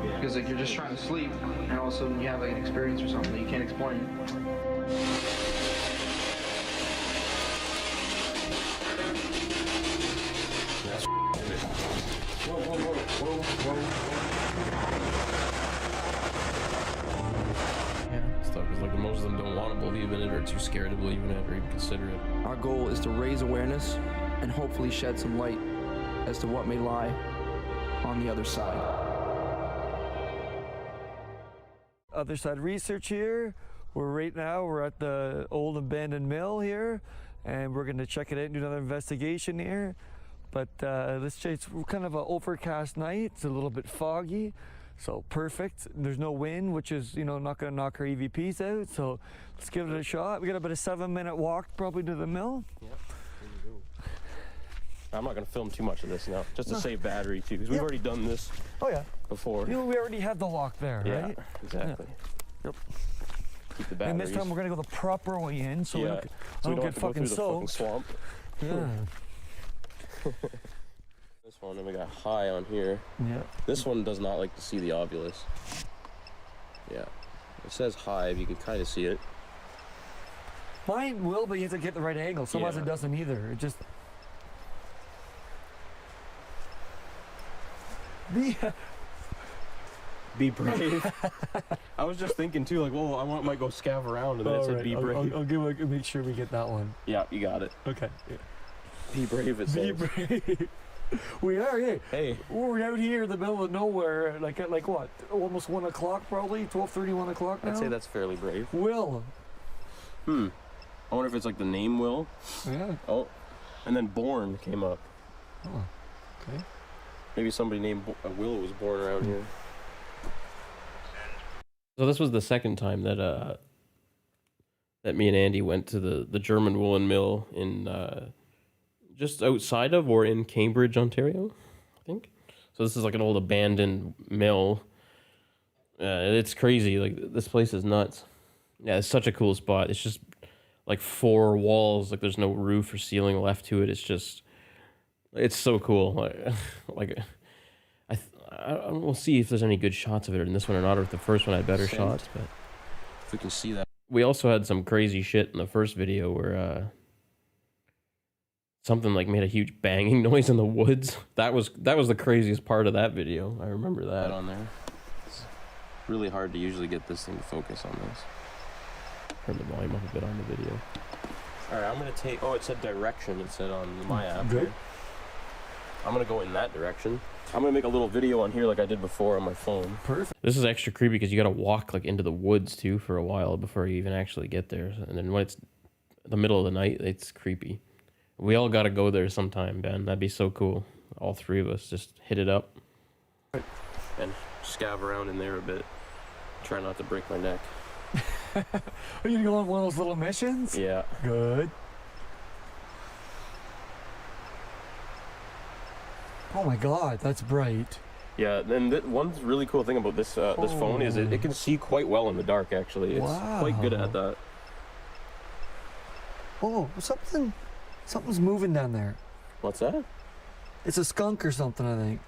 Because like you're just trying to sleep, and all of a sudden you have like an experience or something that you can't explain. That's whoa. Yeah. Stuff is like most of them don't want to believe in it or too scared to believe in it or even consider it. Our goal is to raise awareness and hopefully shed some light as to what may lie on the other side. Other side research here. We're at the old abandoned mill here, and we're gonna check it out and do another investigation here. But it's kind of an overcast night. It's a little bit foggy, So perfect. There's no wind, which is, you know, not going to knock our EVPs out. So let's give it a shot. We got about a 7-minute walk probably to the mill. Yep. There you go. I'm not gonna film too much of this now, just to save battery too, because we've already done this Oh yeah. before. You know, we already have the walk there, Yeah, right? exactly. Yep. Keep the batteries. And this time we're gonna go the proper way in, so we don't, so we don't get have to go fucking through the fucking soaked. swamp. Yeah. This one, and we got high on here. Yeah. This one does not like to see the ovulus. Yeah. It says high, you can kind of see it. Mine will, but you have to get the right angle. Sometimes Yeah. it doesn't either. It just. Be brave. I was just thinking too, like, well, might go scav around, and then it said be brave. I'll make sure we get that one. Yeah, you got it. Okay. Yeah. Be brave, it says. Be brave. We are, yeah. Hey. We're out here in the middle of nowhere, like at what? Almost 1 o'clock, probably 12:30, 1 o'clock now. I'd say that's fairly brave. Will. I wonder if it's like the name Will. Yeah. Oh, and then Born came up. Oh. Okay. Maybe somebody named Will was born around here. So this was the second time that that me and Andy went to the German woolen mill in just outside of or in Cambridge, Ontario, I think. So this is like an old abandoned mill. It's crazy. Like, this place is nuts. Yeah, it's such a cool spot. It's just like 4 walls. Like, there's no roof or ceiling left to it. It's so cool. Like we'll see if there's any good shots of it in this one or not, or if the first one had better shots. But If we can see that. we also had some crazy shit in the first video where something like made a huge banging noise in the woods. That was the craziest part of that video. I remember that. On there. It's really hard to usually get this thing to focus on this. Turn the volume up a bit on the video. All right, I'm gonna take. Oh, it said direction. It said on my app. Good. Here. I'm gonna go in that direction. I'm gonna make a little video on here like I did before on my phone. Perfect. This is extra creepy because you got to walk like into the woods too for a while before you even actually get there. And then when it's the middle of the night, it's creepy. We all got to go there sometime, Ben. That'd be so cool. All 3 of us just hit it up. And scav around in there a bit. Try not to break my neck. Are you gonna go on one of those little missions? Yeah. Good. Oh my God, that's bright. Yeah, and one really cool thing about this this phone is it can see quite well in the dark. Actually, it's quite good at that. Oh, something's moving down there. What's that? It's a skunk or something, I think.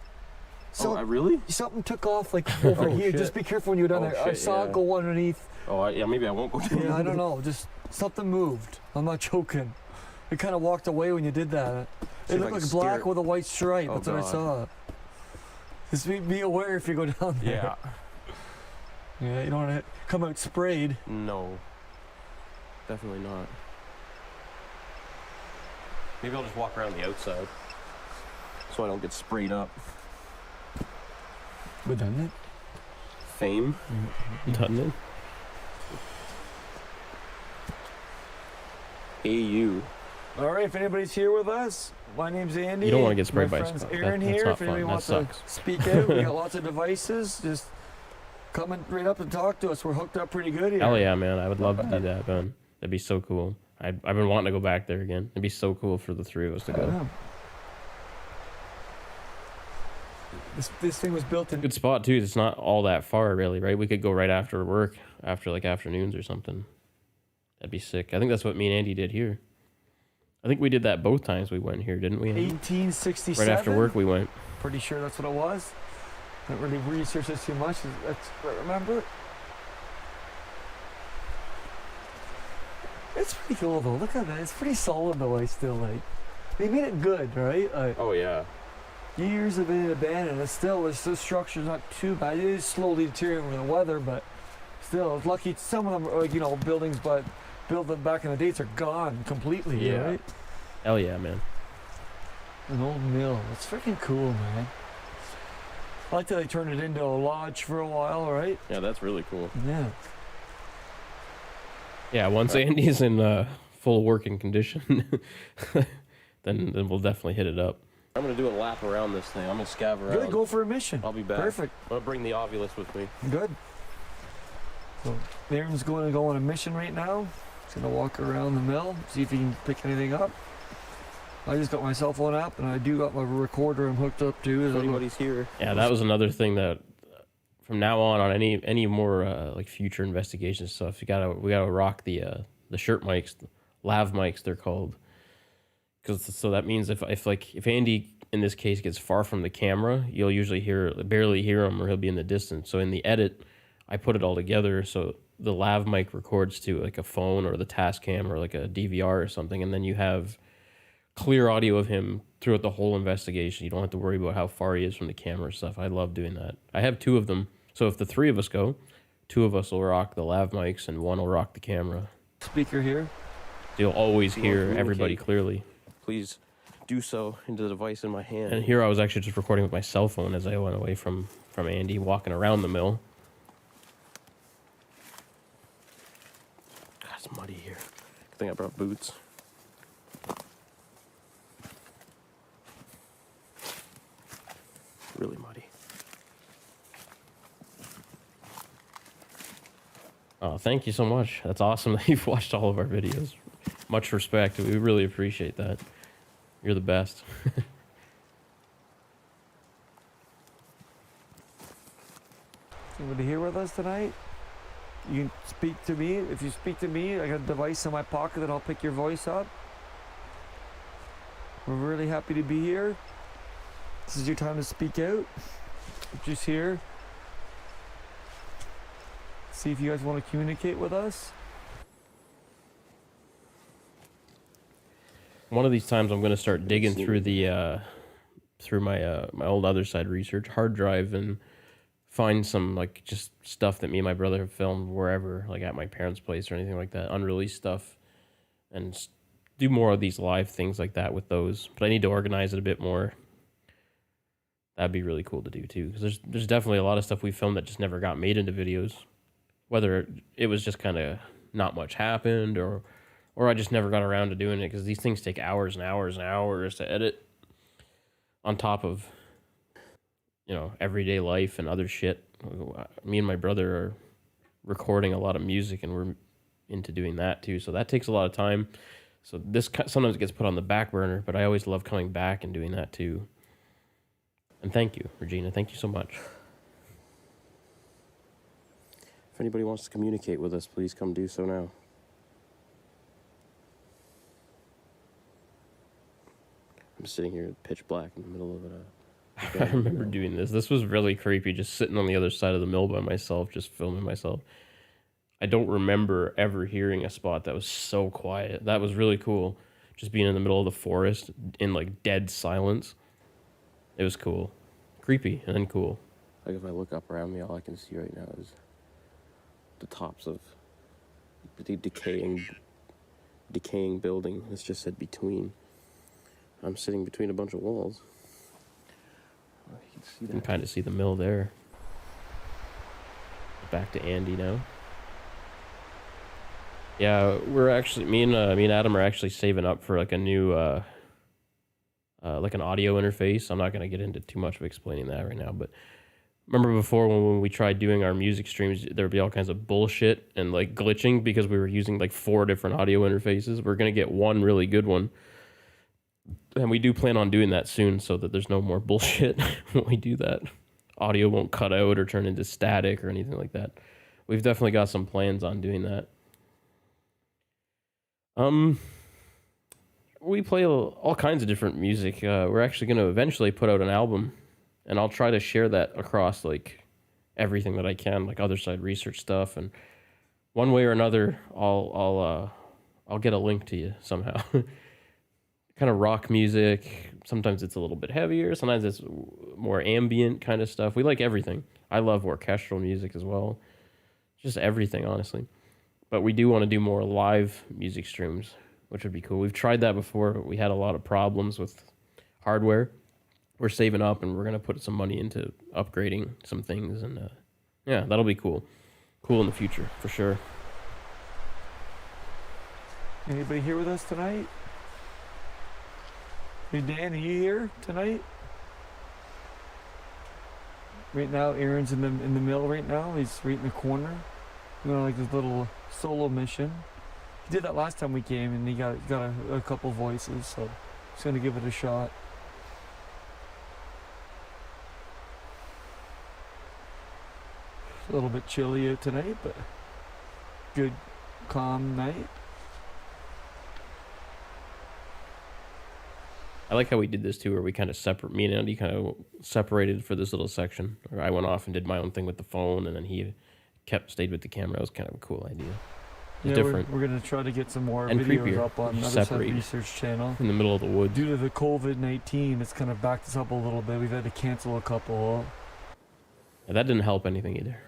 So Really? something took off like over here. Shit. Just be careful when you go down there. I Shit, saw yeah. it go underneath. Oh, yeah. Maybe I won't go down. Yeah, I don't know. Just something moved. I'm not joking. It kind of walked away when you did that. See It if I looked can like steer black it. with a white stripe. Oh, That's what I God. saw. Just be aware if you go down there. Yeah. Yeah, you don't want to come out sprayed. No. Definitely not. Maybe I'll just walk around the outside, so I don't get sprayed up. But doesn't it? Fame. Doesn't it? AU. All right, if anybody's here with us, my name's Andy. You don't want to get sprayed my by a friend's skunk. Aaron That's here. not If fun. anybody That wants sucks. to speak out, we got lots of devices. Just come right up and talk to us. We're hooked up pretty good here. Hell yeah, man. I would love to do that, Ben. That'd be so cool. I've been wanting to go back there again. It'd be so cool for the 3 of us to go. Yeah. This thing was built in. Good spot too. It's not all that far, really, right? We could go right after work, after like afternoons or something. That'd be sick. I think that's what me and Andy did here. I think we did that both times we went here, didn't we, Andy? 1867. Right after work, we went. Pretty sure that's what it was. Don't really research this too much. That's what I remember. It's pretty cool though. Look at that. It's pretty solid though. I still like. They made it good, right? Oh yeah. Years of it abandoned. It's still the structure's not too bad. It is slowly deteriorating with the weather, but still, it's lucky. Some of them are like buildings, but built them back in the days are gone completely. Yeah. Right? Hell yeah, man. An old mill. It's freaking cool, man. I like that they turned it into a lodge for a while, right? Yeah, that's really cool. Yeah. Yeah, once Andy's in full working condition, then we'll definitely hit it up. I'm gonna do a lap around this thing. I'm gonna scav around. Good, go for a mission. I'll be back. Perfect. I'm gonna bring the Ovilus with me. Good. So Aaron's going to go on a mission right now. He's going to walk around the mill, see if he can pick anything up. I just got my cell phone app, and I do got my recorder I'm hooked up to. If anybody's here. Yeah, that was another thing that from now on any more like future investigation stuff, we gotta rock the shirt mics, the lav mics they're called. So that means if Andy in this case gets far from the camera, you'll usually barely hear him, or he'll be in the distance. So in the edit, I put it all together so the lav mic records to like a phone or the Tascam or like a DVR or something, and then you have clear audio of him throughout the whole investigation. You don't have to worry about how far he is from the camera or stuff. I love doing that. I have 2 of them, so if the 3 of us go, 2 of us will rock the lav mics and 1 will rock the camera. Speaker here. You'll always If you want to hear everybody communicate, clearly. Please do so into the device in my hand. And here I was actually just recording with my cell phone as I went away from Andy, walking around the mill. God, it's muddy here. Good thing I brought boots. Really muddy. Oh, thank you so much. That's awesome that you've watched all of our videos. Much respect. We really appreciate that. You're the best. Somebody here with us tonight? You can speak to me. If you speak to me, I got a device in my pocket that I'll pick your voice up. We're really happy to be here. This is your time to speak out. Just here. See if you guys want to communicate with us. One of these times I'm going to start digging through the through my my old other side research hard drive and find some like just stuff that me and my brother have filmed wherever, like at my parents' place or anything like that, unreleased stuff, and do more of these live things like that with those. But I need to organize it a bit more. That'd be really cool to do too, because there's definitely a lot of stuff we filmed that just never got made into videos, whether it was just kind of not much happened or I just never got around to doing it, because these things take hours and hours and hours to edit on top of, you know, everyday life and other shit. Me and my brother are recording a lot of music, and we're into doing that too, so that takes a lot of time. So this sometimes gets put on the back burner, but I always love coming back and doing that too. And thank you, Regina. Thank you so much. If anybody wants to communicate with us, please come do so now. I'm sitting here pitch black in the middle of it. I remember doing this. This was really creepy, just sitting on the other side of the mill by myself, just filming myself. I don't remember ever hearing a spot that was so quiet. That was really cool. Just being in the middle of the forest in like dead silence. It was cool. Creepy and then cool. Like if I look up around me, all I can see right now is the tops of the decaying building. It's just said between. I'm sitting between a bunch of walls. Oh, you can see You that. can kind of see the mill there. Back to Andy now. Yeah, we're actually me and Adam are actually saving up for like a new like an audio interface. I'm not gonna get into too much of explaining that right now, but remember before when we tried doing our music streams, there would be all kinds of bullshit and like glitching because we were using like 4 different audio interfaces. We're gonna get one really good one, and we do plan on doing that soon so that there's no more bullshit when we do that. Audio won't cut out or turn into static or anything like that. We've definitely got some plans on doing that. We play all kinds of different music. We're actually going to eventually put out an album, and I'll try to share that across like everything that I can, like other side research stuff, and one way or another, I'll get a link to you somehow. Kind of rock music. Sometimes it's a little bit heavier. Sometimes it's more ambient kind of stuff. We like everything. I love orchestral music as well. Just everything, honestly. But we do want to do more live music streams, which would be cool. We've tried that before, but we had a lot of problems with hardware. We're saving up, and we're going to put some money into upgrading some things. And yeah, that'll be cool. Cool in the future, for sure. Anybody here with us tonight? Hey Dan, are you here tonight? Right now, Aaron's in the mill right now. He's right in the corner. Like this little solo mission. He did that last time we came, and he got a couple voices, so he's gonna give it a shot. A little bit chilly out tonight, but good, calm night. I like how we did this too, where we kind of me and Andy kind of separated for this little section. Or I went off and did my own thing with the phone, and then he stayed with the camera. It was kind of a cool idea. Yeah, different. We're gonna try to get some more And videos creepier. up on another Separate. research channel. In the middle of the woods. Due to the COVID-19, it's kind of backed us up a little bit. We've had to cancel a couple. Yeah, that didn't help anything either.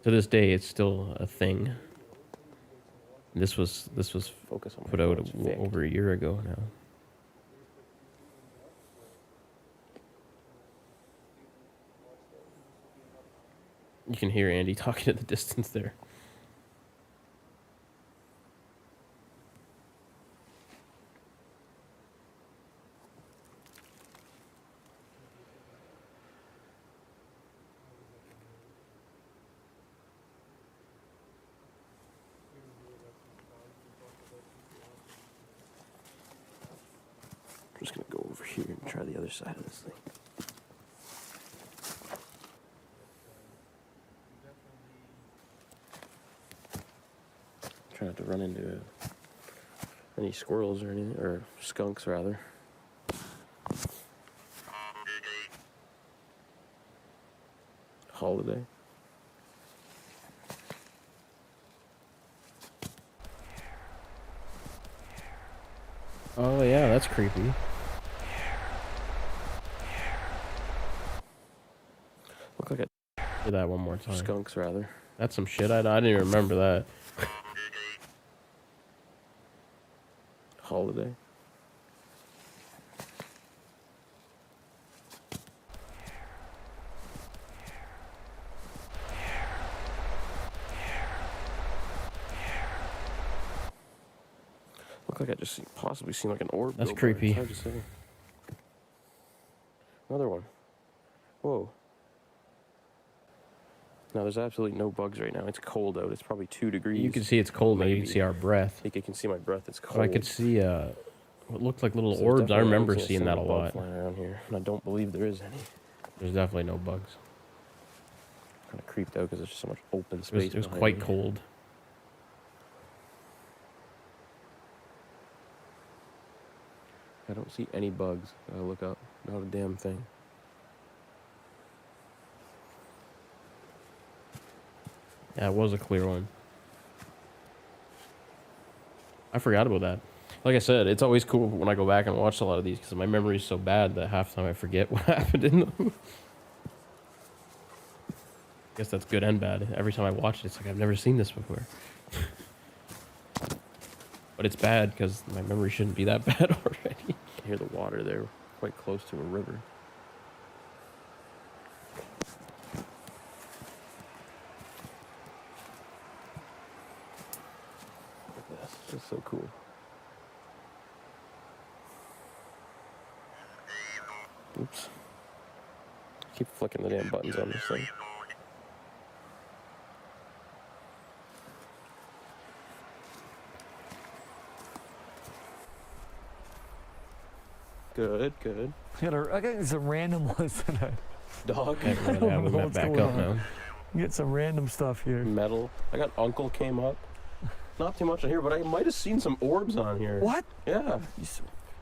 To this day, it's still a thing. This was Focus on my put out phone, it's Vic. over a year ago now. You can hear Andy talking at the distance there. I'm just gonna go over here and try the other side of this thing. Try not to run into any squirrels or anything, or skunks rather. Holiday. Oh yeah, that's creepy. Look like Do that one more time. skunks rather. That's some shit. I didn't even remember that. Holiday. Look like I just possibly seen like an orb. That's go by. creepy. It's hard to say. Another one. Whoa. No, there's absolutely no bugs right now. It's cold out. It's probably 2 degrees. You can see it's cold now. You can Maybe. see our breath. I think I can see my breath. It's cold. But I could see what looked like little So there's orbs. I definitely- remember was seeing that a bug lot. flying around here, and I don't believe there is any. There's definitely no bugs. Kind of creeped out because there's just so much open It space. was behind quite me. cold. I don't see any bugs. I look up. Not a damn thing. Yeah, it was a clear one. I forgot about that. Like I said, it's always cool when I go back and watch a lot of these because my memory is so bad that half the time I forget what happened in them. I guess that's good and bad. Every time I watch it, it's like I've never seen this before. But it's bad because my memory shouldn't be that bad already. I hear the water there, quite close to a river. Look at this. This is so cool. Oops. Keep flicking the damn buttons on this thing. Good, good. I got some random ones tonight. Dog. Everyone don't having know that what's back going up on. now. Get some random stuff here. Metal. I got Uncle came up. Not too much on here, but I might have seen some orbs on here. What? Yeah.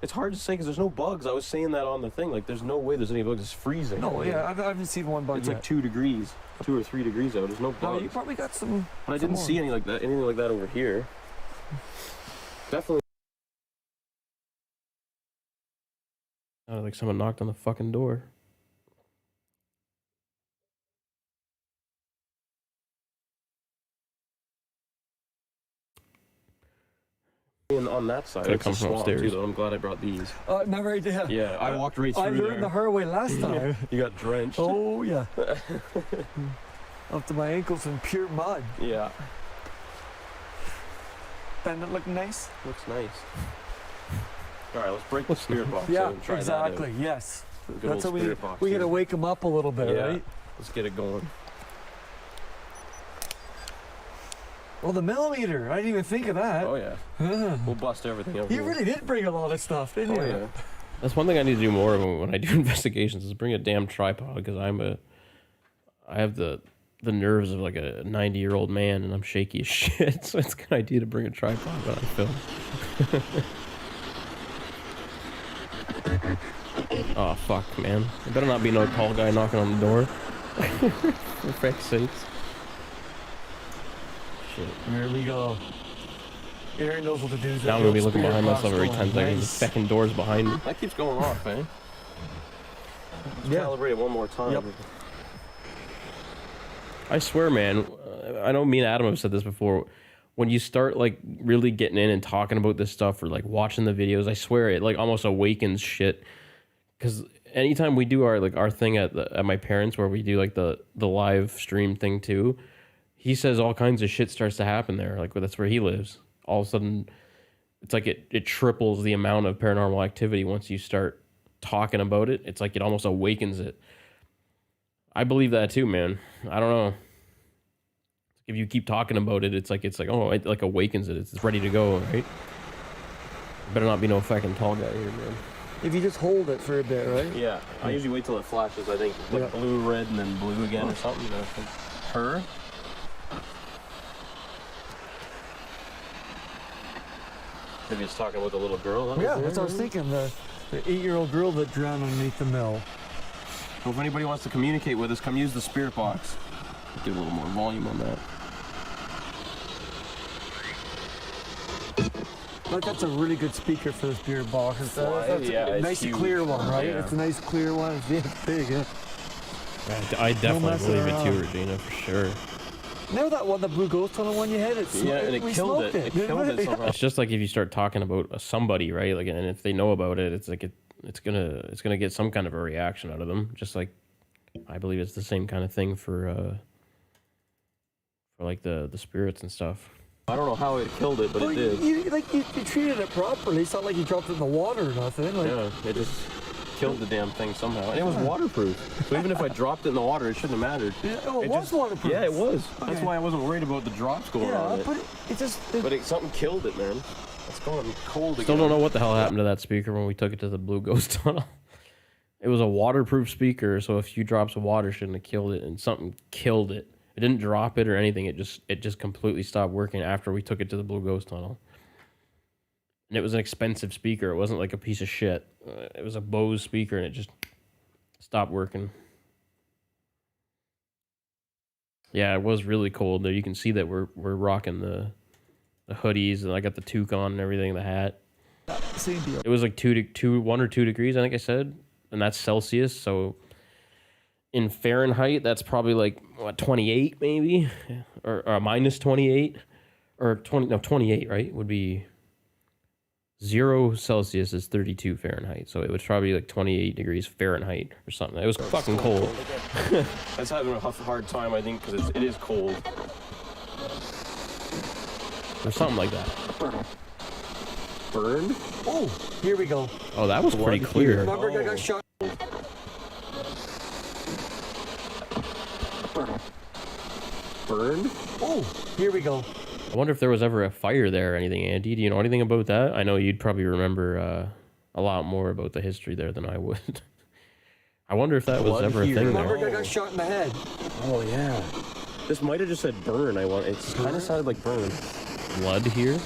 It's hard to say because there's no bugs. I was saying that on the thing. Like, there's no way there's any bugs. It's freezing. No, yeah, I haven't seen one bug It's yet. like 2 degrees, 2 or 3 degrees out. There's no No, bugs. you probably got some. But I didn't see anything like that over here. Definitely. Sounded like someone knocked on the fucking door. On that side, Could've it's come a from swamp too. upstairs. Though I'm glad I brought these. Never idea. Yeah, I walked right through I learned there. the hard way last time. You got drenched. Oh yeah. Up to my ankles in pure mud. Yeah. pendant looking nice? Looks nice. All right, let's break the spirit box. Yeah, and try exactly. That out. Yes. Good That's old what spirit box. we here. gotta wake them up a little bit, Yeah. right? Let's get it going. Well, the millimeter. I didn't even think of that. Oh yeah. We'll bust everything up. You here. really did bring a lot of stuff, didn't Oh you? yeah. That's one thing I need to do more of when I do investigations is bring a damn tripod because I have the nerves of like a 90-year-old man and I'm shaky as shit. So it's a good idea to bring a tripod when I film. Oh fuck, man! There better not be no tall guy knocking on the door. For fuck's sakes. Shit. There we go. Aaron knows what to do. Now I'm gonna be looking behind myself every 10 seconds. The second door's behind me. That keeps going off, man. Let's calibrate it one more time. Yep. I swear, man. I know me and Adam have said this before. When you start like really getting in and talking about this stuff or like watching the videos, I swear it like almost awakens shit. Because anytime we do our thing at my parents where we do like the live stream thing too, he says all kinds of shit starts to happen there. Like that's where he lives. All of a sudden, it's like it triples the amount of paranormal activity once you start talking about it. It's like it almost awakens it. I believe that too, man. I don't know. If you keep talking about it, it's like oh, it like awakens it. It's ready to go, right? Better not be no fucking tall guy here, man. If you just hold it for a bit, right? Yeah. I usually wait till it flashes. I think like blue, red, and then blue again or something. Her. Maybe it's talking about the little girl. Yeah, that's what I was thinking. The 8-year-old girl that drowned underneath the mill. So if anybody wants to communicate with us, come use the spirit box. Get a little more volume on that. Like that's a really good speaker for the spirit box. It's Yeah, a it's nice huge. clear one, right? Yeah. It's a nice clear one. It's big, yeah. I definitely messing believe it too, around. Regina, for sure. Know that one, the Blue Ghost Tunnel one you had? Yeah, and it we killed it. smoked It killed it somehow. It's just like if you start talking about somebody, right? Like, and if they know about it, it's like it's gonna get some kind of a reaction out of them. Just like I believe it's the same kind of thing for like the spirits and stuff. I don't know how it killed it, but it did. You treated it properly. It's not like you dropped it in the water or nothing. Like, Yeah, it just killed the damn thing somehow. And it was waterproof. So even if I dropped it in the water, it shouldn't have mattered. yeah, oh, it was just, waterproof. Yeah, it was. That's Okay. why I wasn't worried about the drops going on Yeah, it. but it just... Something killed it, man. It's going cold again. Still don't know what the hell happened to that speaker when we took it to the Blue Ghost Tunnel. It was a waterproof speaker, so a few drops of water shouldn't have killed it, and something killed it. It didn't drop it or anything. It just completely stopped working after we took it to the Blue Ghost Tunnel. And it was an expensive speaker. It wasn't like a piece of shit. It was a Bose speaker, and it just stopped working. Yeah, it was really cold there. You can see that we're rocking the hoodies, and I got the toque on and everything, the hat. Same deal. It was like 1 or 2 degrees, I think I said, and that's Celsius. So in Fahrenheit, that's probably like what 28 maybe, or minus 28, or 28, right? Would be 0 Celsius is 32 Fahrenheit. So it was probably like 28 degrees Fahrenheit or something. It was fucking cold. That's having a hard time, I think, because it is cold. Or something like that. Burned? Oh, here we go. Oh, that was pretty Blood clear. here. Remember I Oh. got shot? Burned? Oh, here we go. I wonder if there was ever a fire there or anything, Andy. Do you know anything about that? I know you'd probably remember a lot more about the history there than I would. I wonder if that was Blood ever a here. thing Remember there. I got shot in the head? Oh, yeah. This might have just said burn. It kind of sounded like burn. Blood here?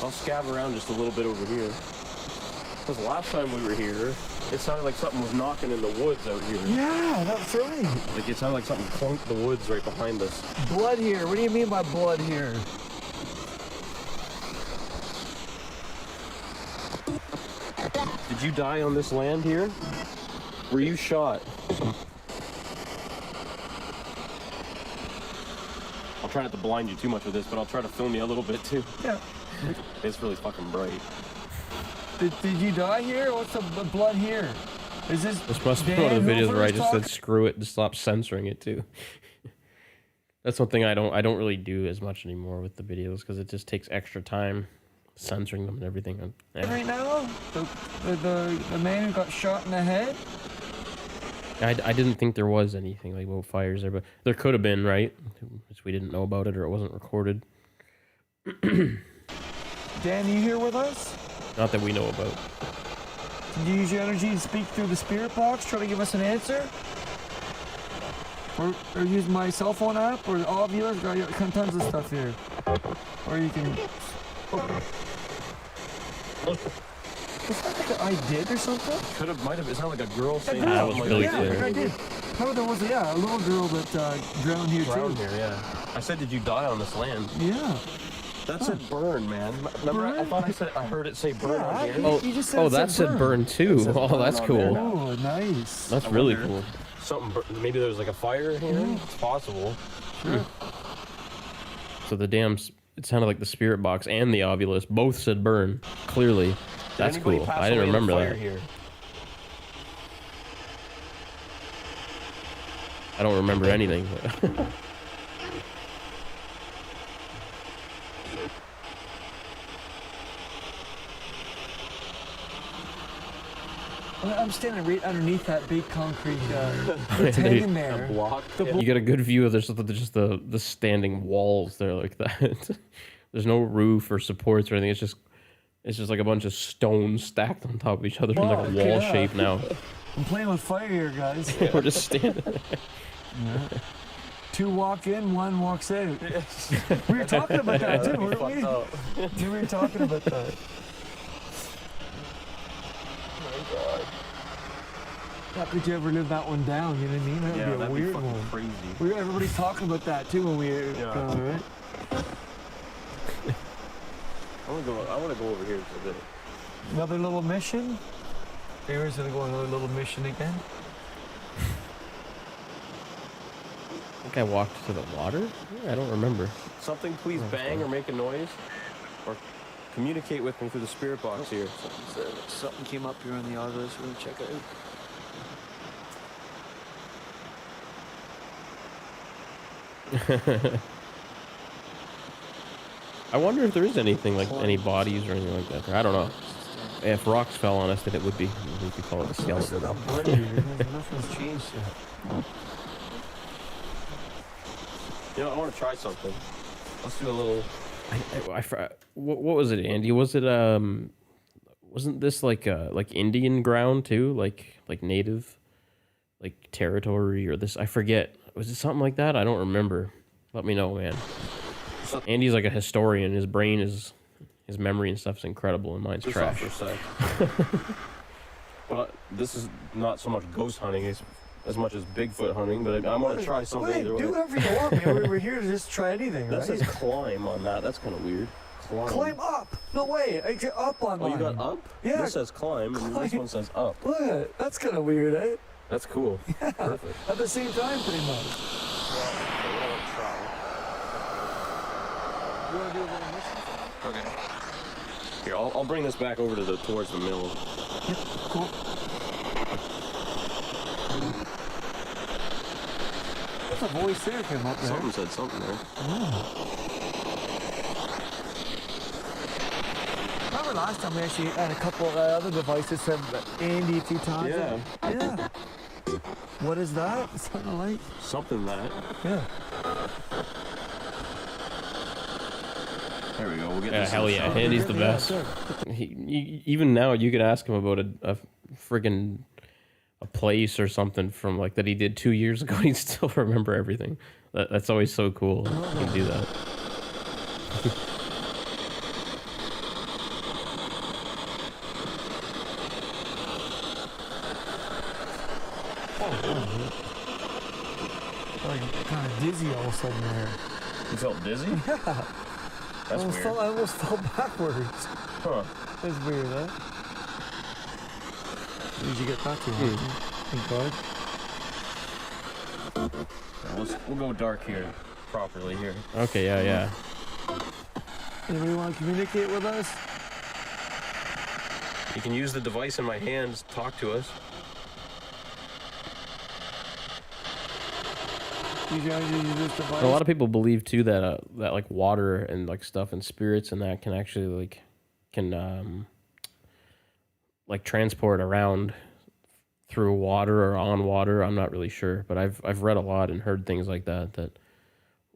I'll scab around just a little bit over here. Because last time we were here, it sounded like something was knocking in the woods out here. Yeah, that's right. Like it sounded like something clunked the woods right behind us. Blood here. What do you mean by blood here? Did you die on this land here? Were you shot? I'll try not to blind you too much with this, but I'll try to film you a little bit too. Yeah. It's really fucking bright. Did you die here? What's the blood here? Is this? This must be Dan one of the videos Hoover where I was just said talking? screw it and stop censoring it too. That's one thing I don't really do as much anymore with the videos because it just takes extra time censoring them and everything. Yeah. Right now, the man who got shot in the head. I didn't think there was anything like about fires there, but there could have been, right? Which we didn't know about it or it wasn't recorded. Dan, you here with us? Not that we know about. Did you use your energy to speak through the spirit box, try to give us an answer? Or use my cell phone app, or Ovilus, I got tons of stuff here. Or you can... Was that like I did or something? Could have, might have. It sounded like a girl saying That was something really like clear. I did. How there was, a little girl that drowned here Drowned too. here, yeah. I said, did you die on this land? Yeah. That said burn, man. Remember, I thought I heard it say burn on here. Yeah, you just said Oh, it that said burn too. says Oh, burn that's on cool. there. Oh, nice. That's really wonder- cool. Something, maybe there was like a fire here. It's possible. Sure. So the damn, it sounded like the spirit box and the Ovilus both said burn. Clearly, Did that's anybody cool. pass I didn't away in the remember fire that. here? I don't remember anything. I'm standing right underneath that big concrete it's hanging there. Block. You get a good view of just the standing walls there like that. There's no roof or supports or anything. It's just like a bunch of stones stacked on top of each other in like a Fuck, wall yeah. shape now. I'm playing with fire here, guys. We're just standing. Yeah. 2 walk in, 1 walks out. We were talking about that too, weren't we? We were talking about that. How could you ever live that one down? You know what I mean? That would Yeah, be a that'd be weird fucking one. crazy. Everybody's talking about that too when we were going, right? I want to go over here for a bit. Another little mission? Aaron's gonna go on another little mission again. I think I walked to the water. Yeah, I don't remember. Something, please bang or make a noise, or communicate with me through the spirit box here. Something came up here on the Ovilus. We're gonna check it out. I wonder if there is anything like any bodies or anything like that. I don't know. If rocks fell on us, then it would be. We could call it a skeleton. Nothing's changed yet. You know, I want to try something. Let's do a little. What was it, Andy? Was it wasn't this like Indian ground too, like native, like territory or this? I forget. Was it something like that? I don't remember. Let me know, man. Andy's like a historian. His brain is, his memory and stuff's incredible, and mine's trash. Well, this is not so much ghost hunting as much as Bigfoot hunting, but I'm gonna try something Wait, either do way. whatever you want, man. We're here to just try anything, That right? says climb on that. That's kind of weird. Climb up! No way! I get up on Oh, mine. you got up? Yeah. This says climb, and this Climb. one says up. Look at it. That's kind of weird, eh? That's cool. Yeah. Perfect. At the same time, pretty much. You want to do a little mission? Okay. Here, I'll bring this back over to towards the mill. Yep, cool. What's a voice there came up there? Something said something there. Remember last time we actually had a couple of other devices said Andy a few times? Yeah. Yeah. What is that? Something like? Something that. Yeah. There we go. We'll get Yeah, this. hell in yeah, shot. Andy's the Yeah, best. good. Even now, you could ask him about a friggin' a place or something from like that he did 2 years ago. He'd still remember everything. That's always so cool. You can do that. Like kind of dizzy all of a sudden there. You felt dizzy? Yeah. That's weird. I almost fell backwards. Huh. That's weird, huh? Did you get back to it? Thank God. We'll go dark here, properly here. Okay, yeah. Anybody want to communicate with us? You can use the device in my hands to talk to us. Use your energy to use this device. A lot of people believe too that that like water and like stuff and spirits and that can actually like transport around through water or on water. I'm not really sure, but I've read a lot and heard things like that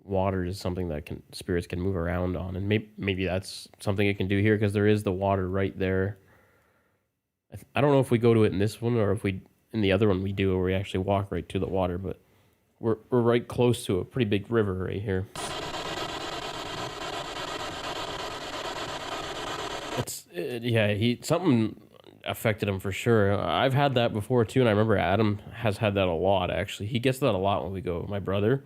water is something that spirits can move around on, and maybe that's something it can do here because there is the water right there. I don't know if we go to it in this one or if we in the other one we do, where we actually walk right to the water, but we're right close to a pretty big river right here. Something affected him for sure. I've had that before too, and I remember Adam has had that a lot actually. He gets that a lot when we go. My brother,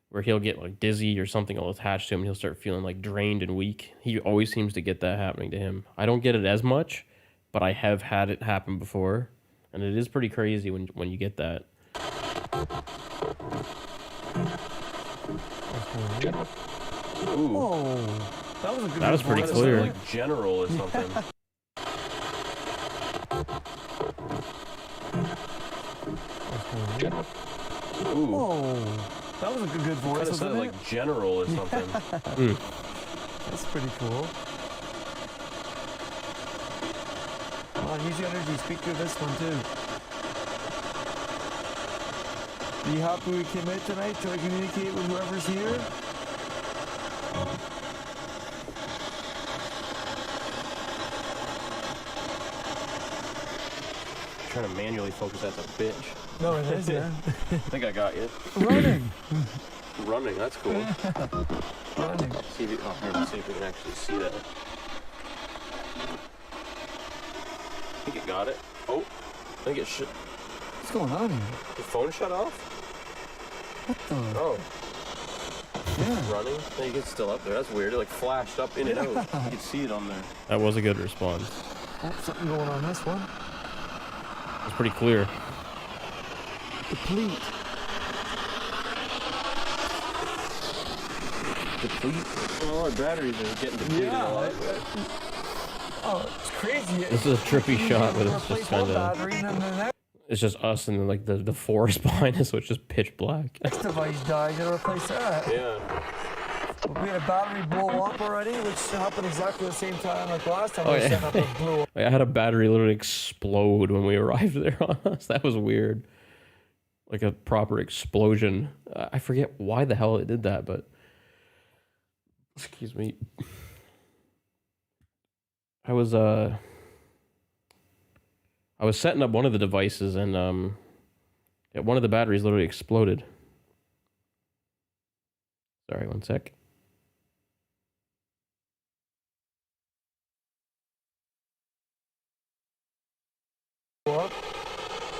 where he'll get like dizzy or something will attach to him, and he'll start feeling like drained and weak. He always seems to get that happening to him. I don't get it as much, but I have had it happen before, and it is pretty crazy when you get that. Ooh. Oh, that was a good. That was pretty That clear. sounded like general or something. Ooh. Oh, that was a good voice. Kind of Wasn't sounded it? like general or something. That's pretty cool. Come on, use your energy. Speak through this one too. Are you happy we came out tonight to communicate with whoever's here? Trying to manually focus, that's a bitch. No, it is, yeah. I think I got you. Running. Running, that's cool. Running. See if you, oh, here, let's see if we can actually see that. I think it got it. Oh, I think it should. What's going on here? The phone shut off? What the? Oh, Yeah. running. No, you get still up there. That's weird. It like flashed up in and out. You can see it on there. That was a good response. Oh, something going on this one. It's pretty clear. Deplete. Deplete? Oh, our batteries are getting depleted a lot. Oh, it's crazy. This is a trippy shot, but it's Replace just one kind of. battery and then the next It's just us and then like the forest behind us, so it's just pitch black. device died. Gotta replace that. Yeah. We had a battery blow up already, which happened exactly the same time like last time Oh, we yeah. set up and blew up. I had a battery literally explode when we arrived there on us. That was weird. Like a proper explosion. I forget why the hell it did that, but excuse me. I was setting up one of the devices and one of the batteries literally exploded. Sorry, one sec.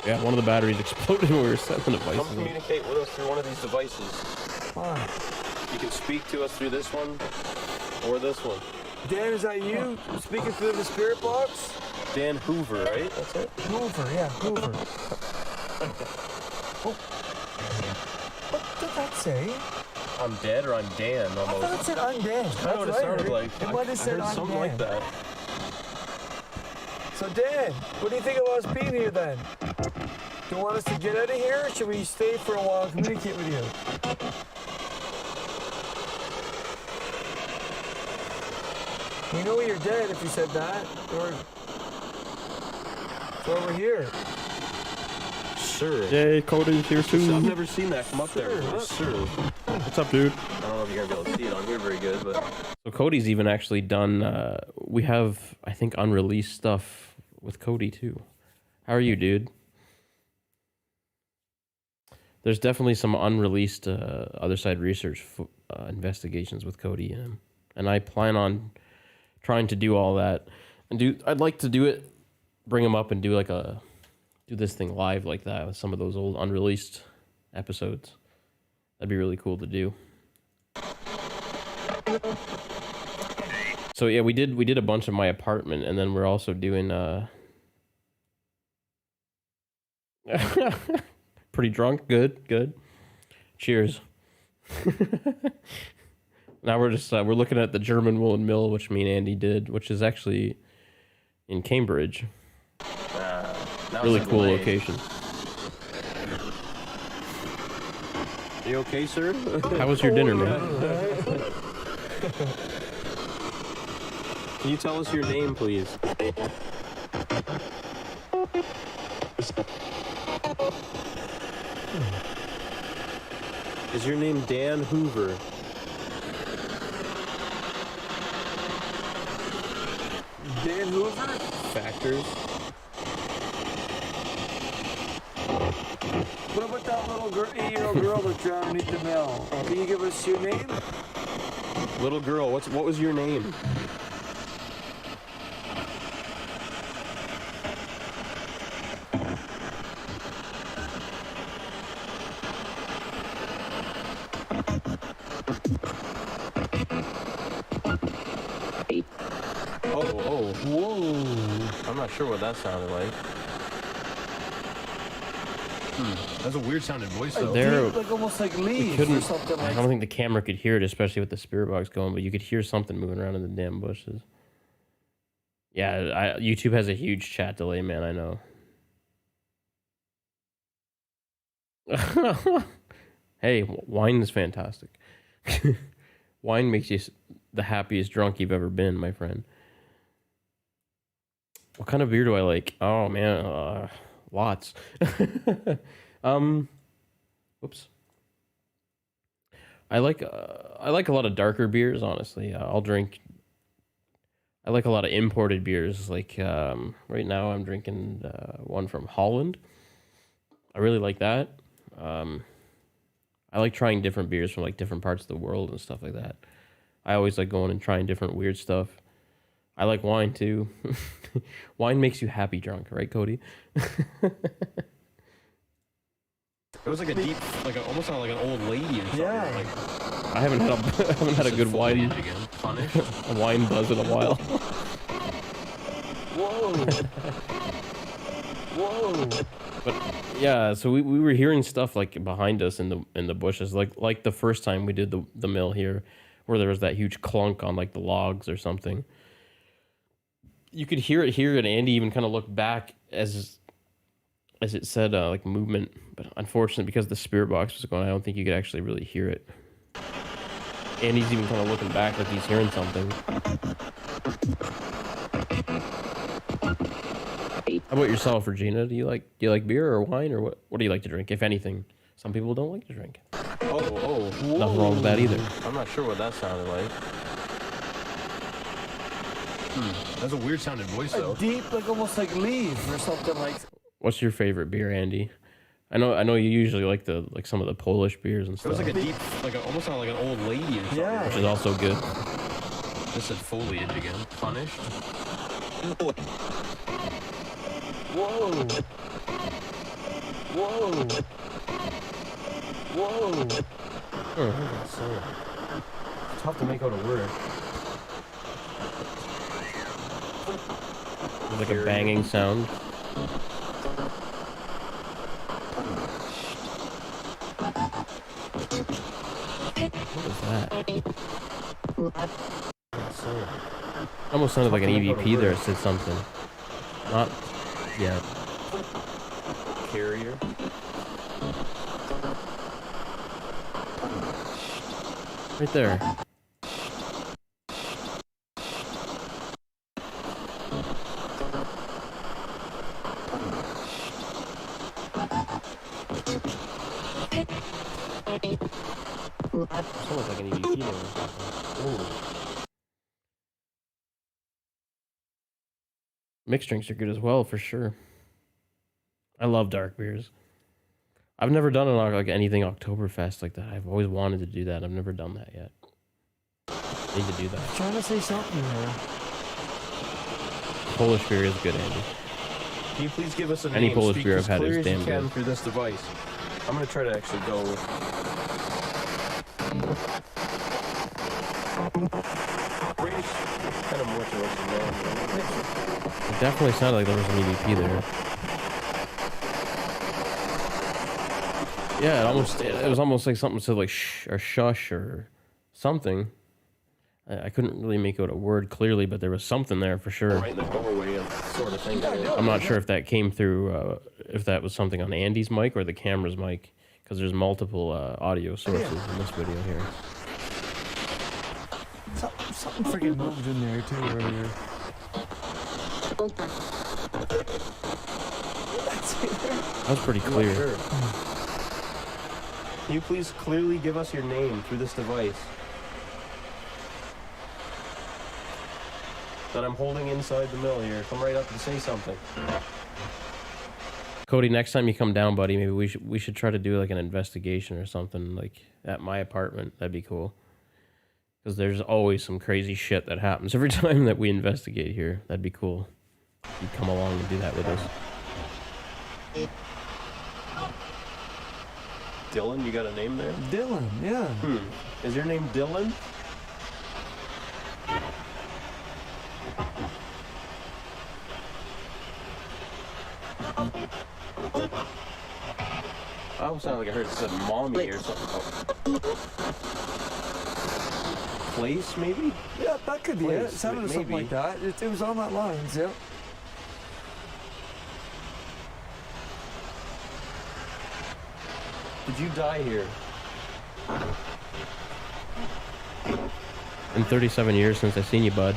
Yeah, one of the batteries exploded when we were setting the devices Come up. communicate with us through one of these devices. Fine. You can speak to us through this one or this one. Dan, is that you speaking through the spirit box? Dan Hoover, right? That's it. Hoover, yeah, Hoover. Oh. What did that say? I'm dead or I'm Dan I thought it almost. said I'm Dan. That's what it That's sounded right. like. It might have I said heard I'm something Dan. like that. So Dan, what do you think of us being here then? Do you want us to get out of here, or should we stay for a while and communicate with you? We know you're dead if you said that. So we're here. Sir. Yay, Cody's here I've too. never seen that come up there before. Sir. What's up, dude? I don't know if you're gonna be able to see it on here very good, but So Cody's even actually done, we have, I think, unreleased stuff with Cody too. How are you, dude? There's definitely some unreleased other side research investigations with Cody, and I plan on trying to do all that. And I'd like to do it, bring him up and do this thing live like that with some of those old unreleased episodes. That'd be really cool to do. So yeah, we did a bunch of my apartment, and then we're also doing pretty drunk. Good. Cheers. Now we're just we're looking at the German woolen mill, which me and Andy did, which is actually in Cambridge. that was Really in cool Lane. location. You okay, sir? How was your dinner, man? Can you tell us your name, please? Is your name Dan Hoover? Dan Hoover? Factors. What about that little 8-year-old girl that's drowned beneath the mill? Can you give us your name? Little girl, what was your name? Oh, whoa. I'm not sure what that sounded like. That's a weird sounding voice though. There, Deep, like almost like leaves or couldn't. something I like don't think the camera could hear it, especially with the spirit box going. But you could hear something moving around in the damn bushes. Yeah, YouTube has a huge chat delay, man. I know. Hey, wine is fantastic. Wine makes you the happiest drunk you've ever been, my friend. What kind of beer do I like? Oh man, lots. Whoops. I like a lot of darker beers, honestly. I'll drink. I like a lot of imported beers. Like right now, I'm drinking one from Holland. I really like that. I like trying different beers from like different parts of the world and stuff like that. I always like going and trying different weird stuff. I like wine too. Wine makes you happy drunk, right, Cody? It was like a deep, almost sounded like an old lady or something. Yeah. Like, I haven't had a good wine again. Punished. a wine buzz in a while. whoa. Whoa. But yeah, so we were hearing stuff like behind us in the bushes, like the first time we did the mill here, where there was that huge clunk on like the logs or something. You could hear it here, and Andy even kind of looked back as it said like movement. But unfortunately, because the spirit box was going, I don't think you could actually really hear it. Andy's even kind of looking back like he's hearing something. How about yourself, Regina? Do you like beer or wine, or what do you like to drink, if anything? Some people don't like to drink. Oh. Nothing wrong with that either. I'm not sure what that sounded like. That's a weird sounding voice though. Deep, like almost like leaves or something like. What's your favorite beer, Andy? I know you usually like some of the Polish beers and It stuff. was like a deep, almost sounded like an old lady or something. Yeah. Which is also good. This said foliage again. Punished. Whoa. Whoa. Whoa. It's tough to make out a word. There's like a banging sound. What was that? Almost sounded like an EVP there. It said something. Not yet. Carrier. Right there. Sounds like an EVP there. Ooh. Mixed drinks are good as well, for sure. I love dark beers. I've never done anything Oktoberfest like that. I've always wanted to do that. I've never done that yet. I need to do that. I'm trying to say something here. Polish beer is good, Andy. Can you please give us a Any name? Polish Speak beer as I've had clear is as you damn can good. through this device. I'm gonna try to actually go. British, kind of more towards the man. It definitely sounded like there was an EVP there. Yeah, it was almost like something said like shh or shush or something. I couldn't really make out a word clearly, but there was something there for sure. Right in the doorway and sort of thing. I'm not sure if that came through, if that was something on Andy's mic or the camera's mic, because there's multiple audio sources in this video here. Something freaking moved in there too earlier. That was pretty clear. Sure. Can you please clearly give us your name through this device that I'm holding inside the mill here? Come right up and say something. Cody, next time you come down, buddy, maybe we should try to do like an investigation or something like at my apartment. That'd be cool. Because there's always some crazy shit that happens every time that we investigate here. That'd be cool. You'd come along and do that with us. Dylan, you got a name there? Dylan, yeah. Is your name Dylan? I almost sounded like I heard it said mommy or something. Place, maybe? Yeah, that could be it. It Place, sounded something maybe. like that. It was on that lines, yeah. Did you die here? In 37 years since I've seen you, bud.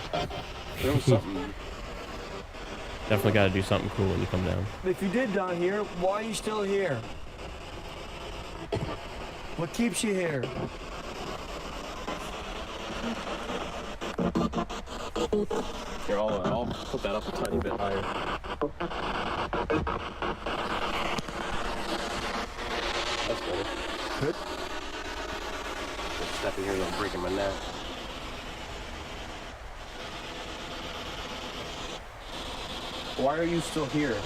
There was something. Definitely got to do something cool when you come down. If you did die here, why are you still here? What keeps you here? Here, I'll put that up a tiny bit higher. That's better. Good. Just step in here without breaking my neck. Why are you still here?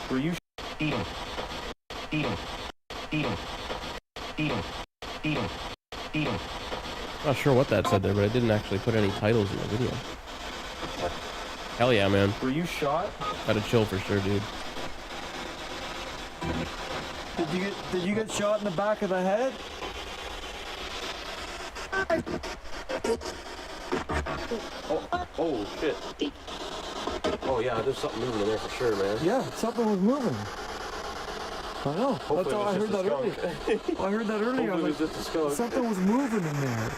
Were you Not sure what that said there, but I didn't actually put any titles in the video. Hell yeah, man. Were you shot? Gotta chill for sure, dude. Did you get shot in the back of the head? Oh shit. Oh yeah, there's something moving in there for sure, man. Yeah, something was moving. I know. Hopefully That's all I it was heard that just a earlier. skunk. I heard that earlier. I Hopefully was it was just a skunk. like, something was moving in there.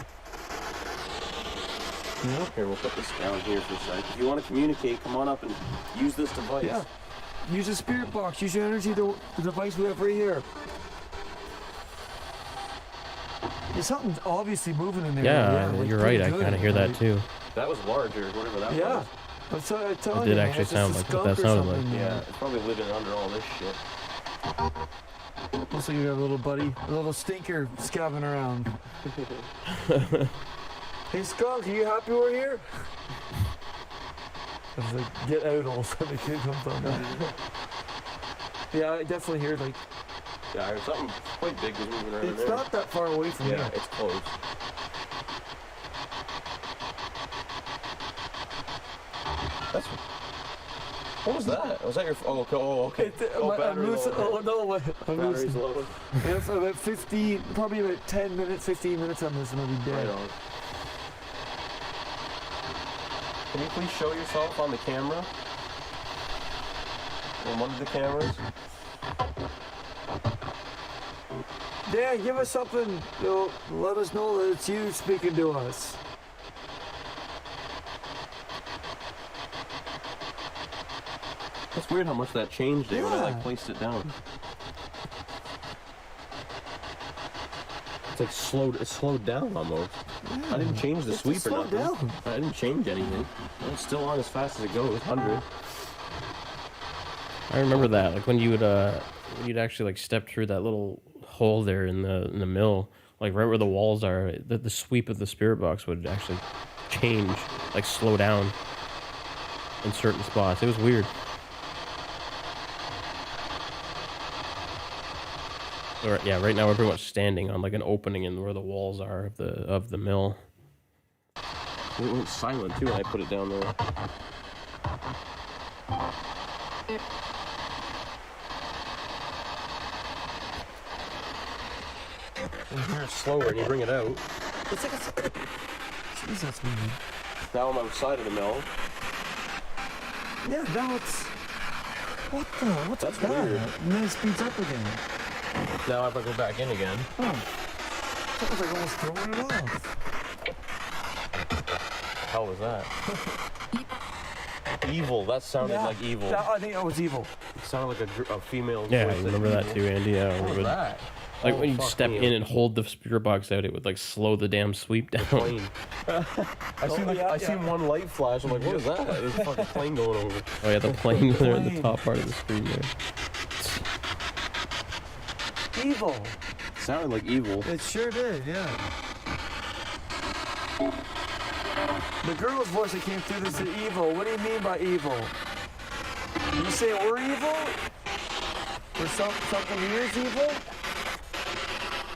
Yeah. Here, we'll put this down here for a sec. If you want to communicate, come on up and use this device. Yeah. Use a spirit box. Use your energy, the device we have right here. There's something obviously moving in there. Yeah, like you're pretty right. I good, kind of hear that like- too. That was larger, whatever that Yeah. was. That's what I tell It you, did man. actually It's just sound a like what skunk that or sounded like. something, Yeah, it's probably living under all this shit. Looks like you got a little buddy, a little stinker scabbing around. Hey skunk, are you happy we're here? I was like, get out all of a sudden the kid comes on. Yeah, I definitely hear like, Yeah, I heard something quite big was moving around it's there. not that far away from Yeah, here. it's close. That's what was that? Was that your? Oh, okay. I'm battery losing, low. oh no, I'm Battery's losing. low. Yeah, for about 15, probably about 10 minutes, 15 minutes on this and I'll be Right dead. on. Can you please show yourself on the camera? On one of the cameras? Dan, give us something, let us know that it's you speaking to us. It's weird how much that changed there when I Yeah. placed it down. It's like it slowed down almost. I didn't change the It's sweep just or slowed nothing. down. I didn't change anything. It's still on as fast as it goes, 100. I remember that, like when you'd actually like step through that little hole there in the mill, like right where the walls are, the sweep of the spirit box would actually change, like slow down in certain spots. It was weird. Or, yeah, right now we're pretty much standing on like an opening in where the walls are of the mill. It went silent too when I put it down there. Slower and you bring it out. It's Jeez, that's weird. Now I'm outside of the mill. Yeah, now it's... What's That's that? weird. And then it speeds up again. Now if I go back in again. Oh. That was like almost throwing it off. How was that? Evil. That sounded like evil. I think that was evil. It sounded like a female. Yeah, I voice remember that too, Andy. Yeah, What was that? like Oh, when you fuck step me. in and hold the spirit box out, it would like slow the damn sweep down. Plane. I seen one light flash. I'm like, what is that? There's a fucking plane going over. Oh yeah, the plane there in the Plane. top part of the screen there. Evil. Sounded like evil. It sure did, yeah. The girl's voice that came through this is evil. What do you mean by evil? You say we're evil? Or something here's evil?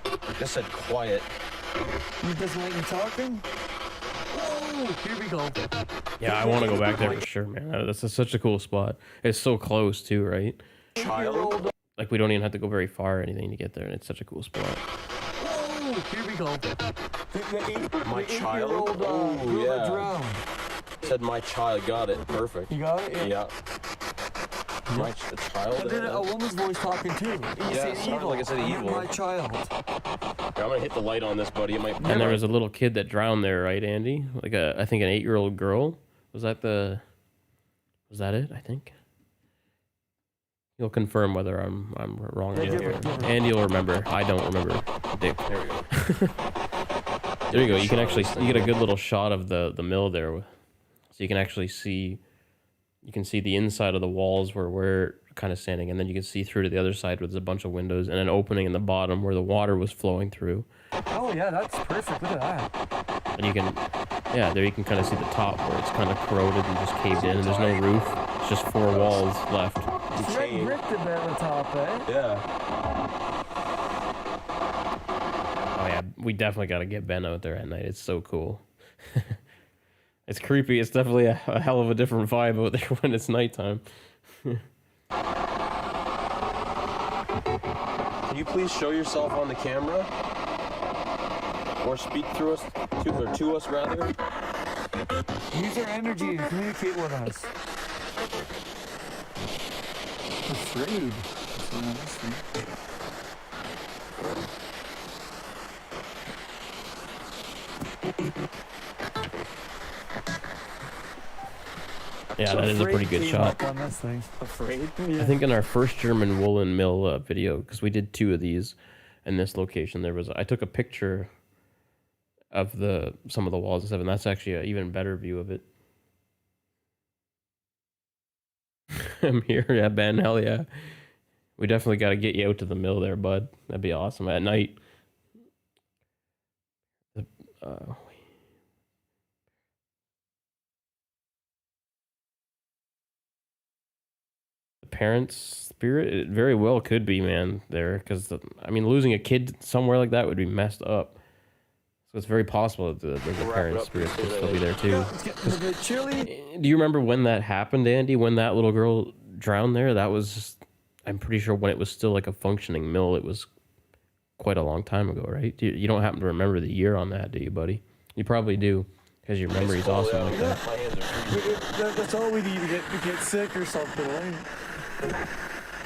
I just said quiet. You doesn't like me talking? Oh, here we go. Yeah, I want to go back there for sure, man. That's such a cool spot. It's so close too, right? Child. Like we don't even have to go very far or anything to get there, and it's such a cool spot. Oh, here we go. My child? Oh, yeah. drowned. Said my child. Got it. Perfect. You got it? Yeah. My child. But then a woman's voice talking too. And you Yeah, say it sounded evil. like it said evil. My child. I'm gonna hit the light on this, buddy. It might. And there was a little kid that drowned there, right, Andy? Like I think an 8-year-old girl. Was that it? I think. You'll confirm whether I'm wrong or Yeah, not. Andy will remember. I don't remember. Dick. There we go. There you go. You can actually you get a good little shot of the mill there, so you can actually see. You can see the inside of the walls where we're kind of standing, and then you can see through to the other side where there's a bunch of windows and an opening in the bottom where the water was flowing through. Oh yeah, that's perfect. Look at that. And you can, yeah, there you can kind of see the top where it's kind of corroded and just caved in, and there's no roof. It's just 4 walls left. It's red brick the bed on top, eh? Yeah. Oh yeah, we definitely got to get Ben out there at night. It's so cool. It's creepy. It's definitely a hell of a different vibe out there when it's nighttime. Can you please show yourself on the camera? Or speak through us, to us rather? Use our energy to communicate with us. Afraid. That's what I was thinking. Yeah, that is a pretty good shot. On this thing. Afraid? Yeah. I think in our first German woolen mill video, because we did 2 of these in this location, I took a picture of some of the walls and stuff, and that's actually an even better view of it. I'm here, yeah, Ben, hell yeah. We definitely got to get you out to the mill there, bud. That'd be awesome at night. Parents' spirit, it very well could be, man, there, because I mean, losing a kid somewhere like that would be messed up. So it's very possible that the parents' spirits could still be there too. It's getting a bit chilly. Do you remember when that happened, Andy? When that little girl drowned there? That was, I'm pretty sure, when it was still like a functioning mill. It was quite a long time ago, right? You don't happen to remember the year on that, do you, buddy? You probably do, because your memory's awesome like that. My hands are freezing. That's all we need to get sick or something, right?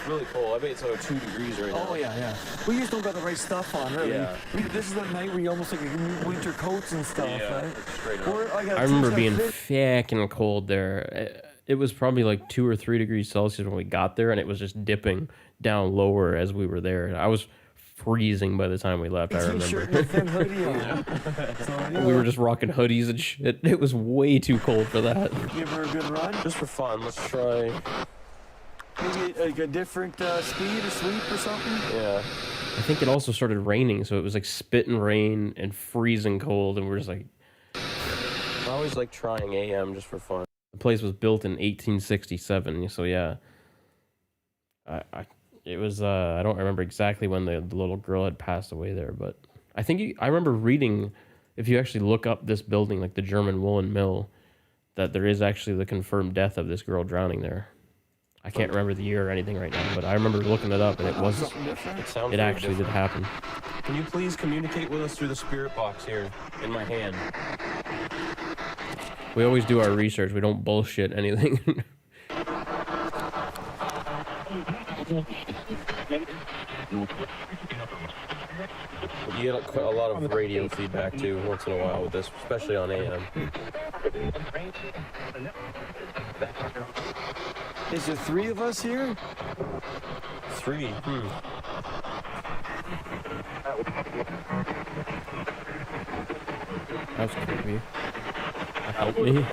Really cold. I bet it's like 2 degrees right now. Oh yeah, yeah. We just don't got the right stuff on, really. Yeah. This is the night where you almost like winter coats and stuff, Yeah, right? it's straight up. I remember being fucking cold there. It was probably like 2 or 3 degrees Celsius when we got there, and it was just dipping down lower as we were there. I was freezing by the time we left, I T-shirt and a remember. thin hoodie on. So, yeah. We were just rocking hoodies and shit. It was way too cold for that. Give her a good run. Just for fun, let's try. Maybe like a different speed or sweep or something. Yeah. I think it also started raining, so it was like spitting rain and freezing cold, and we're just like... I always like trying AM just for fun. The place was built in 1867, so yeah. It was, I don't remember exactly when the little girl had passed away there, but I remember reading, if you actually look up this building, like the German woolen mill, that there is actually the confirmed death of this girl drowning there. I can't remember the year or anything right now, but I remember looking it up, and it Sounds it actually did happen. Can you please communicate with us through the spirit box here in my hand? We always do our research. We don't bullshit anything. You get quite a lot of radio feedback too, once in a while with this, especially on AM. Is there 3 of us here? 3. That was creepy. Help me.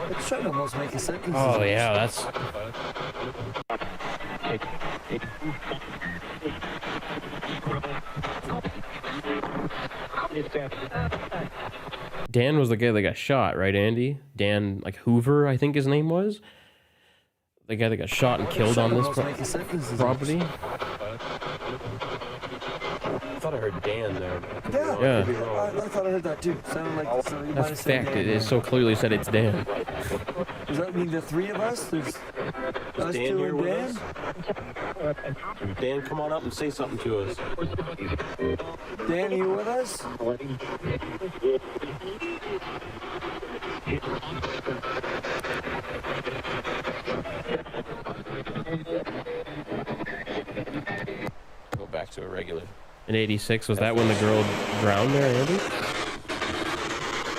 It's trying to almost make a sentence. Oh yeah, that's. Dan was the guy that got shot, right, Andy? Dan, like Hoover, I think his name was. The guy that got shot and killed on this property. I thought I heard Dan there. Yeah. I thought I heard that too. Sounded like so you might That's have said fact. Dan. It so clearly said it's Dan. Does that mean the 3 of us? There's us Dan 2 here and with Dan? us? Dan, come on up and say something to us. Dan, are you with us? Go back to a regular. In '86, was that when the girl drowned there, Andy? All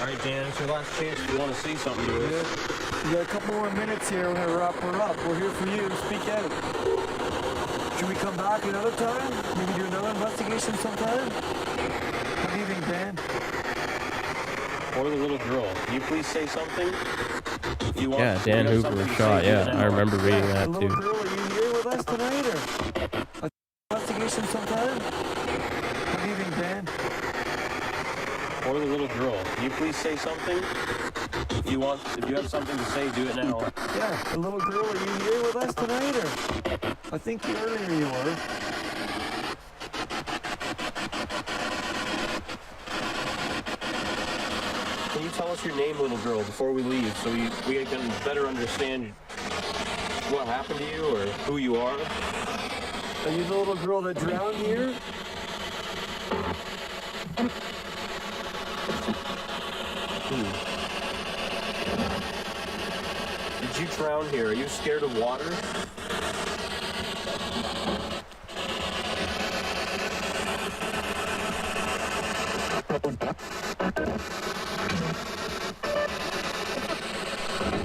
right, Dan, it's your last chance if you want to say something to us. We got a couple more minutes here. We're gonna wrap her up. We're here for you. Speak out. Should we come back another time? Maybe do another investigation sometime? What do you think, Dan? Or the little girl. Can you please say something? You want, Yeah, Dan you have Hoover was something to shot. say, do it Yeah, now. I remember reading that Little too. girl, are you here with us tonight, or a investigation sometime? What do you think, Dan? Or the little girl. Can you please say something? If you have something to say, do it now. Yeah, the little girl, are you here with us tonight, or I think earlier you were. Can you tell us your name, little girl, before we leave, so we can better understand what happened to you or who you are? Are you the little girl that drowned here? Did you drown here? Are you scared of water?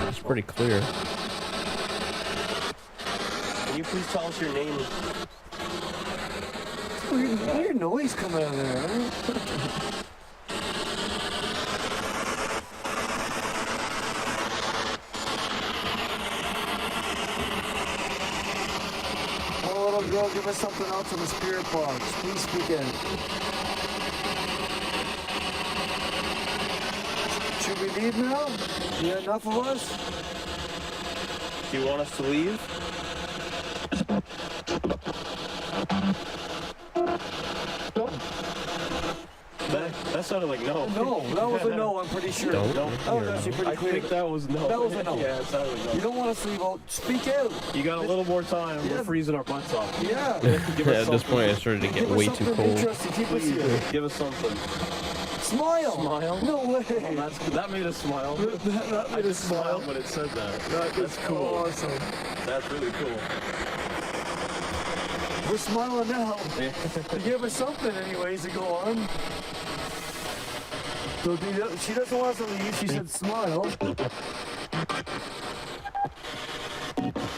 It's pretty clear. Can you please tell us your name? Weird noise coming out of there, huh? Oh, little girl, give us something else in the spirit box. Please speak in. Should we leave now? You got enough of us? Do you want us to leave? That sounded like no. No, that was a no, I'm pretty sure. Don't. That was actually pretty I clear. think that was no. That was a no. Yeah, it sounded like You no. don't want us to leave out. Speak out. You got a little more time. Yeah. We're freezing our butts off. Yeah. Give us At this point, it started to get Give us way too something cold. interesting. Keep us here. Give us something. Smile. Smile? No way. Well, that made us smile. That I made us just smiled smile. when it said that. That's cool. Awesome. That's really cool. We're smiling now. You give us something anyways to go on. So she doesn't want us to leave. She said smile. It's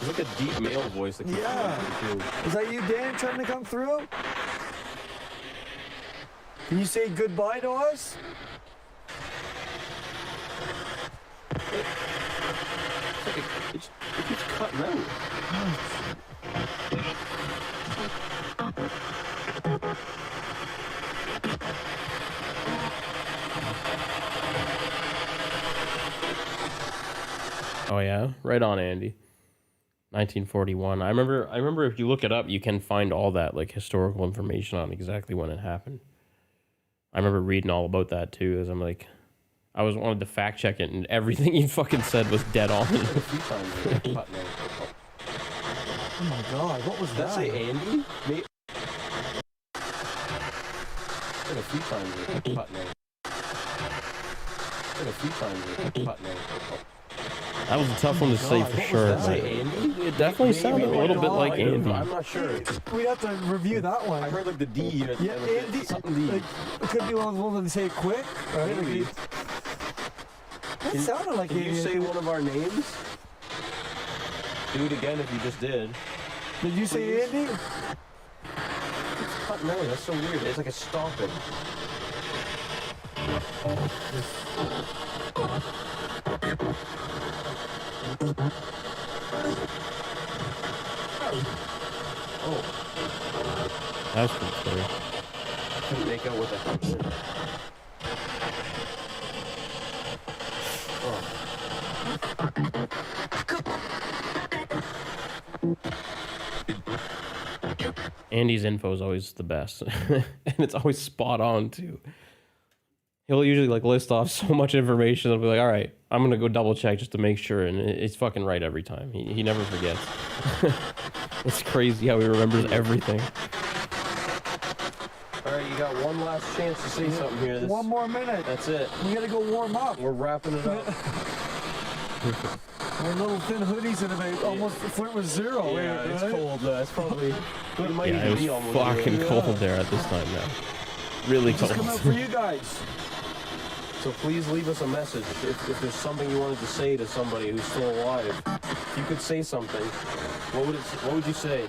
like a deep male voice. That keeps Yeah. coming through. Is that you, Dan, trying to come through? Can you say goodbye to us? It keeps cutting out. Oh yeah, right on, Andy. 1941. I remember if you look it up, you can find all that like historical information on exactly when it happened. I remember reading all about that too, as I'm like, I wanted to fact check it, and everything you fucking said was dead on. A few times. Cutting out. Oh my god, what was Did that that? say Andy? Said a few times with cut name. Said a few times with cut name. That was a tough one to say God, for what was sure. that? But Say Andy? it definitely sounded a little bit like Andy. I'm not sure. We'd have to review that one. I heard like the D. Yeah, Andy. Something D. Like, it could be one of the ones that say quick, right? Maybe. Like, that sounded like Can you Andy. say one of our names? Do it again if you just did. Did you say Please? Andy? No, that's so weird. It's like a stomping. Oh, That was pretty scary. I couldn't make out what that was. Andy's info is always the best, and it's always spot on too. He'll usually like list off so much information. I'll be like, all right, I'm gonna go double check just to make sure, and it's fucking right every time. He never forgets. It's crazy how he remembers everything. All right, you got one last chance to say something here. This, One more minute. That's it. We gotta go warm up. We're wrapping it up. We're little thin hoodies and about almost flirt with zero. Yeah, right? it's cold. It's probably. It might Yeah, even it be was almost fucking zero. cold there at this time now. Really Just come out for cold. you guys. So please leave us a message if there's something you wanted to say to somebody who's still alive. If you could say something, what would you say?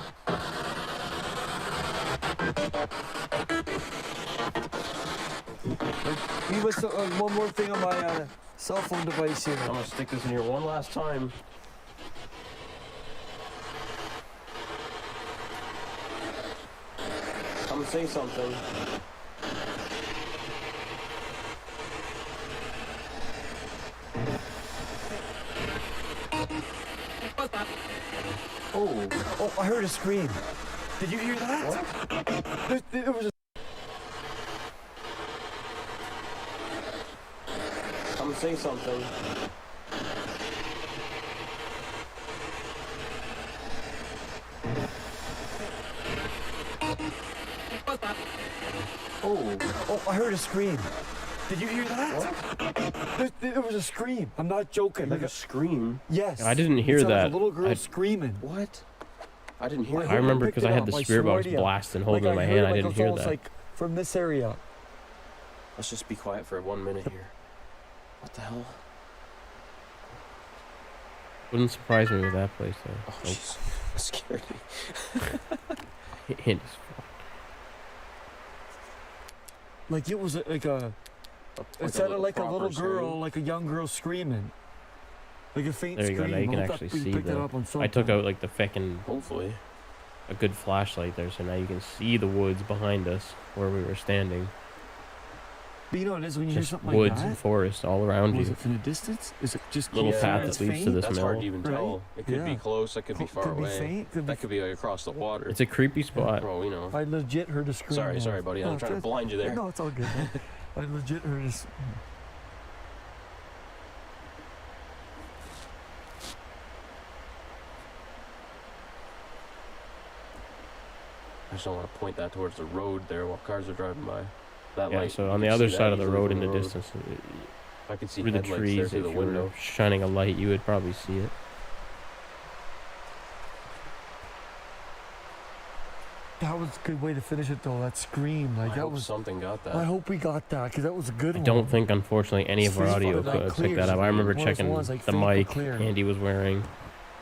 Leave us one more thing on my cell phone device here. I'm gonna stick this in here one last time. I'm gonna say something. Oh, Oh, I heard a scream. Did you hear that? There was a... I'm gonna say something. Oh, Oh, I heard a scream. Did you hear that? There was a scream. I'm not joking. like a scream. Yes. I didn't hear It sounded like that. a little girl I- screaming. What? I didn't hear I that. remember picked because it I had up, the I spirit swear box to you. blasting, holding Like, in my I hand. heard I it didn't it's hear almost that. like from this area. Let's just be quiet for 1 minute here. What the hell? Wouldn't surprise me with that place though. Oh, jeez. That scared me. Hint. Like it was like a... It sounded like a little girl, like a young girl screaming. Like a faint There you go. scream. Now you can I hope actually that we see picked it the. up on I something. took out like the feckin' Hopefully. a good flashlight there, so now you can see the woods behind us where we were standing. But you know what it is when you hear Just something woods like and that? forest all around Was you. it from a distance? Is it just Little Yeah, path it's that leads to faint? this That's mill. hard to even Right? tell. It could be Yeah. close, it could be far could away. Be faint, could That could be like across the water. It's a creepy spot. Bro, you know. I legit heard a scream. Sorry, there. buddy. No, I'm trying to it's- blind you there. No, it's all good. Man. I legit heard a... I just don't want to point that towards the road there while cars are driving by. That Yeah, light, so you on can the other see side that of the easily road from in the road. distance, I could see through the headlights trees, there if through you the were window. shining a light, you would probably see it. That was a good way to finish it, though. That scream. Like, I that hope was... something got that. I hope we got that, because that was a good I one. don't think, unfortunately, any of our It's audio fucking, like, could pick clear. that up. I remember One of those checking ones, like, the faint but mic clear. Andy was wearing,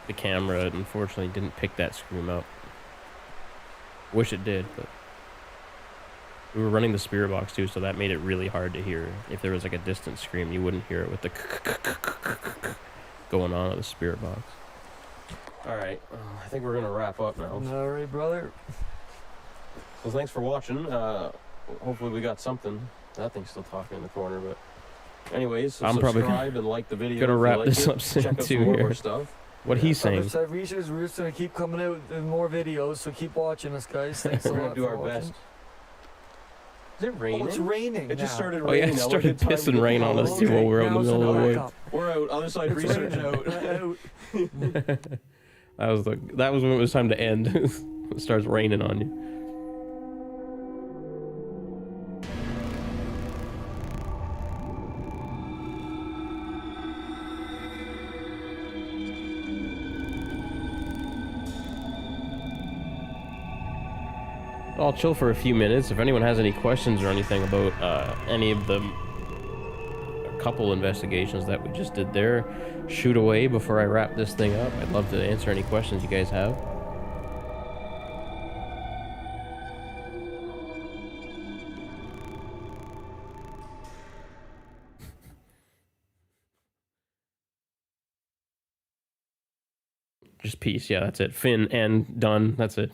the camera, and unfortunately didn't pick that scream up. Wish it did, but we were running the spirit box too, so that made it really hard to hear. If there was like a distant scream, you wouldn't hear it with the going on at the spirit box. All right, I think we're gonna wrap up now. All right, brother. Well, thanks for watching. Hopefully we got something. That thing's still talking in the corner, but anyways, so I'm probably subscribe and like the video. gonna if you wrap like this it. up soon Check out too some more of here. our stuff. What he's saying. Episode reaches, we're just going to keep coming out with more videos, so keep watching us, guys. Thanks a We're lot gonna do for our watching. best. Is it raining? Oh, it's raining It just now. started Oh raining. yeah, it Now, started what good time pissing to rain get on us home? too while we were out in the Now it's middle of gonna the back wood. up. We're out. Other side It's research raining. out. Out. That was when it was time to end. It starts raining on you. I'll chill for a few minutes. If anyone has any questions or anything about any of the couple investigations that we just did there, shoot away before I wrap this thing up. I'd love to answer any questions you guys have. Just peace. Yeah, that's it. Fin and done. That's it.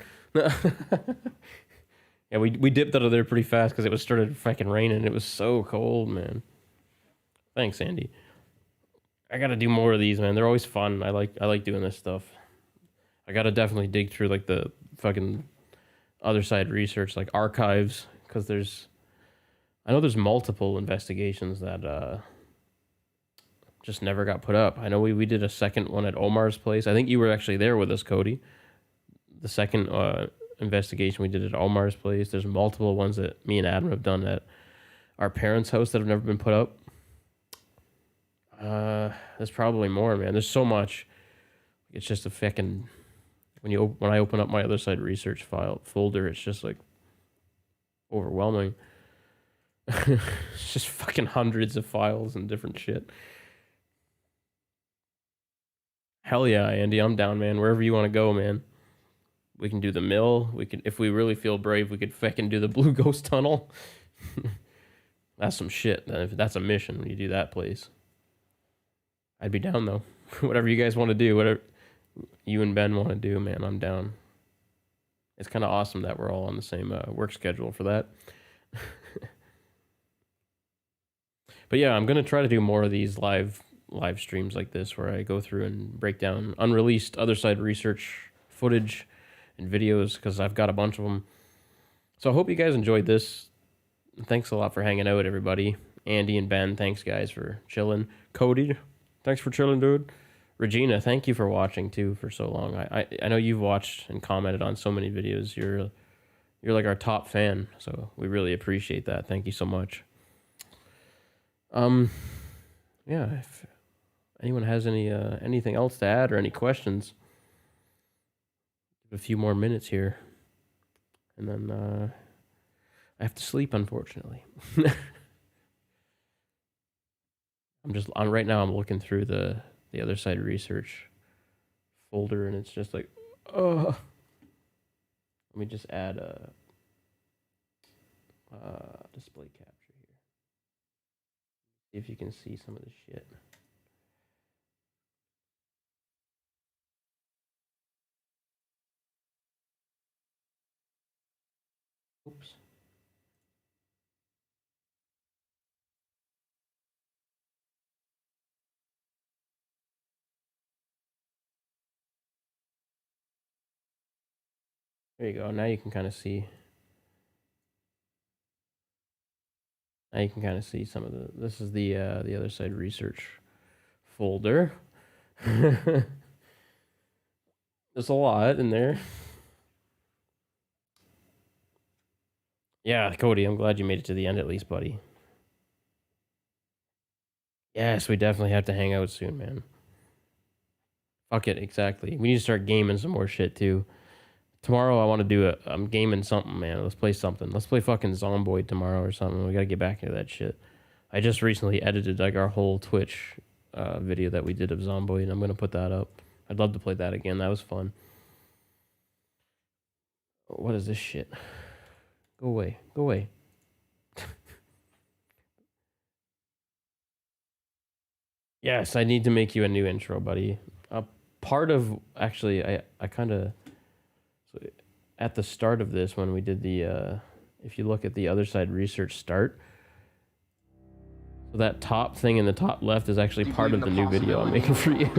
Yeah, we dipped out of there pretty fast because it was started fucking raining. It was so cold, man. Thanks, Andy. I gotta do more of these, man. They're always fun. I like doing this stuff. I gotta definitely dig through like the fucking other side research, like archives, because I know there's multiple investigations that just never got put up. I know we did a second one at Omar's place. I think you were actually there with us, Cody. The second investigation we did at Omar's place. There's multiple ones that me and Adam have done at our parents' house that have never been put up. There's probably more, man. There's so much. It's just a fucking when I open up my other side research folder, it's just like overwhelming. It's just fucking hundreds of files and different shit. Hell yeah, Andy, I'm down, man. Wherever you want to go, man. We can do the mill. We can, if we really feel brave, we could fucking do the Blue Ghost Tunnel. That's some shit. That's a mission when you do that place. I'd be down though. Whatever you guys want to do, whatever you and Ben want to do, man, I'm down. It's kind of awesome that we're all on the same work schedule for that. But yeah, I'm gonna try to do more of these live streams like this, where I go through and break down unreleased other side research footage and videos, because I've got a bunch of them. So I hope you guys enjoyed this. Thanks a lot for hanging out, everybody. Andy and Ben, thanks guys for chilling. Cody, thanks for chilling, dude. Regina, thank you for watching too for so long. I know you've watched and commented on so many videos. You're like our top fan, so we really appreciate that. Thank you so much. Yeah, if anyone has anything else to add or any questions, a few more minutes here, and then I have to sleep, unfortunately. Right now I'm looking through the other side research folder, and it's just like, oh. Let me just add a display capture here. See if you can see some of the shit. Oops. There you go. Now you can kind of see. Now you can kind of see some of the. This is the other side research folder. There's a lot in there. Yeah, Cody, I'm glad you made it to the end at least, buddy. Yes, we definitely have to hang out soon, man. Fuck it, exactly. We need to start gaming some more shit too. Tomorrow I want to do I'm gaming something, man. Let's play something. Let's play fucking Zomboid tomorrow or something. We gotta get back into that shit. I just recently edited like our whole Twitch video that we did of Zomboid, and I'm gonna put that up. I'd love to play that again. That was fun. What is this shit? Go away. Go away. Yes, I need to make you a new intro, buddy. Part of, actually, I kind of, so at the start of this, when we did the, if you look at the other side research start, so that top thing in the top left is actually part of the new video I'm making for you.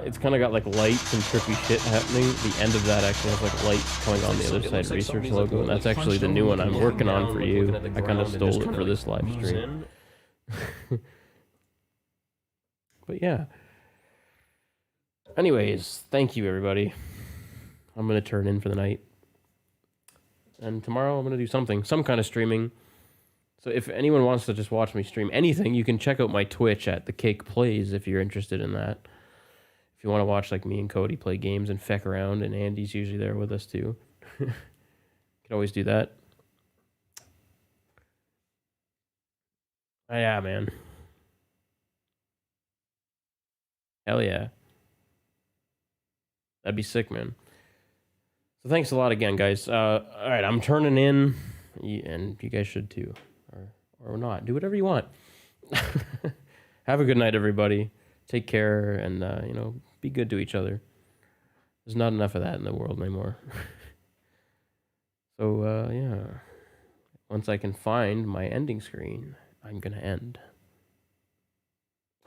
It's kind of got like lights and trippy shit happening. The end of that actually has like lights coming on the other side research logo, and that's actually the new one I'm working on for you. I kind of stole it for this live stream. But yeah, Anyways, thank you, everybody. I'm going to turn in for the night. And tomorrow I'm going to do something, some kind of streaming. So if anyone wants to just watch me stream anything, you can check out my Twitch at The Cake Plays if you're interested in that. If you want to watch like me and Cody play games and feck around, and Andy's usually there with us too. You can always do that. Oh, yeah, man. Hell yeah. That'd be sick, man. So thanks a lot again, guys. All right, I'm turning in, and you guys should too, or not. Do whatever you want. Have a good night, everybody. Take care, and you know, be good to each other. There's not enough of that in the world anymore. So yeah, once I can find my ending screen, I'm gonna end.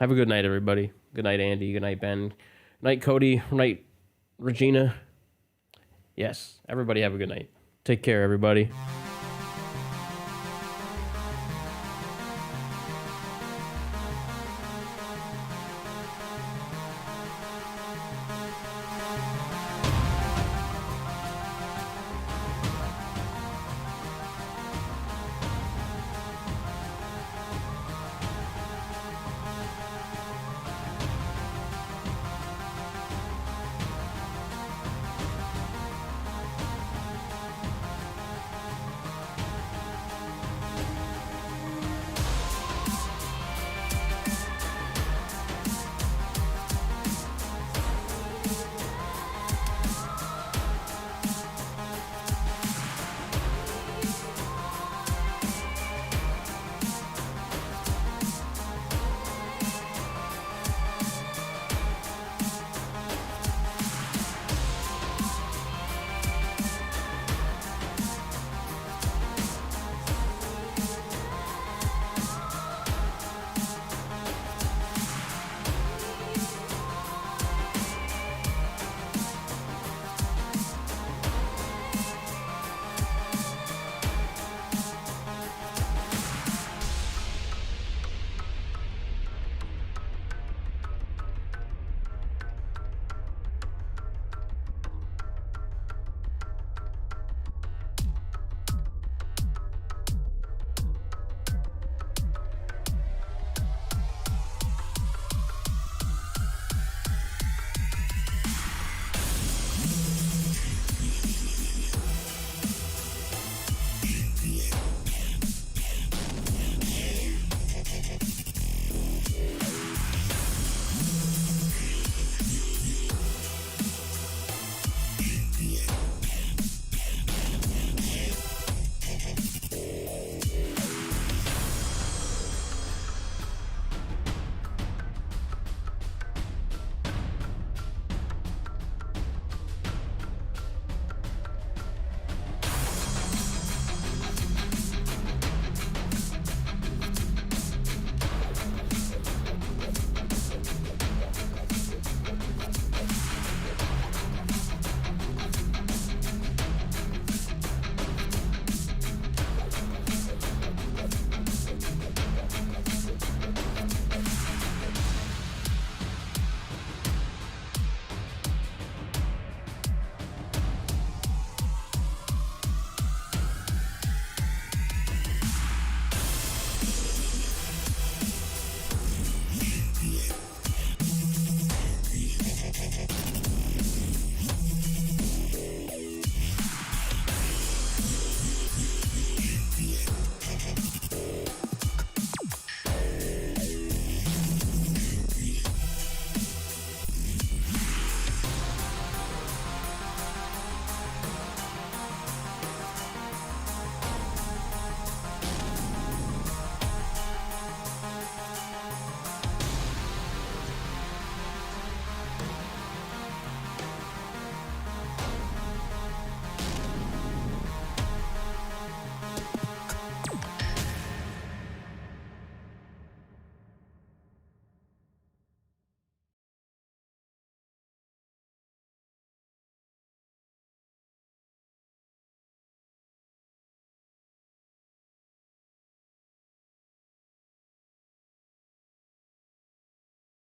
Have a good night, everybody. Good night, Andy. Good night, Ben. Good night, Cody. Good night, Regina. Yes, everybody have a good night. Take care, everybody.